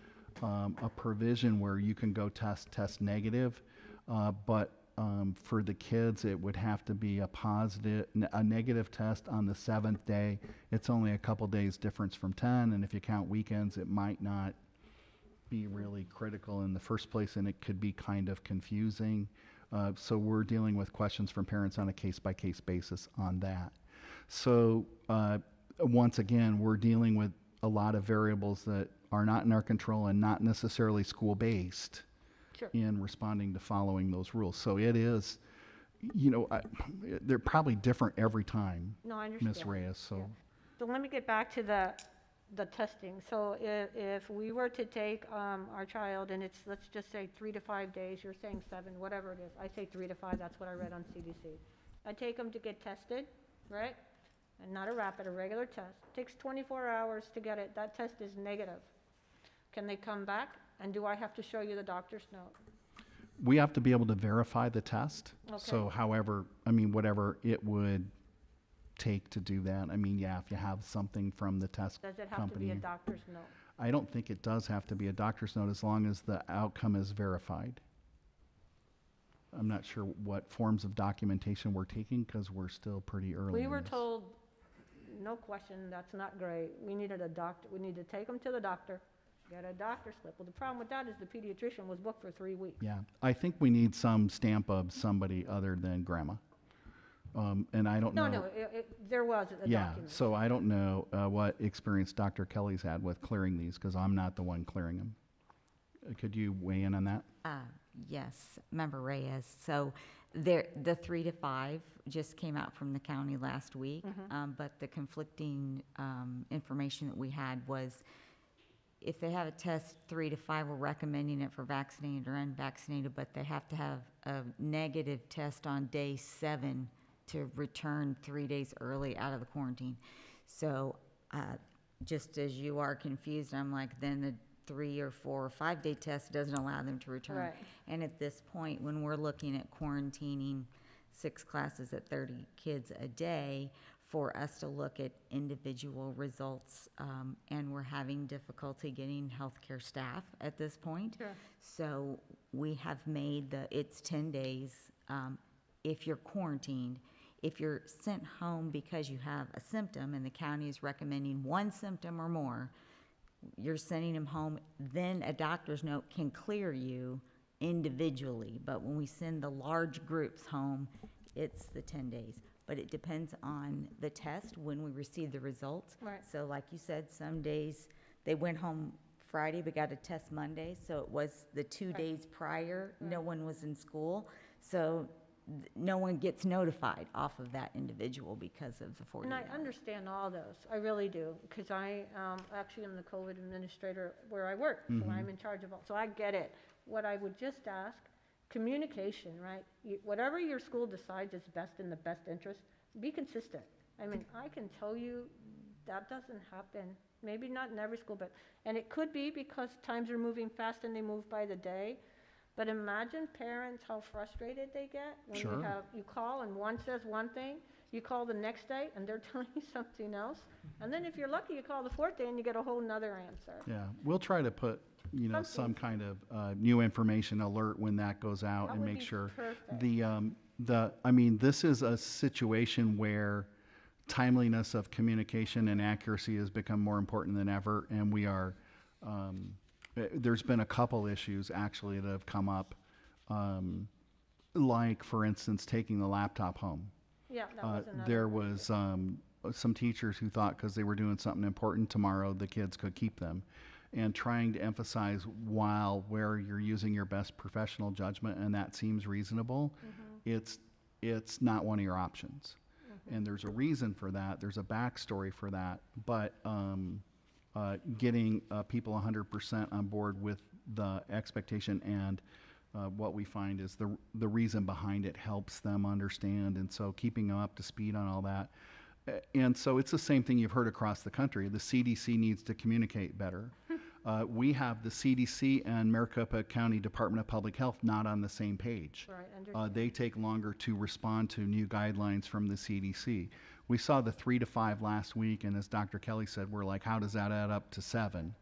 a provision where you can go test negative, but for the kids it would have to be a negative test on the 7th day. It's only a couple days difference from 10, and if you count weekends, it might not be really critical in the first place, and it could be kind of confusing. So we're dealing with questions from parents on a case-by-case basis on that. So once again, we're dealing with a lot of variables that are not in our control and not necessarily school-based in responding to following those rules. So it is, you know, they're probably different every time, No, I understand. Ms. Reyes. So. Yeah. So let me get back to the testing. So if we were to take our child and it's, let's just say 3 to 5 days, you're saying 7, whatever it is. I say 3 to 5, that's what I read on CDC. I take them to get tested, right? And not a rapid, a regular test. Takes 24 hours to get it. That test is negative. Can they come back? And do I have to show you the doctor's note? We have to be able to verify the test. Okay. So however, I mean, whatever it would take to do that. I mean, yeah, if you have something from the test Does it have company. to be a doctor's note? I don't think it does have to be a doctor's note as long as the outcome is verified. I'm not sure what forms of documentation we're taking because we're still pretty early. We in were this. told, no question, that's not great. We needed a doctor, we need to take them to the doctor, get a doctor slip. Well, the problem with that is the pediatrician was booked for 3 weeks. Yeah, I think we need some stamp of somebody other than grandma. And I don't know. No, there was a Yeah, document. so I don't know what experience Dr. Kelly's had with clearing these because I'm not the one clearing them. Could you weigh in on that? Yes, Member Reyes. So the 3 to 5 just came out from the county last week, but the conflicting information that we had was if they have a test 3 to 5, we're recommending it for vaccinated or unvaccinated, but they have to have a negative test on day 7 to return 3 days early out of the quarantine. So just as you are confused, I'm like, then the 3 or 4 or 5 day test doesn't allow them to return. Right. And at this point, when we're looking at quarantining 6 classes at 30 kids a day, for us to look at individual results, and we're having difficulty getting healthcare staff at this point. Sure. So we have made it's 10 days if you're quarantined. If you're sent home because you have a symptom and the county is recommending 1 symptom or more, you're sending them home, then a doctor's note can clear you individually. But when we send the large groups home, it's the 10 days. But it depends on the test when we receive the results. Right. So like you said, some days they went home Friday but got a test Monday, so it was the 2 days prior, no one was in school. So no one gets notified off of that individual because of the 40 And I understand all those, I really do, because I actually am the COVID administrator where I work, so I'm in charge of all, so I get it. What I would just ask, communication, right? Whatever your school decides is best in the best interest, be consistent. I mean, I can tell you that doesn't happen, maybe not in every school, but, and it could be because times are moving fast and they move by the day, But imagine parents, how frustrated they get when Sure. you call and one says one thing, you call the next day and they're telling you something else. And then if you're lucky, you call the fourth day and you get a whole nother answer. Yeah, we'll try to put, some Something. kind of new information alert when that goes out That and would make be sure. perfect. This is a situation where timeliness of communication and accuracy has become more important than ever, and we are, there's been a couple issues actually that have come up, like, for instance, taking the laptop home. Yeah, that was another. There was some teachers who thought because they were doing something important tomorrow, the kids could keep them. And trying to emphasize where you're using your best professional judgment, and that seems reasonable, it's not one of your options. And there's a reason for that. There's a backstory for that. But getting people 100% on board with the expectation and what we find is the reason behind it helps them understand. And so keeping them up to speed on all that. And so it's the same thing you've heard across the country. The CDC needs to communicate better. We have the CDC and Maricopa County Department of Public Health not on the same page. Right, understand. They take longer to respond to new guidelines from the CDC. We saw the 3 to 5 last week, and as Dr. Kelly said, we're like, how does that add up to 7?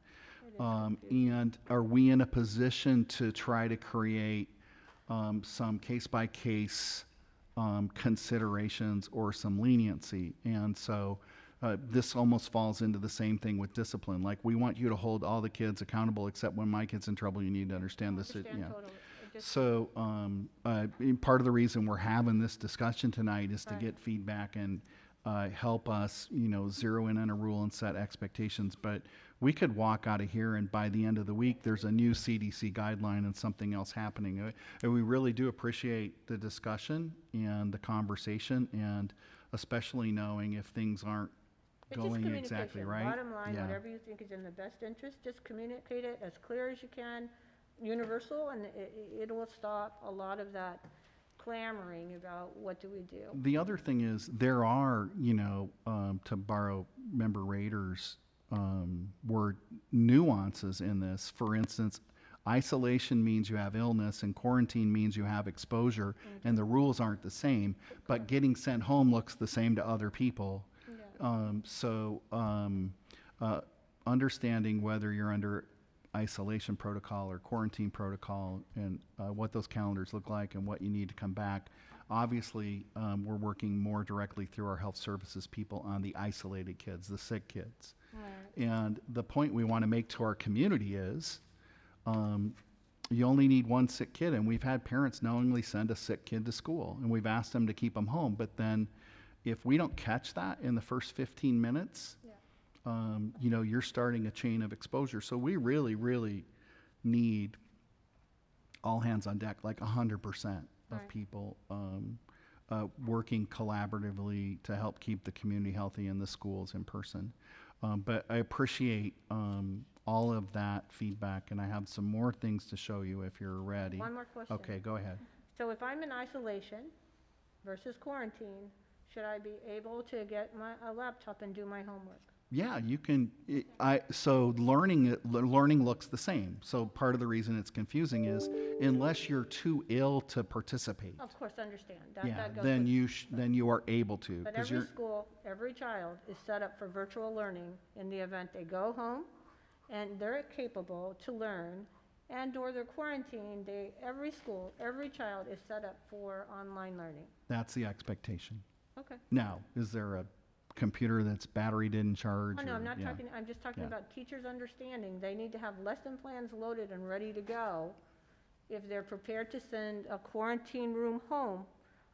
And are we in a position to try to create some case-by-case considerations or some leniency? And so this almost falls into the same thing with discipline. Like, we want you to hold all the kids accountable, except when my kid's in trouble, you need to understand this. Understand totally. It just- So part of the reason we're having this discussion tonight is to get feedback and help us, zero in on a rule and set expectations. But we could walk out of here and by the end of the week, there's a new CDC guideline and something else happening. And we really do appreciate the discussion and the conversation, and especially knowing if things aren't It's just going exactly communication. right. Bottom line, Yeah. whatever you think is in the best interest, just communicate it as clear as you can, universal, and it will stop a lot of that clamoring about what do we do. The other thing is there are, to borrow Member Rader's word, nuances in this. For instance, isolation means you have illness and quarantine means you have exposure, and the rules aren't the same, but getting sent home looks the same to other people. Understanding whether you're under isolation protocol or quarantine protocol and what those calendars look like and what you need to come back. Obviously, we're working more directly through our health services people on the isolated kids, the sick kids. Right. And the point we want to make to our community is you only need one sick kid, and we've had parents knowingly send a sick kid to school, and we've asked them to keep them home. But then if we don't catch that in the first 15 minutes, you're starting a chain of exposure. So we really, really need all hands on deck, like 100% of people working collaboratively to help keep the community healthy and the schools in person. But I appreciate all of that feedback, and I have some more things to show you if you're ready. One more question. Okay, go ahead. So if I'm in isolation versus quarantine, should I be able to get a laptop and do my homework? Yeah, you can. So learning looks the same. So part of the reason it's confusing is unless you're too ill to participate. Of course, understand. Yeah, That goes then with- you are able to. But 'cause every you're- school, every child is set up for virtual learning in the event they go home and they're capable to learn, and/or they're quarantined. Every school, every child is set up for online learning. That's the expectation. Okay. Now, is there a computer that's battery didn't charge? Oh, no, I'm not yeah. talking, I'm just talking Yeah. about teachers' understanding. They need to have lesson plans loaded and ready to go. If they're prepared to send a quarantine room home,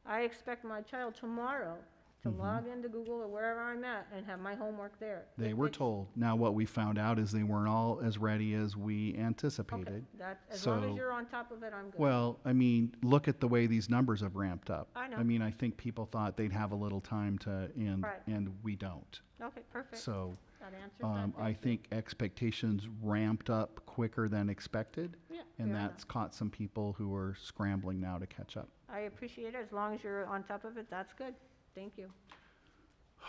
I expect my child tomorrow to log into Google or wherever I'm at and have my homework there. They were told. Now, what we found out is they weren't all as ready as we anticipated. That, as long as So- you're on top of it, I'm good. Well, I mean, look at the way these numbers have ramped up. I know. I mean, I think people thought they'd have a little time to, Right. and we don't. Okay, perfect. So, That answers that. I think expectations ramped up quicker than expected. Yeah, And fair that's caught some people who are scrambling now to catch up. I appreciate it. As long as you're on top of it, that's good. Thank you.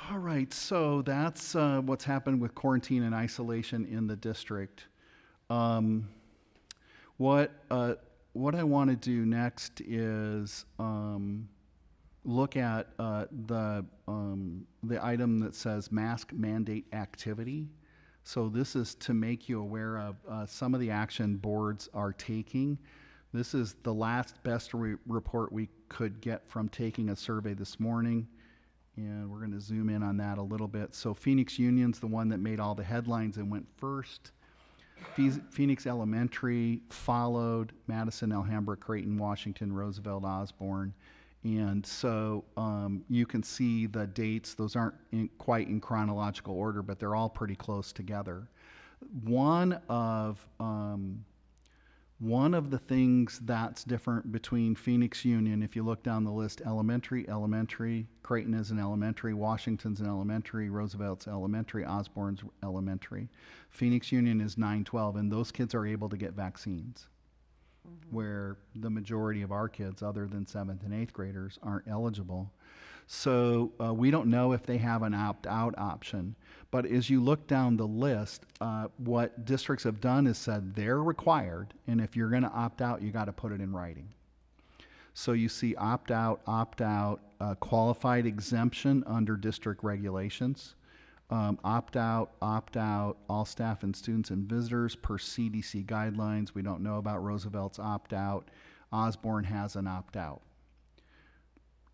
All right, so that's what's happened with quarantine and isolation in the district. What what I want to do next is look at the item that says mask mandate activity. So this is to make you aware of some of the action boards are taking. This is the last best report we could get from taking a survey this morning. And we're going to zoom in on that a little bit. So Phoenix Union's the one that made all the headlines and went first. Phoenix Elementary followed, Madison, Alhambra, Creighton, Washington, Roosevelt, Osborne. And so you can see the dates. Those aren't quite in chronological order, but they're all pretty close together. One of the things that's different between Phoenix Union, if you look down the list, elementary, Creighton is an elementary, Washington's an elementary, Roosevelt's elementary, Osborne's elementary. Phoenix Union is 9-12, and those kids are able to get vaccines, where the majority of our kids, other than 7th and 8th graders, aren't eligible. So we don't know if they have an opt-out option. But as you look down the list, what districts have done is said they're required, and if you're going to opt out, you got to put it in writing. So you see opt-out, qualified exemption under district regulations, opt-out, all staff and students and visitors per CDC guidelines. We don't know about Roosevelt's opt-out. Osborne has an opt-out.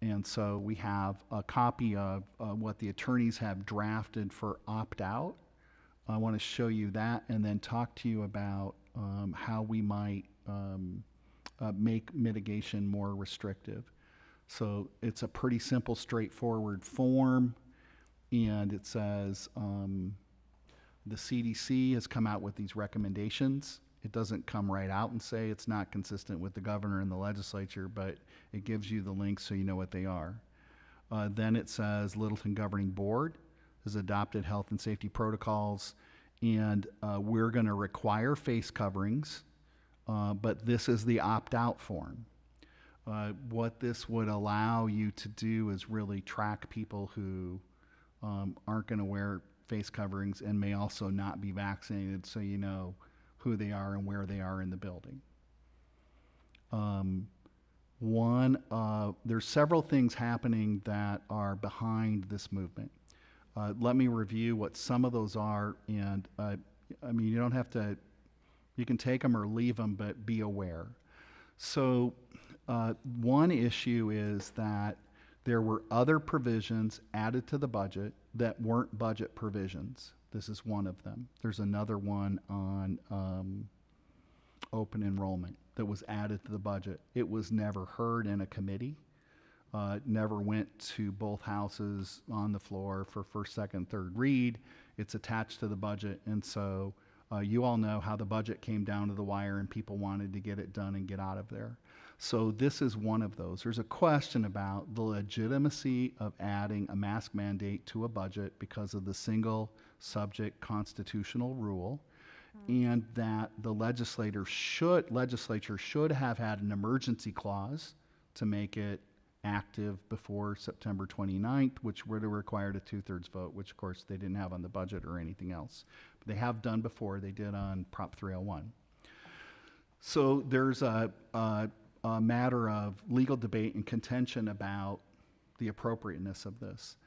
And so we have a copy of what the attorneys have drafted for opt-out. I want to show you that and then talk to you about how we might make mitigation more restrictive. So it's a pretty simple, straightforward form, and it says the CDC has come out with these recommendations. It doesn't come right out and say it's not consistent with the governor and the legislature, but it gives you the links so you know what they are. Then it says Littleton Governing Board has adopted health and safety protocols, and we're going to require face coverings, but this is the opt-out form. What this would allow you to do is really track people who aren't going to wear face coverings and may also not be vaccinated, so you know who they are and where they are in the building. There's several things happening that are behind this movement. Let me review what some of those are, and I mean, you don't have to, you can take them or leave them, but be aware. So one issue is that there were other provisions added to the budget that weren't budget provisions. This is one of them. There's another one on open enrollment that was added to the budget. It was never heard in a committee. Never went to both houses on the floor for first, second, third read. It's attached to the budget, and so you all know how the budget came down to the wire and people wanted to get it done and get out of there. So this is one of those. There's a question about the legitimacy of adding a mask mandate to a budget because of the single subject constitutional rule, and that the legislature should have had an emergency clause to make it active before September 29th, which would have required a 2/3 vote, which of course they didn't have on the budget or anything else. But they have done before. They did on Prop 301. So there's a matter of legal debate and contention about the appropriateness of this.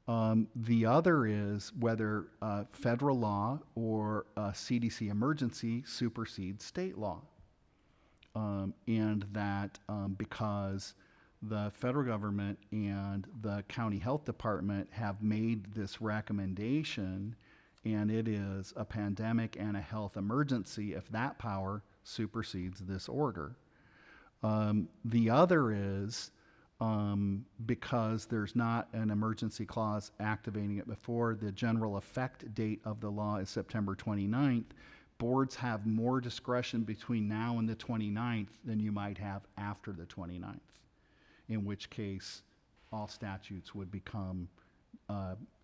The other is whether federal law or CDC emergency supersedes state law. And that because the federal government and the county health department have made this recommendation, and it is a pandemic and a health emergency, if that power supersedes this order. The other is because there's not an emergency clause activating it before, the general effect date of the law is September 29th. Boards have more discretion between now and the 29th than you might have after the 29th, in which case all statutes would become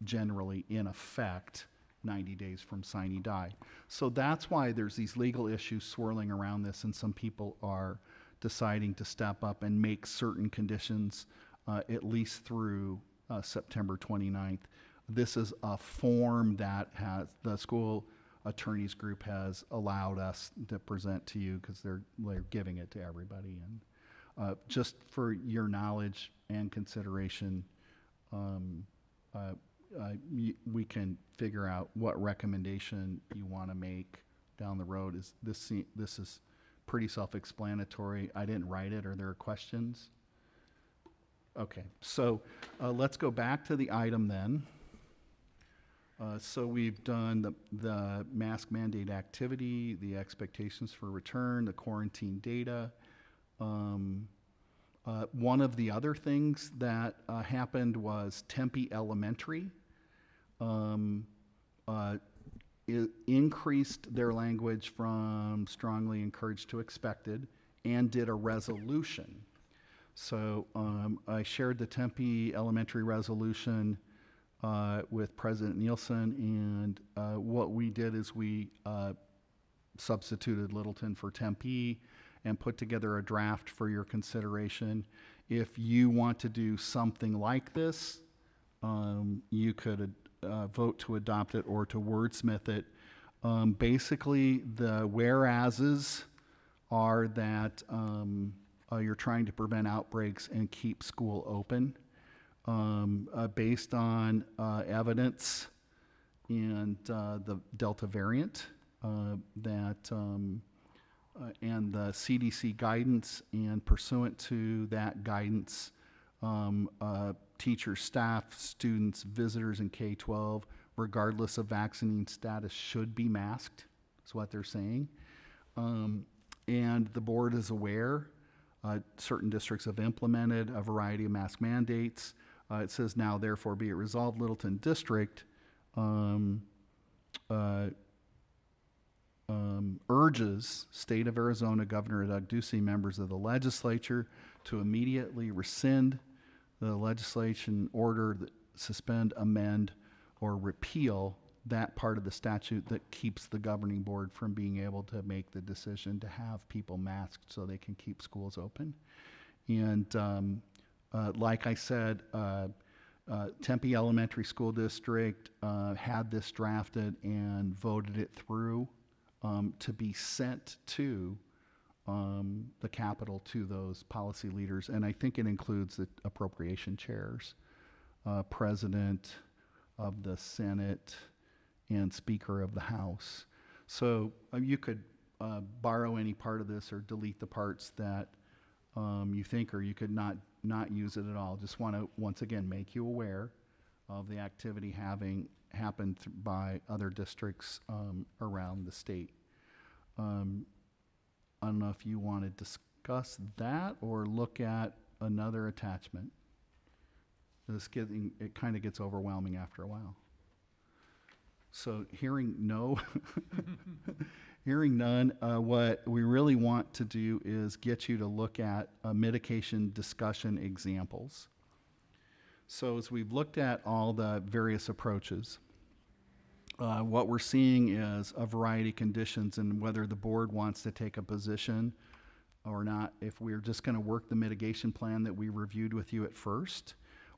generally in effect 90 days from sine die. So that's why there's these legal issues swirling around this, and some people are deciding to step up and make certain conditions at least through September 29th. This is a form that has the school attorneys group has allowed us to present to you because they're giving it to everybody. And just for your knowledge and consideration, we can figure out what recommendation you want to make down the road. This is pretty self-explanatory. I didn't write it. Are there questions? Okay, so let's go back to the item then. So we've done the mask mandate activity, the expectations for return, the quarantine data. One of the other things that happened was Tempe Elementary increased their language from strongly encouraged to expected and did a resolution. So I shared the Tempe Elementary resolution with President Nielsen, and what we did is we substituted Littleton for Tempe and put together a draft for your consideration. If you want to do something like this, you could vote to adopt it or to wordsmith it. Basically, the whereases are that you're trying to prevent outbreaks and keep school open based on evidence and the Delta variant and the CDC guidance, and pursuant to that guidance, teachers, staff, students, visitors in K-12, regardless of vaccine status, should be masked, is what they're saying. And the board is aware. Certain districts have implemented a variety of mask mandates. It says, now therefore be it resolved, Littleton District urges State of Arizona Governor Doug Ducey, members of the legislature, to immediately rescind the legislation order that suspend, amend, or repeal that part of the statute that keeps the governing board from being able to make the decision to have people masked so they can keep schools open. And like I said, Tempe Elementary School District had this drafted and voted it through to be sent to the Capitol, to those policy leaders. And I think it includes the appropriation chairs, president of the Senate, and Speaker of the House. So you could borrow any part of this or delete the parts that you think, or you could not use it at all. Just want to once again make you aware of the activity having happened by other districts around the state. I don't know if you want to discuss that or look at another attachment. It kind of gets overwhelming after a while. So hearing none, what we really want to do is get you to look at mitigation discussion examples. So as we've looked at all the various approaches, what we're seeing is a variety of conditions and whether the board wants to take a position or not, if we're just going to work the mitigation plan that we reviewed with you at first,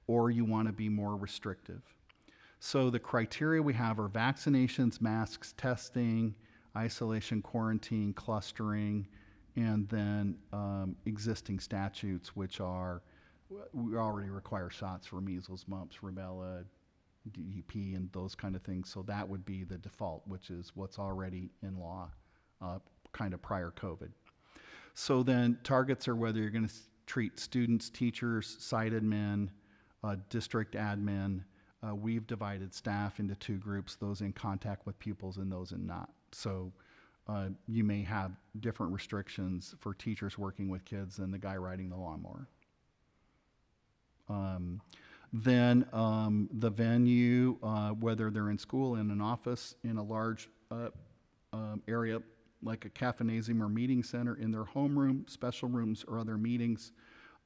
or you want to be more restrictive. So the criteria we have are vaccinations, masks, testing, isolation, quarantine, clustering, and then existing statutes, which are, we already require shots for measles, mumps, rubella, DEP, and those kind of things. So that would be the default, which is what's already in law, kind of prior COVID. So then targets are whether you're going to treat students, teachers, site admin, district admin. We've divided staff into two groups, those in contact with pupils and those in not. So you may have different restrictions for teachers working with kids than the guy riding the lawnmower. Then the venue, whether they're in school, in an office, in a large area like a caffeinasium or meeting center, in their homeroom, special rooms, or other meetings,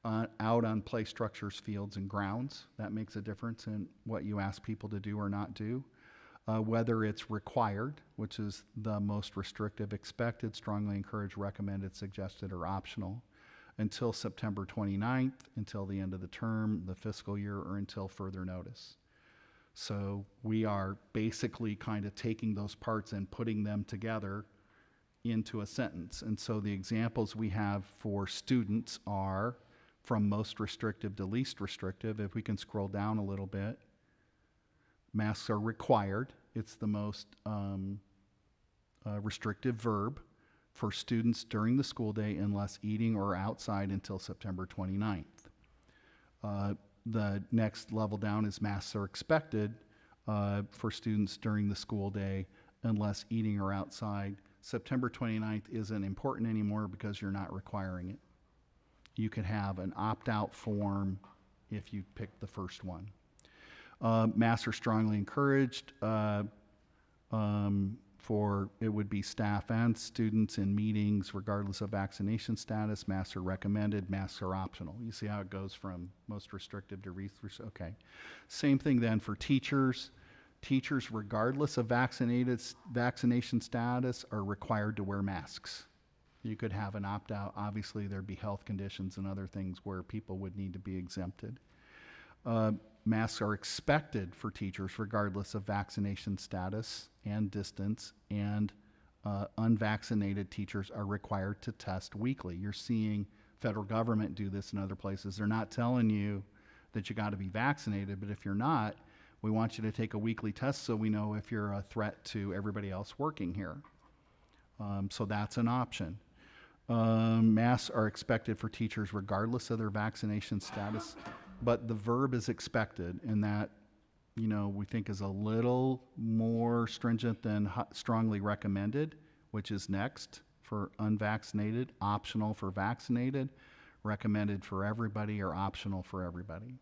out on play structures, fields, and grounds. That makes a difference in what you ask people to do or not do. Whether it's required, which is the most restrictive, expected, strongly encouraged, recommended, suggested, or optional, until September 29th, until the end of the term, the fiscal year, or until further notice. So we are basically kind of taking those parts and putting them together into a sentence. And so the examples we have for students are from most restrictive to least restrictive. If we can scroll down a little bit, masks are required. It's the most restrictive verb for students during the school day unless eating or outside until September 29th. The next level down is masks are expected for students during the school day unless eating or outside. September 29th isn't important anymore because you're not requiring it. You could have an opt-out form if you pick the first one. Masks are strongly encouraged for, it would be staff and students in meetings regardless of vaccination status. Masks are recommended, masks are optional. You see how it goes from most restrictive to okay. Same thing then for teachers. Teachers, regardless of vaccination status, are required to wear masks. You could have an opt-out. Obviously, there'd be health conditions and other things where people would need to be exempted. Masks are expected for teachers regardless of vaccination status and distance, and unvaccinated teachers are required to test weekly. You're seeing federal government do this in other places. They're not telling you that you got to be vaccinated, but if you're not, we want you to take a weekly test so we know if you're a threat to everybody else working here. So that's an option. Masks are expected for teachers regardless of their vaccination status, but the verb is expected, and that, you know, we think is a little more stringent than strongly recommended, which is next for unvaccinated, optional for vaccinated, recommended for everybody, or optional for everybody.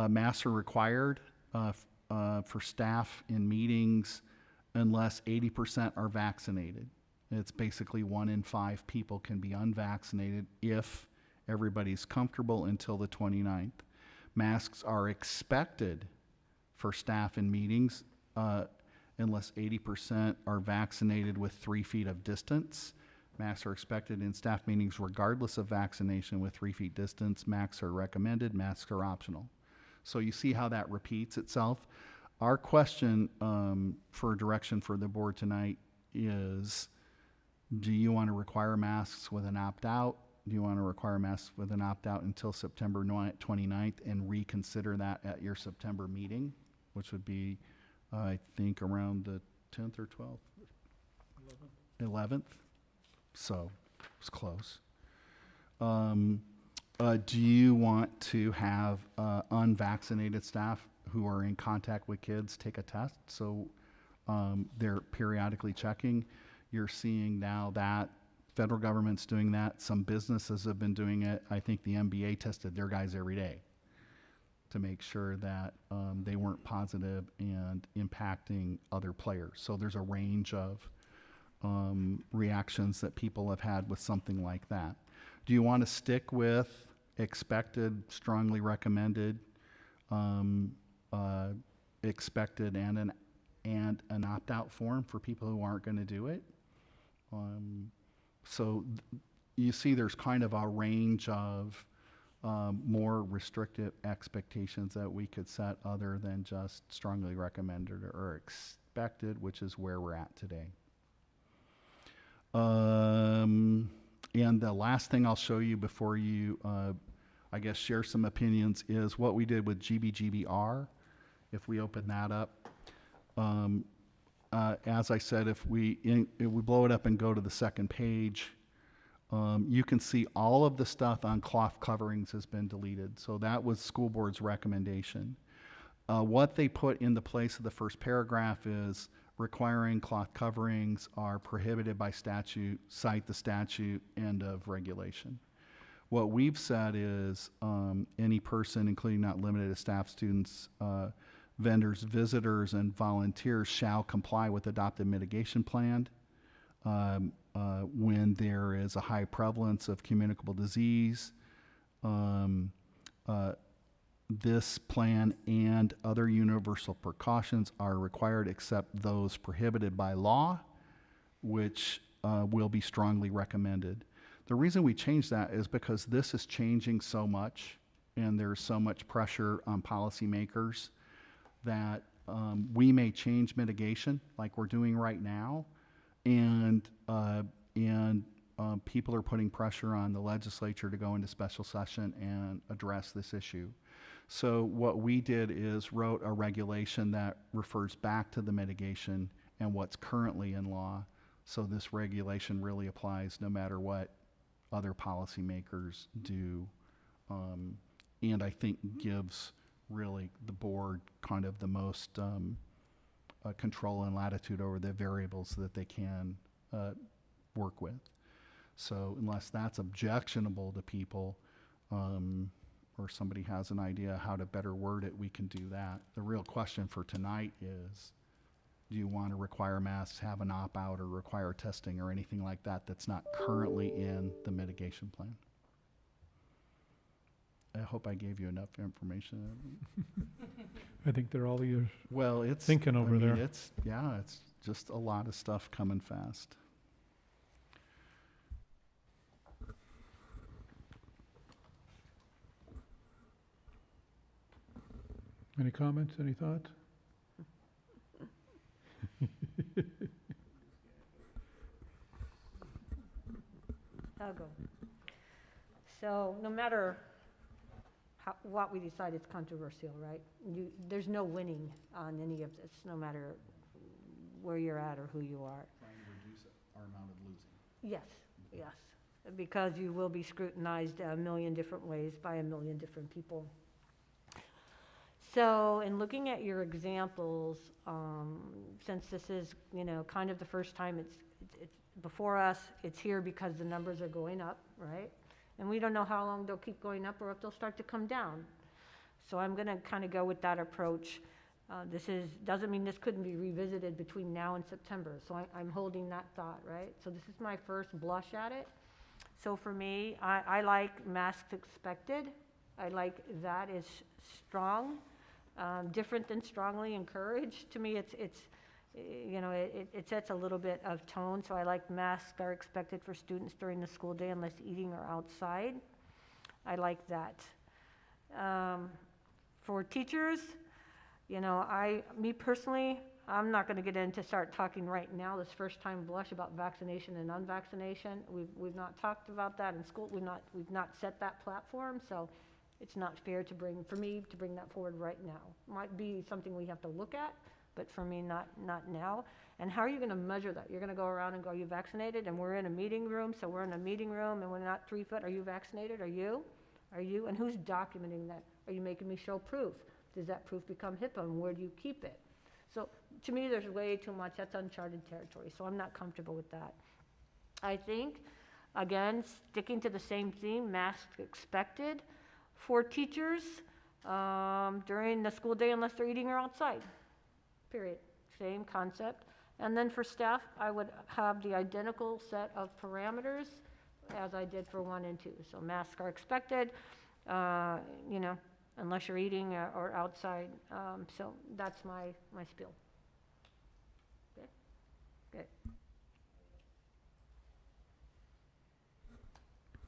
Masks are required for staff in meetings unless 80% are vaccinated. It's basically 1 in 5 people can be unvaccinated if everybody's comfortable until the 29th. Masks are expected for staff in meetings unless 80% are vaccinated with 3 feet of distance. Masks are expected in staff meetings regardless of vaccination with 3 feet distance. Masks are recommended, masks are optional. So you see how that repeats itself. Our question for direction for the board tonight is, do you want to require masks with an opt-out? Do you want to require masks with an opt-out until September 29th and reconsider that at your September meeting, which would be, I think, around the 10th or 12th? 11th? So it's close. Do you want to have unvaccinated staff who are in contact with kids take a test? So they're periodically checking. You're seeing now that federal government's doing that. Some businesses have been doing it. I think the NBA tested their guys every day to make sure that they weren't positive and impacting other players. So there's a range of reactions that people have had with something like that. Do you want to stick with expected, strongly recommended, expected, and an opt-out form for people who aren't going to do it? You see there's kind of a range of more restrictive expectations that we could set other than just strongly recommended or expected, which is where we're at today. And the last thing I'll show you before you, I guess, share some opinions is what we did with GBGBR. If we open that up, as I said, if we blow it up and go to the second page, you can see all of the stuff on cloth coverings has been deleted. So that was school board's recommendation. What they put in the place of the first paragraph is requiring cloth coverings are prohibited by statute, cite the statute, end of regulation. What we've said is any person, including not limited to staff, students, vendors, visitors, and volunteers shall comply with adopted mitigation plan when there is a high prevalence of communicable disease. This plan and other universal precautions are required except those prohibited by law, which will be strongly recommended. The reason we changed that is because this is changing so much and there's so much pressure on policymakers that we may change mitigation like we're doing right now, and people are putting pressure on the legislature to go into special session and address this issue. So what we did is wrote a regulation that refers back to the mitigation and what's currently in law. So this regulation really applies no matter what other policymakers do, and I think gives really the board kind of the most control and latitude over the variables that they can work with. So unless that's objectionable to people, or somebody has an idea how to better word it, we can do that. The real question for tonight is, do you want to require masks, have an opt-out, or require testing or anything like that that's not currently in the mitigation plan? I hope I gave you enough information. I think they're all ears. Well, it's thinking over there. It's just a lot of stuff coming fast. Any comments, any thoughts? I'll go. So no matter what we decide, it's controversial, right? There's no winning on any of this, no matter where you're at or who you are. Trying to reduce our amount of losing. Yes, because you will be scrutinized a million different ways by a million different people. So in looking at your examples, since this is, kind of the first time it's before us, it's here because the numbers are going up, right? And we don't know how long they'll keep going up or if they'll start to come down. So I'm going to kind of go with that approach. Doesn't mean this couldn't be revisited between now and September. So I'm holding that thought, right? So this is my first blush at it. So for me, I like masks expected. I like that is strong, different than strongly encouraged. To me, it sets a little bit of tone. So I like masks are expected for students during the school day unless eating or outside. I like that. For teachers, me personally, I'm not going to get into start talking right now, this first time blush, about vaccination and unvaccination. We've not talked about that in school. We've not set that platform, so it's not fair for me to bring that forward right now. Might be something we have to look at, but for me, not now. And how are you going to measure that? You're going to go around and go, are you vaccinated? And we're in a meeting room, so we're in a meeting room and we're not 3 foot. Are you vaccinated? Are you? Are you? And who's documenting that? Are you making me show proof? Does that proof become HIPAA, and where do you keep it? So to me, there's way too much. That's uncharted territory, so I'm not comfortable with that. I think, again, sticking to the same theme, masks expected for teachers during the school day unless they're eating or outside, period. Same concept. And then for staff, I would have the identical set of parameters as I did for 1 and 2. So masks are expected, unless you're eating or outside. So that's my spiel. Okay? Good.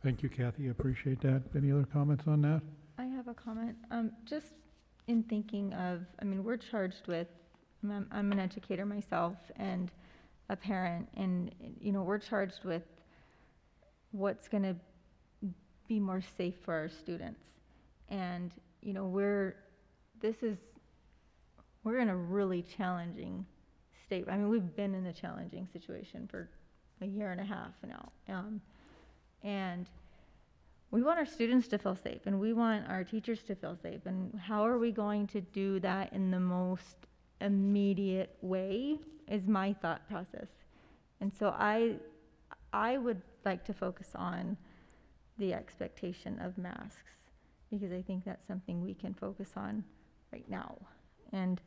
Thank you, Kathy. I appreciate that. Any other comments on that? I have a comment. Just in thinking of, we're charged with, I'm an educator myself and a parent, and, we're charged with what's going to be more safe for our students. And, we're in a really challenging state. We've been in a challenging situation for a year and a half now. And we want our students to feel safe, and we want our teachers to feel safe. And how are we going to do that in the most immediate way is my thought process. And so I would like to focus on the expectation of masks, because I think that's something we can focus on right now. And,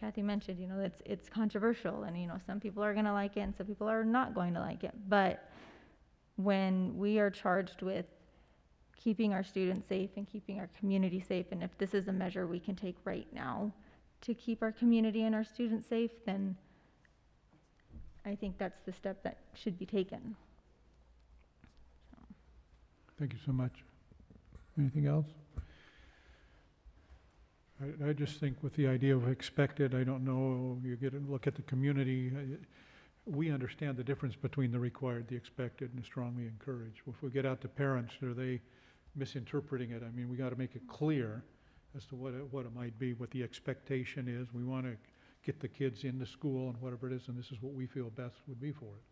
Kathy mentioned, it's controversial, and, some people are going to like it and some people are not going to like it. But when we are charged with keeping our students safe and keeping our community safe, and if this is a measure we can take right now to keep our community and our students safe, then I think that's the step that should be taken. Thank you so much. Anything else? I just think with the idea of expected, I don't know, you get a look at the community. We understand the difference between the required, the expected, and the strongly encouraged. If we get out to parents, are they misinterpreting it? I mean, we got to make it clear as to what it might be, what the expectation is. We want to get the kids into school and whatever it is, and this is what we feel best would be for it.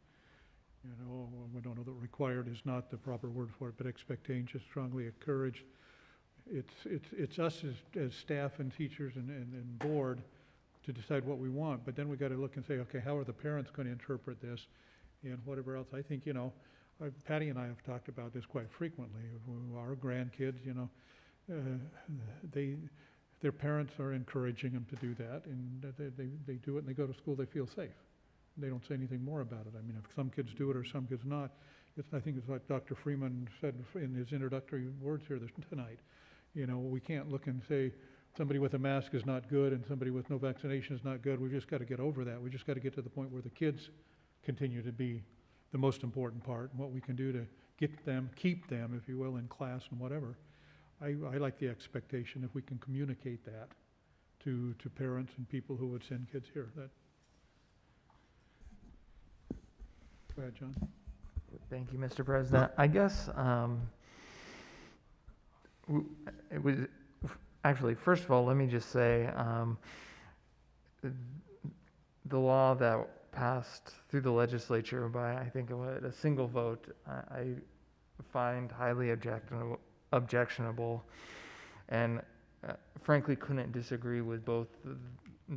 You know, we don't know that required is not the proper word for it, but expectation, strongly encouraged. It's us as staff and teachers and board to decide what we want, but then we got to look and say, okay, how are the parents going to interpret this and whatever else. I think, you know, Patty and I have talked about this quite frequently. Our grandkids, you know, their parents are encouraging them to do that, and they do it and they go to school, they feel safe. They don't say anything more about it. I mean, if some kids do it or some kids not, I think it's what Dr. Freeman said in his introductory words here tonight. You know, we can't look and say somebody with a mask is not good and somebody with no vaccination is not good. We've just got to get over that. We just got to get to the point where the kids continue to be the most important part, and what we can do to get them, keep them, if you will, in class and whatever. I like the expectation if we can communicate that to parents and people who would send kids here. Go ahead, John. Thank you, Mr. President. I guess it was actually, first of all, let me just say the law that passed through the legislature by, I think, a single vote, I find highly objectionable, and frankly couldn't disagree with both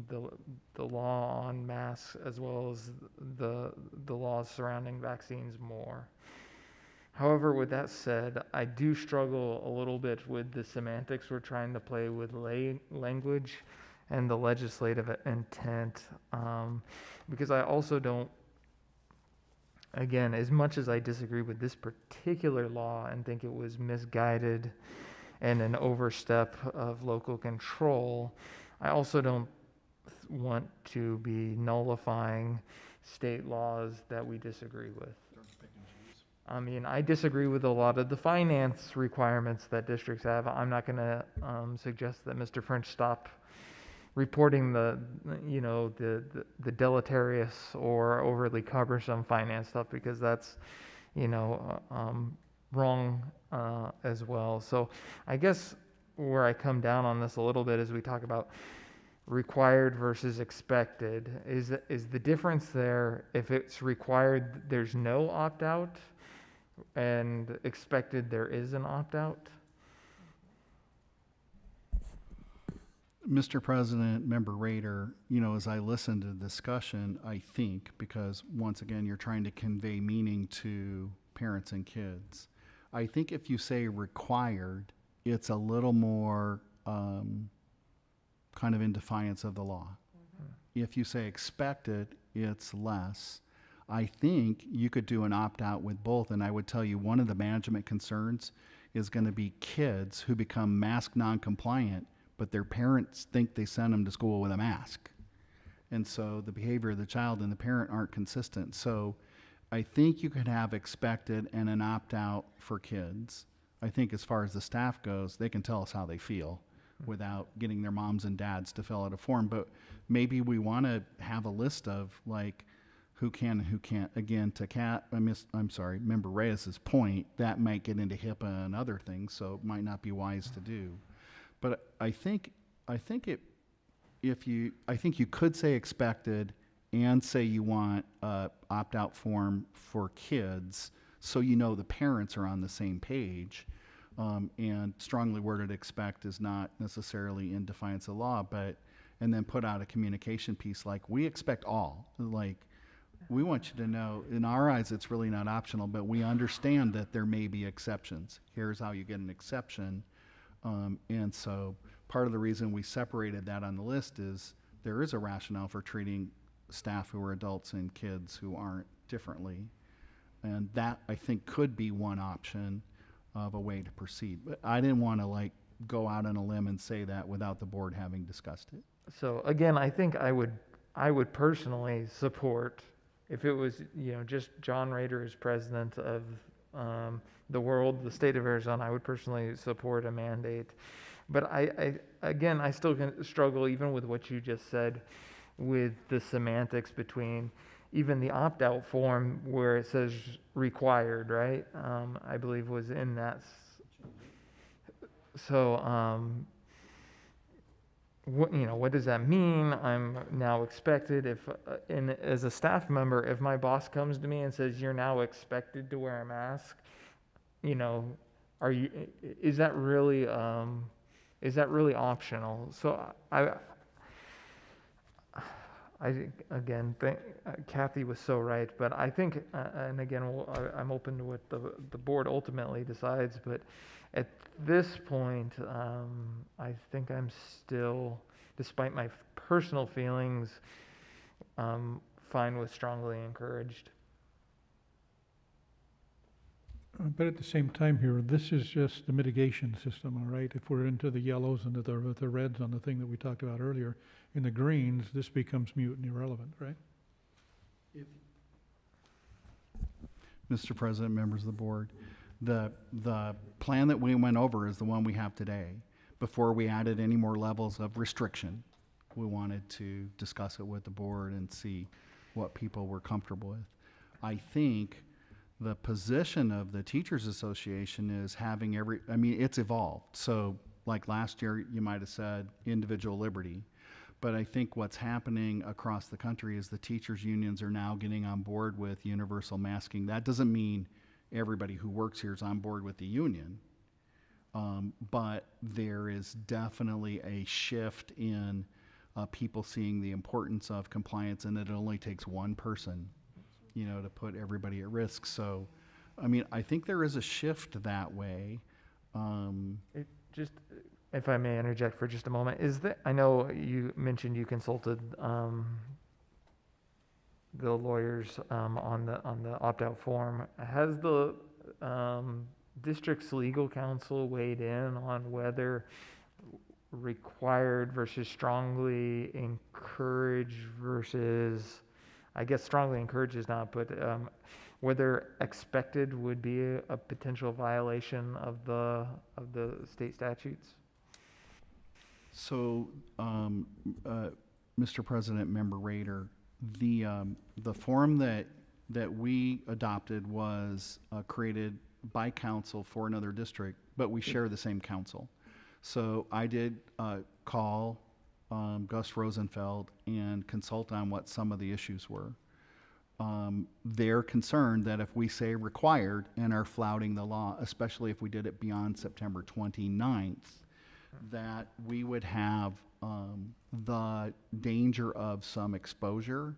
the law on masks as well as the laws surrounding vaccines more. However, with that said, I do struggle a little bit with the semantics we're trying to play with language and the legislative intent, because I also don't, again, as much as I disagree with this particular law and think it was misguided and an overstep of local control, I also don't want to be nullifying state laws that we disagree with. I mean, I disagree with a lot of the finance requirements that districts have. I'm not going to suggest that Mr. French stop reporting the deleterious or overly cumbersome finance stuff, because that's, wrong as well. So I guess where I come down on this a little bit is we talk about required versus expected. Is the difference there, if it's required, there's no opt-out, and expected there is an opt-out? Mr. President, Member Rader, as I listen to the discussion, I think, because once again, you're trying to convey meaning to parents and kids. I think if you say required, it's a little more kind of in defiance of the law. Mm-hmm. If you say expected, it's less. I think you could do an opt-out with both, and I would tell you one of the management concerns is going to be kids who become mask non-compliant, but their parents think they send them to school with a mask. And so the behavior of the child and the parent aren't consistent. So I think you could have expected and an opt-out for kids. I think as far as the staff goes, they can tell us how they feel without getting their moms and dads to fill out a form. But maybe we want to have a list of like who can and who can't. Again, to Member Reyes's point, that might get into HIPAA and other things, so it might not be wise to do. But I think you could say expected and say you want a opt-out form for kids, so the parents are on the same page. And strongly worded expect is not necessarily in defiance of law, and then put out a communication piece like, we expect all. Like, we want you to know, in our eyes, it's really not optional, but we understand that there may be exceptions. Here's how you get an exception. And so part of the reason we separated that on the list is there is a rationale for treating staff who are adults and kids who aren't differently. And that, I think, could be one option of a way to proceed. But I didn't want to go out on a limb and say that without the board having discussed it. So again, I think I would personally support, if it was just John Rader as president of the world, the state of Arizona, I would personally support a mandate But again, I still can struggle even with what you just said with the semantics between even the opt-out form where it says required, right? I believe was in that. So, what does that mean? I'm now expected if, and as a staff member, if my boss comes to me and says, you're now expected to wear a mask, is that really optional? So I again, Kathy was so right, but I think, and again, I'm open to what the board ultimately decides, but at this point, I think I'm still, despite my personal feelings, fine with strongly encouraged. But at the same time here, this is just the mitigation system, all right? If we're into the yellows and the reds on the thing that we talked about earlier, in the greens, this becomes mute and irrelevant, right? Mr. President, members of the board, the plan that we went over is the one we have today. Before we added any more levels of restriction, we wanted to discuss it with the board and see what people were comfortable with. I think the position of the Teachers Association is having it's evolved. So like last year, you might have said individual liberty. But I think what's happening across the country is the teachers' unions are now getting on board with universal masking. That doesn't mean everybody who works here is on board with the union, but there is definitely a shift in people seeing the importance of compliance, and that it only takes one person, to put everybody at risk. So, I think there is a shift that way. If I may interject for just a moment, I know you mentioned you consulted the lawyers on the opt-out form. Has the district's legal counsel weighed in on whether required versus strongly encouraged versus, I guess strongly encouraged is not, but whether expected would be a potential violation of the state statutes? So, Mr. President, Member Rader, the form that we adopted was created by council for another district, but we share the same council. So I did call Gus Rosenfeld and consult on what some of the issues were. They're concerned that if we say required and are flouting the law, especially if we did it beyond September 29th, that we would have the danger of some exposure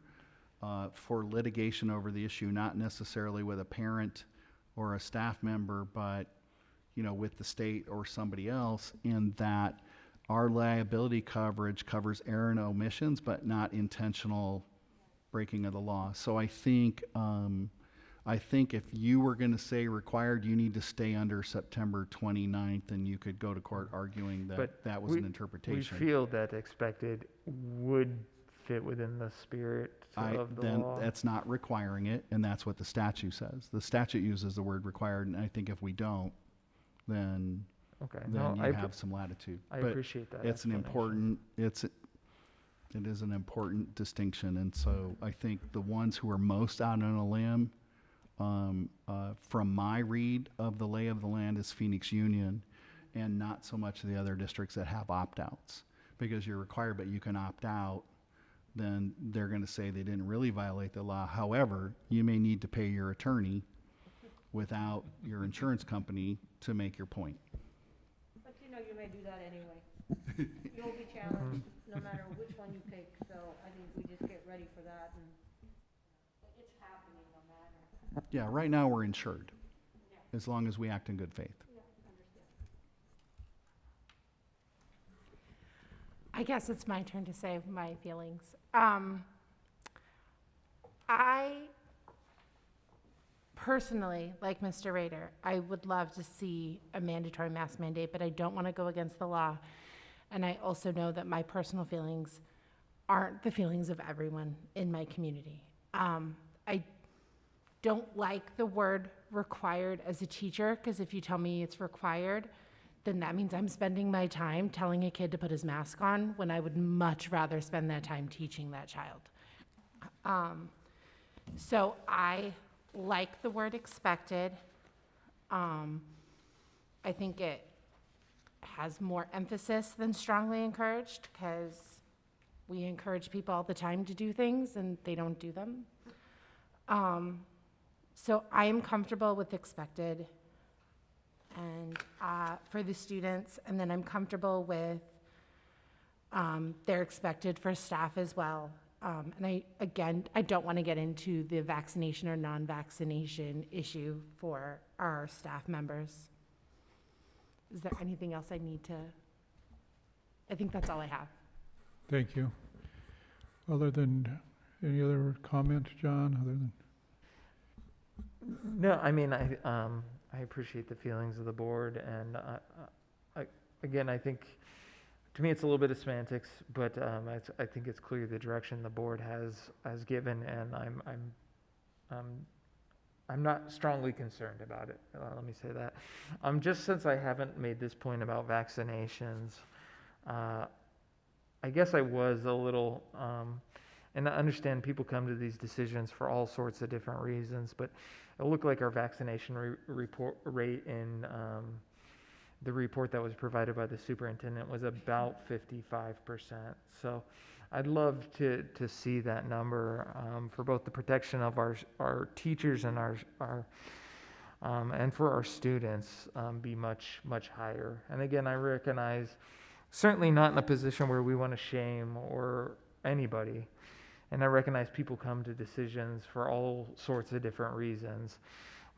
for litigation over the issue, not necessarily with a parent or a staff member, but with the state or somebody else, in that our liability coverage covers error and omissions, but not intentional breaking of the law. So I think if you were going to say required, you need to stay under September 29th, and you could go to court arguing that that was an interpretation. We feel that expected would fit within the spirit of the law. That's not requiring it, and that's what the statute says. The statute uses the word required, and I think if we don't, then you have some latitude. I appreciate that. It's it is an important distinction, and so I think the ones who are most out on a limb, from my read of the lay of the land, is Phoenix Union, and not so much the other districts that have opt-outs. Because you're required, but you can opt out, then they're going to say they didn't really violate the law. However, you may need to pay your attorney without your insurance company to make your point. But you may do that anyway. You'll be challenged no matter which one you pick, so I think we just get ready for that, and it's happening no matter. Yeah, right now we're insured, as long as we act in good faith. I guess it's my turn to say my feelings. I personally, like Mr. Rader, I would love to see a mandatory mask mandate, but I don't want to go against the law. And I also know that my personal feelings aren't the feelings of everyone in my community. I don't like the word required as a teacher, because if you tell me it's required, then that means I'm spending my time telling a kid to put his mask on when I would much rather spend that time teaching that child. So I like the word expected. I think it has more emphasis than strongly encouraged, because we encourage people all the time to do things and they don't do them. So I am comfortable with expected and for the students, and then I'm comfortable with they're expected for staff as well. And I don't want to get into the vaccination or non-vaccination issue for our staff members. Is there anything else I need to? I think that's all I have. Thank you. Other than, any other comments, John, other than? No, I mean, I appreciate the feelings of the board, and again, I think, to me, it's a little bit of semantics, but I think it's clear the direction the board has given, and I'm not strongly concerned about it. Let me say that. Just since I haven't made this point about vaccinations, I guess I was a little, and I understand people come to these decisions for all sorts of different reasons, but it looked like our vaccination report rate in the report that was provided by the superintendent was about 55%. So I'd love to see that number for both the protection of our teachers and and for our students be much higher. And again, I recognize, certainly not in a position where we want to shame or anybody. And I recognize people come to decisions for all sorts of different reasons.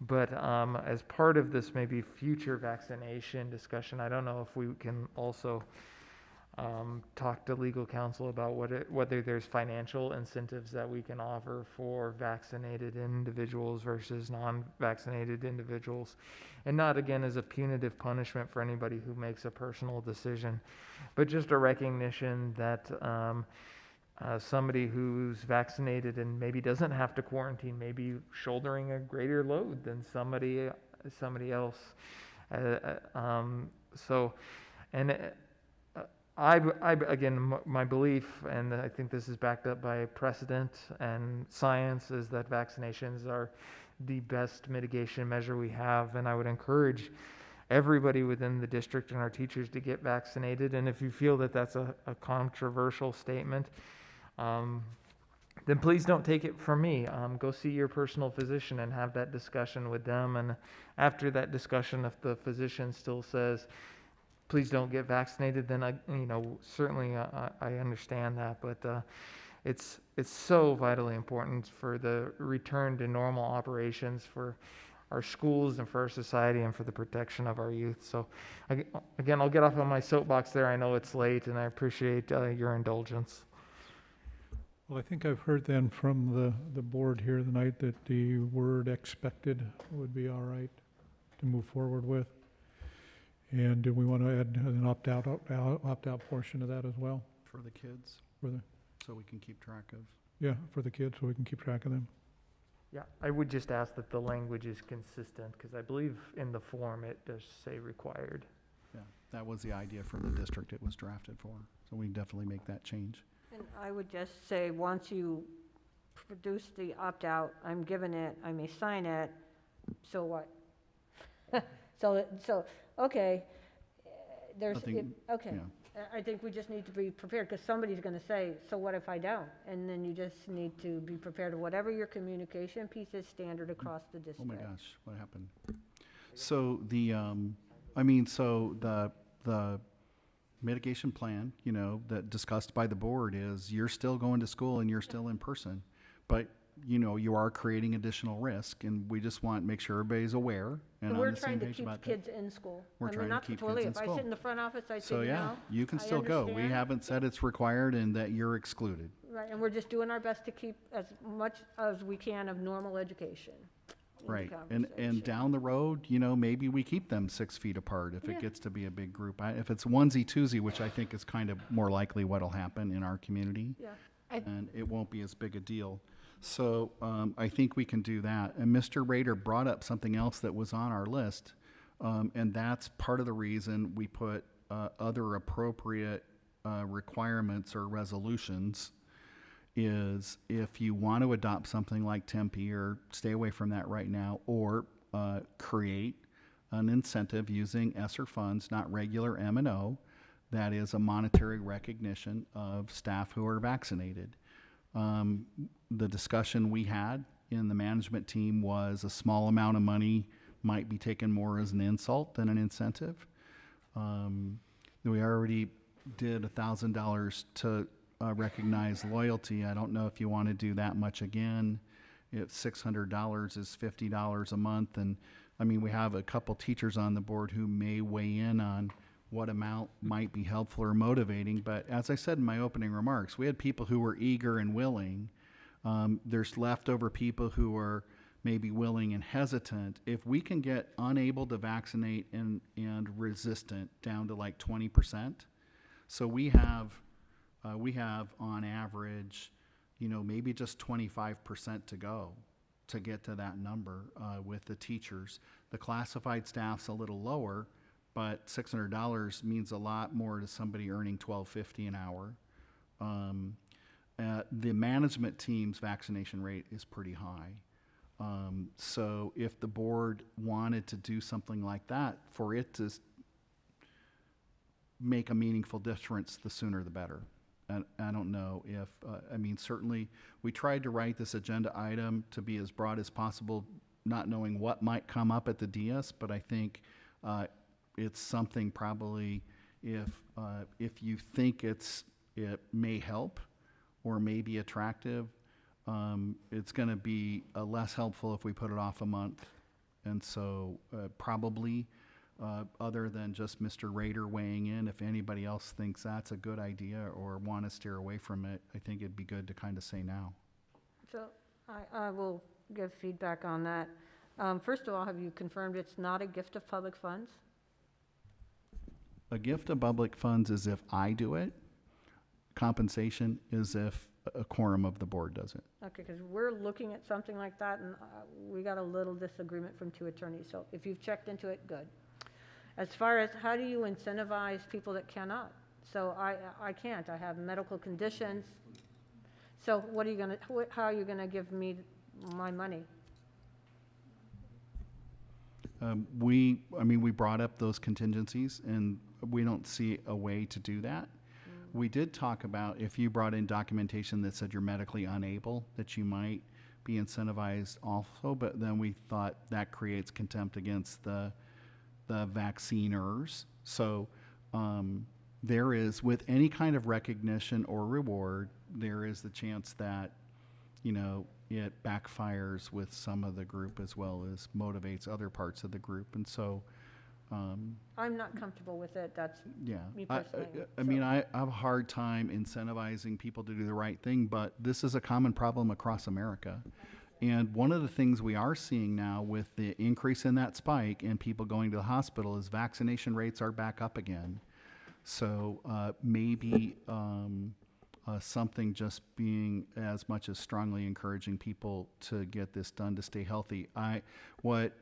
But as part of this maybe future vaccination discussion, I don't know if we can also talk to legal counsel about whether there's financial incentives that we can offer for vaccinated individuals versus non-vaccinated individuals. And not, again, as a punitive punishment for anybody who makes a personal decision, but just a recognition that somebody who's vaccinated and maybe doesn't have to quarantine may be shouldering a greater load than somebody else. Again, my belief, and I think this is backed up by precedent and science, is that vaccinations are the best mitigation measure we have, and I would encourage everybody within the district and our teachers to get vaccinated. And if you feel that that's a controversial statement, then please don't take it from me. Go see your personal physician and have that discussion with them. And after that discussion, if the physician still says, please don't get vaccinated, then certainly I understand that. But it's so vitally important for the return to normal operations for our schools and for our society and for the protection of our youth. So again, I'll get off on my soapbox there. I know it's late, and I appreciate your indulgence. Well, I think I've heard then from the board here tonight that the word expected would be all right to move forward with. And do we want to add an opt-out portion of that as well? For the kids, so we can keep track of. Yeah, for the kids, so we can keep track of them. Yeah, I would just ask that the language is consistent, because I believe in the form it does say required. Yeah, that was the idea from the district it was drafted for, so we can definitely make that change. And I would just say, once you produce the opt-out, I'm given it, I may sign it, so what? So, okay, I think, okay. yeah. I think we just need to be prepared, because somebody's going to say, so what if I don't? And then you just need to be prepared, whatever your communication piece is, standard across the district. Oh my gosh, what happened? So the mitigation plan, that discussed by the board is you're still going to school and you're still in person, but you are creating additional risk, and we just want to make sure everybody's aware and on the same page about that. We're trying to keep kids in school. We're trying to keep kids in If I school. sit in the front office, I say, So yeah, you can I still go. We understand. haven't said it's required and that you're excluded. Right, and we're just doing our best to keep as much as we can of normal education. in the Right, and conversation. down the road, maybe we keep them 6 feet apart if Yeah. it gets to be a big group. If it's onesie twosie, which I think is kind of more likely what'll happen in our community, Yeah. and it won't be as big a deal. So I think we can do that. And Mr. Rader brought up something else that was on our list. And that's part of the reason we put other appropriate requirements or resolutions is if you want to adopt something like Tempe or stay away from that right now, or create an incentive using ESSER funds, not regular M&O, that is a monetary recognition of staff who are vaccinated. The discussion we had in the management team was a small amount of money might be taken more as an insult than an incentive. We already did $1,000 to recognize loyalty. I don't know if you want to do that much again. If $600 is $50 a month, and I mean, we have a couple teachers on the board who may weigh in on what amount might be helpful or motivating. But as I said in my opening remarks, we had people who were eager and willing. There's leftover people who are maybe willing and hesitant. If we can get unable to vaccinate and resistant down to like 20%, so we have on average, maybe just 25% to go to get to that number with the teachers. The classified staff's a little lower, but $600 means a lot more to somebody earning $12.50 an hour. The management team's vaccination rate is pretty high. So if the board wanted to do something like that, for it to make a meaningful difference, the sooner the better. And I don't know if, certainly we tried to write this agenda item to be as broad as possible, not knowing what might come up at the DS, but I think it's something probably if you think it may help or may be attractive, it's going to be less helpful if we put it off a month. And so probably other than just Mr. Rader weighing in, if anybody else thinks that's a good idea or want to steer away from it, I think it'd be good to kind of say now. So I will give feedback on that. First of all, have you confirmed it's not a gift of public funds? A gift of public funds is if I do it. Compensation is if a quorum of the board does it. Okay, because we're looking at something like that, and we got a little disagreement from two attorneys. So if you've checked into it, good. As far as how do you incentivize people that cannot? So I can't. I have medical conditions. So what are you gonna? How are you gonna give me my money? We brought up those contingencies, and we don't see a way to do that. We did talk about if you brought in documentation that said you're medically unable, that you might be incentivized also, but then we thought that creates contempt against the vacciners. So there is, with any kind of recognition or reward, there is the chance that, it backfires with some of the group as well as motivates other parts of the group. And so I'm not comfortable with it. That's yeah. me personally. I have a hard time incentivizing people to do the right thing, but this is a common problem across America. And one of the things we are seeing now with the increase in that spike and people going to the hospital is vaccination rates are back up again. So maybe something just being as much as strongly encouraging people to get this done to stay healthy. What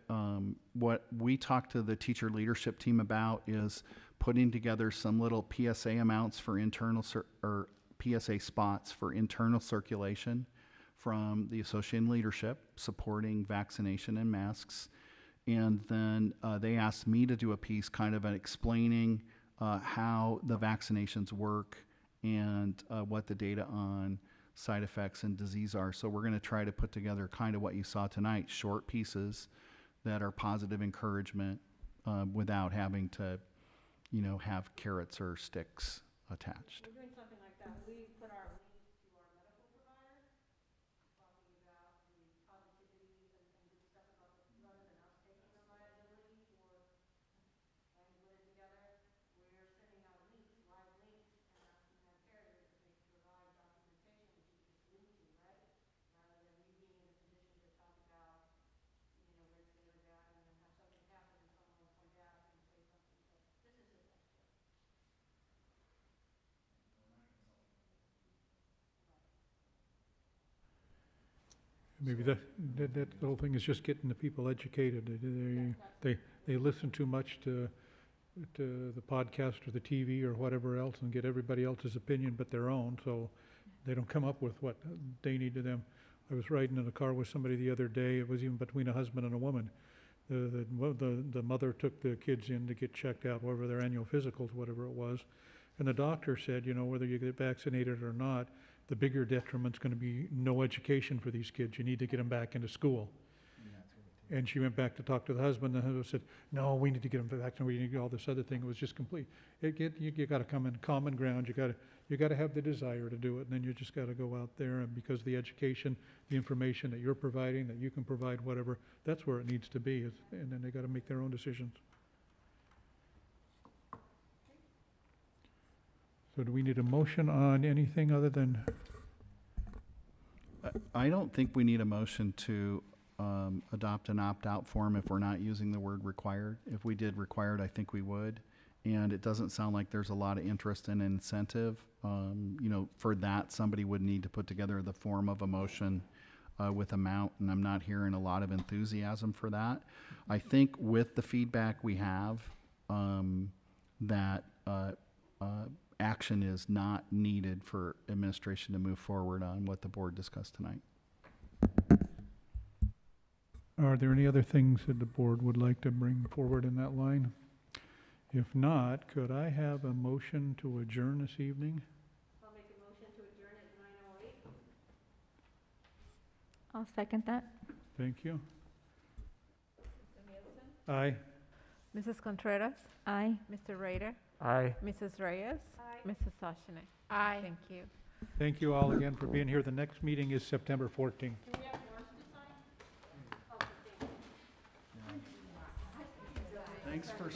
we talked to the teacher leadership team about is putting together some little PSA amounts for or PSA spots for internal circulation from the associated leadership supporting vaccination and masks. And then they asked me to do a piece kind of explaining how the vaccinations work and what the data on side effects and disease are. So we're going to try to put together kind of what you saw tonight, short pieces that are positive encouragement without having to, have carrots or sticks attached. We're doing something like that. We put our links to our medical providers, talking about the positivities and good stuff about it, rather than us taking the liability for and put it together. We're sending out links, live links, and asking our carriers if they provide documentation, which you just link to, right? Rather than you being in a position to talk about, where it's good or bad, and then have something happen and someone point out and say something. So this is a test. Maybe that the whole thing is just getting the people educated. They listen too much to the podcast or the TV or whatever else and get everybody else's opinion but their own, so they don't come up with what they need to them. I was riding in a car with somebody the other day. It was even between a husband and a woman. The mother took the kids in to get checked out, whatever their annual physicals, whatever it was. And the doctor said, you know, whether you get vaccinated or not, the bigger detriment's going to be no education for these kids. You need to get them back into school. And she went back to talk to the husband. The husband said, no, we need to get them vaccinated. We need to do all this other thing. It was just complete. You got to come in common ground. You got to have the desire to do it. And then you just got to go out there. And because the education, the information that you're providing, that you can provide, whatever, that's where it needs to be. And then they got to make their own decisions. So do we need a motion on anything other than? I don't think we need a motion to adopt an opt-out form if we're not using the word required. If we did required, I think we would. And it doesn't sound like there's a lot of interest and incentive. You know, for that, somebody would need to put together the form of a motion with amount, and I'm not hearing a lot of enthusiasm for that. I think with the feedback we have, that action is not needed for administration to move forward on what the board discussed tonight. Are there any other things that the board would like to bring forward in that line? If not, could I have a motion to adjourn this evening? I'll make a motion to adjourn at 9:08. I'll second that. Thank you. Aye. Mrs. Contreras? Aye. Mr. Rader? Aye. Mrs. Reyes? Aye. Mrs. Soshnick? Aye. Thank you. Thank you all again for being here. The next meeting is September 14th. Thanks for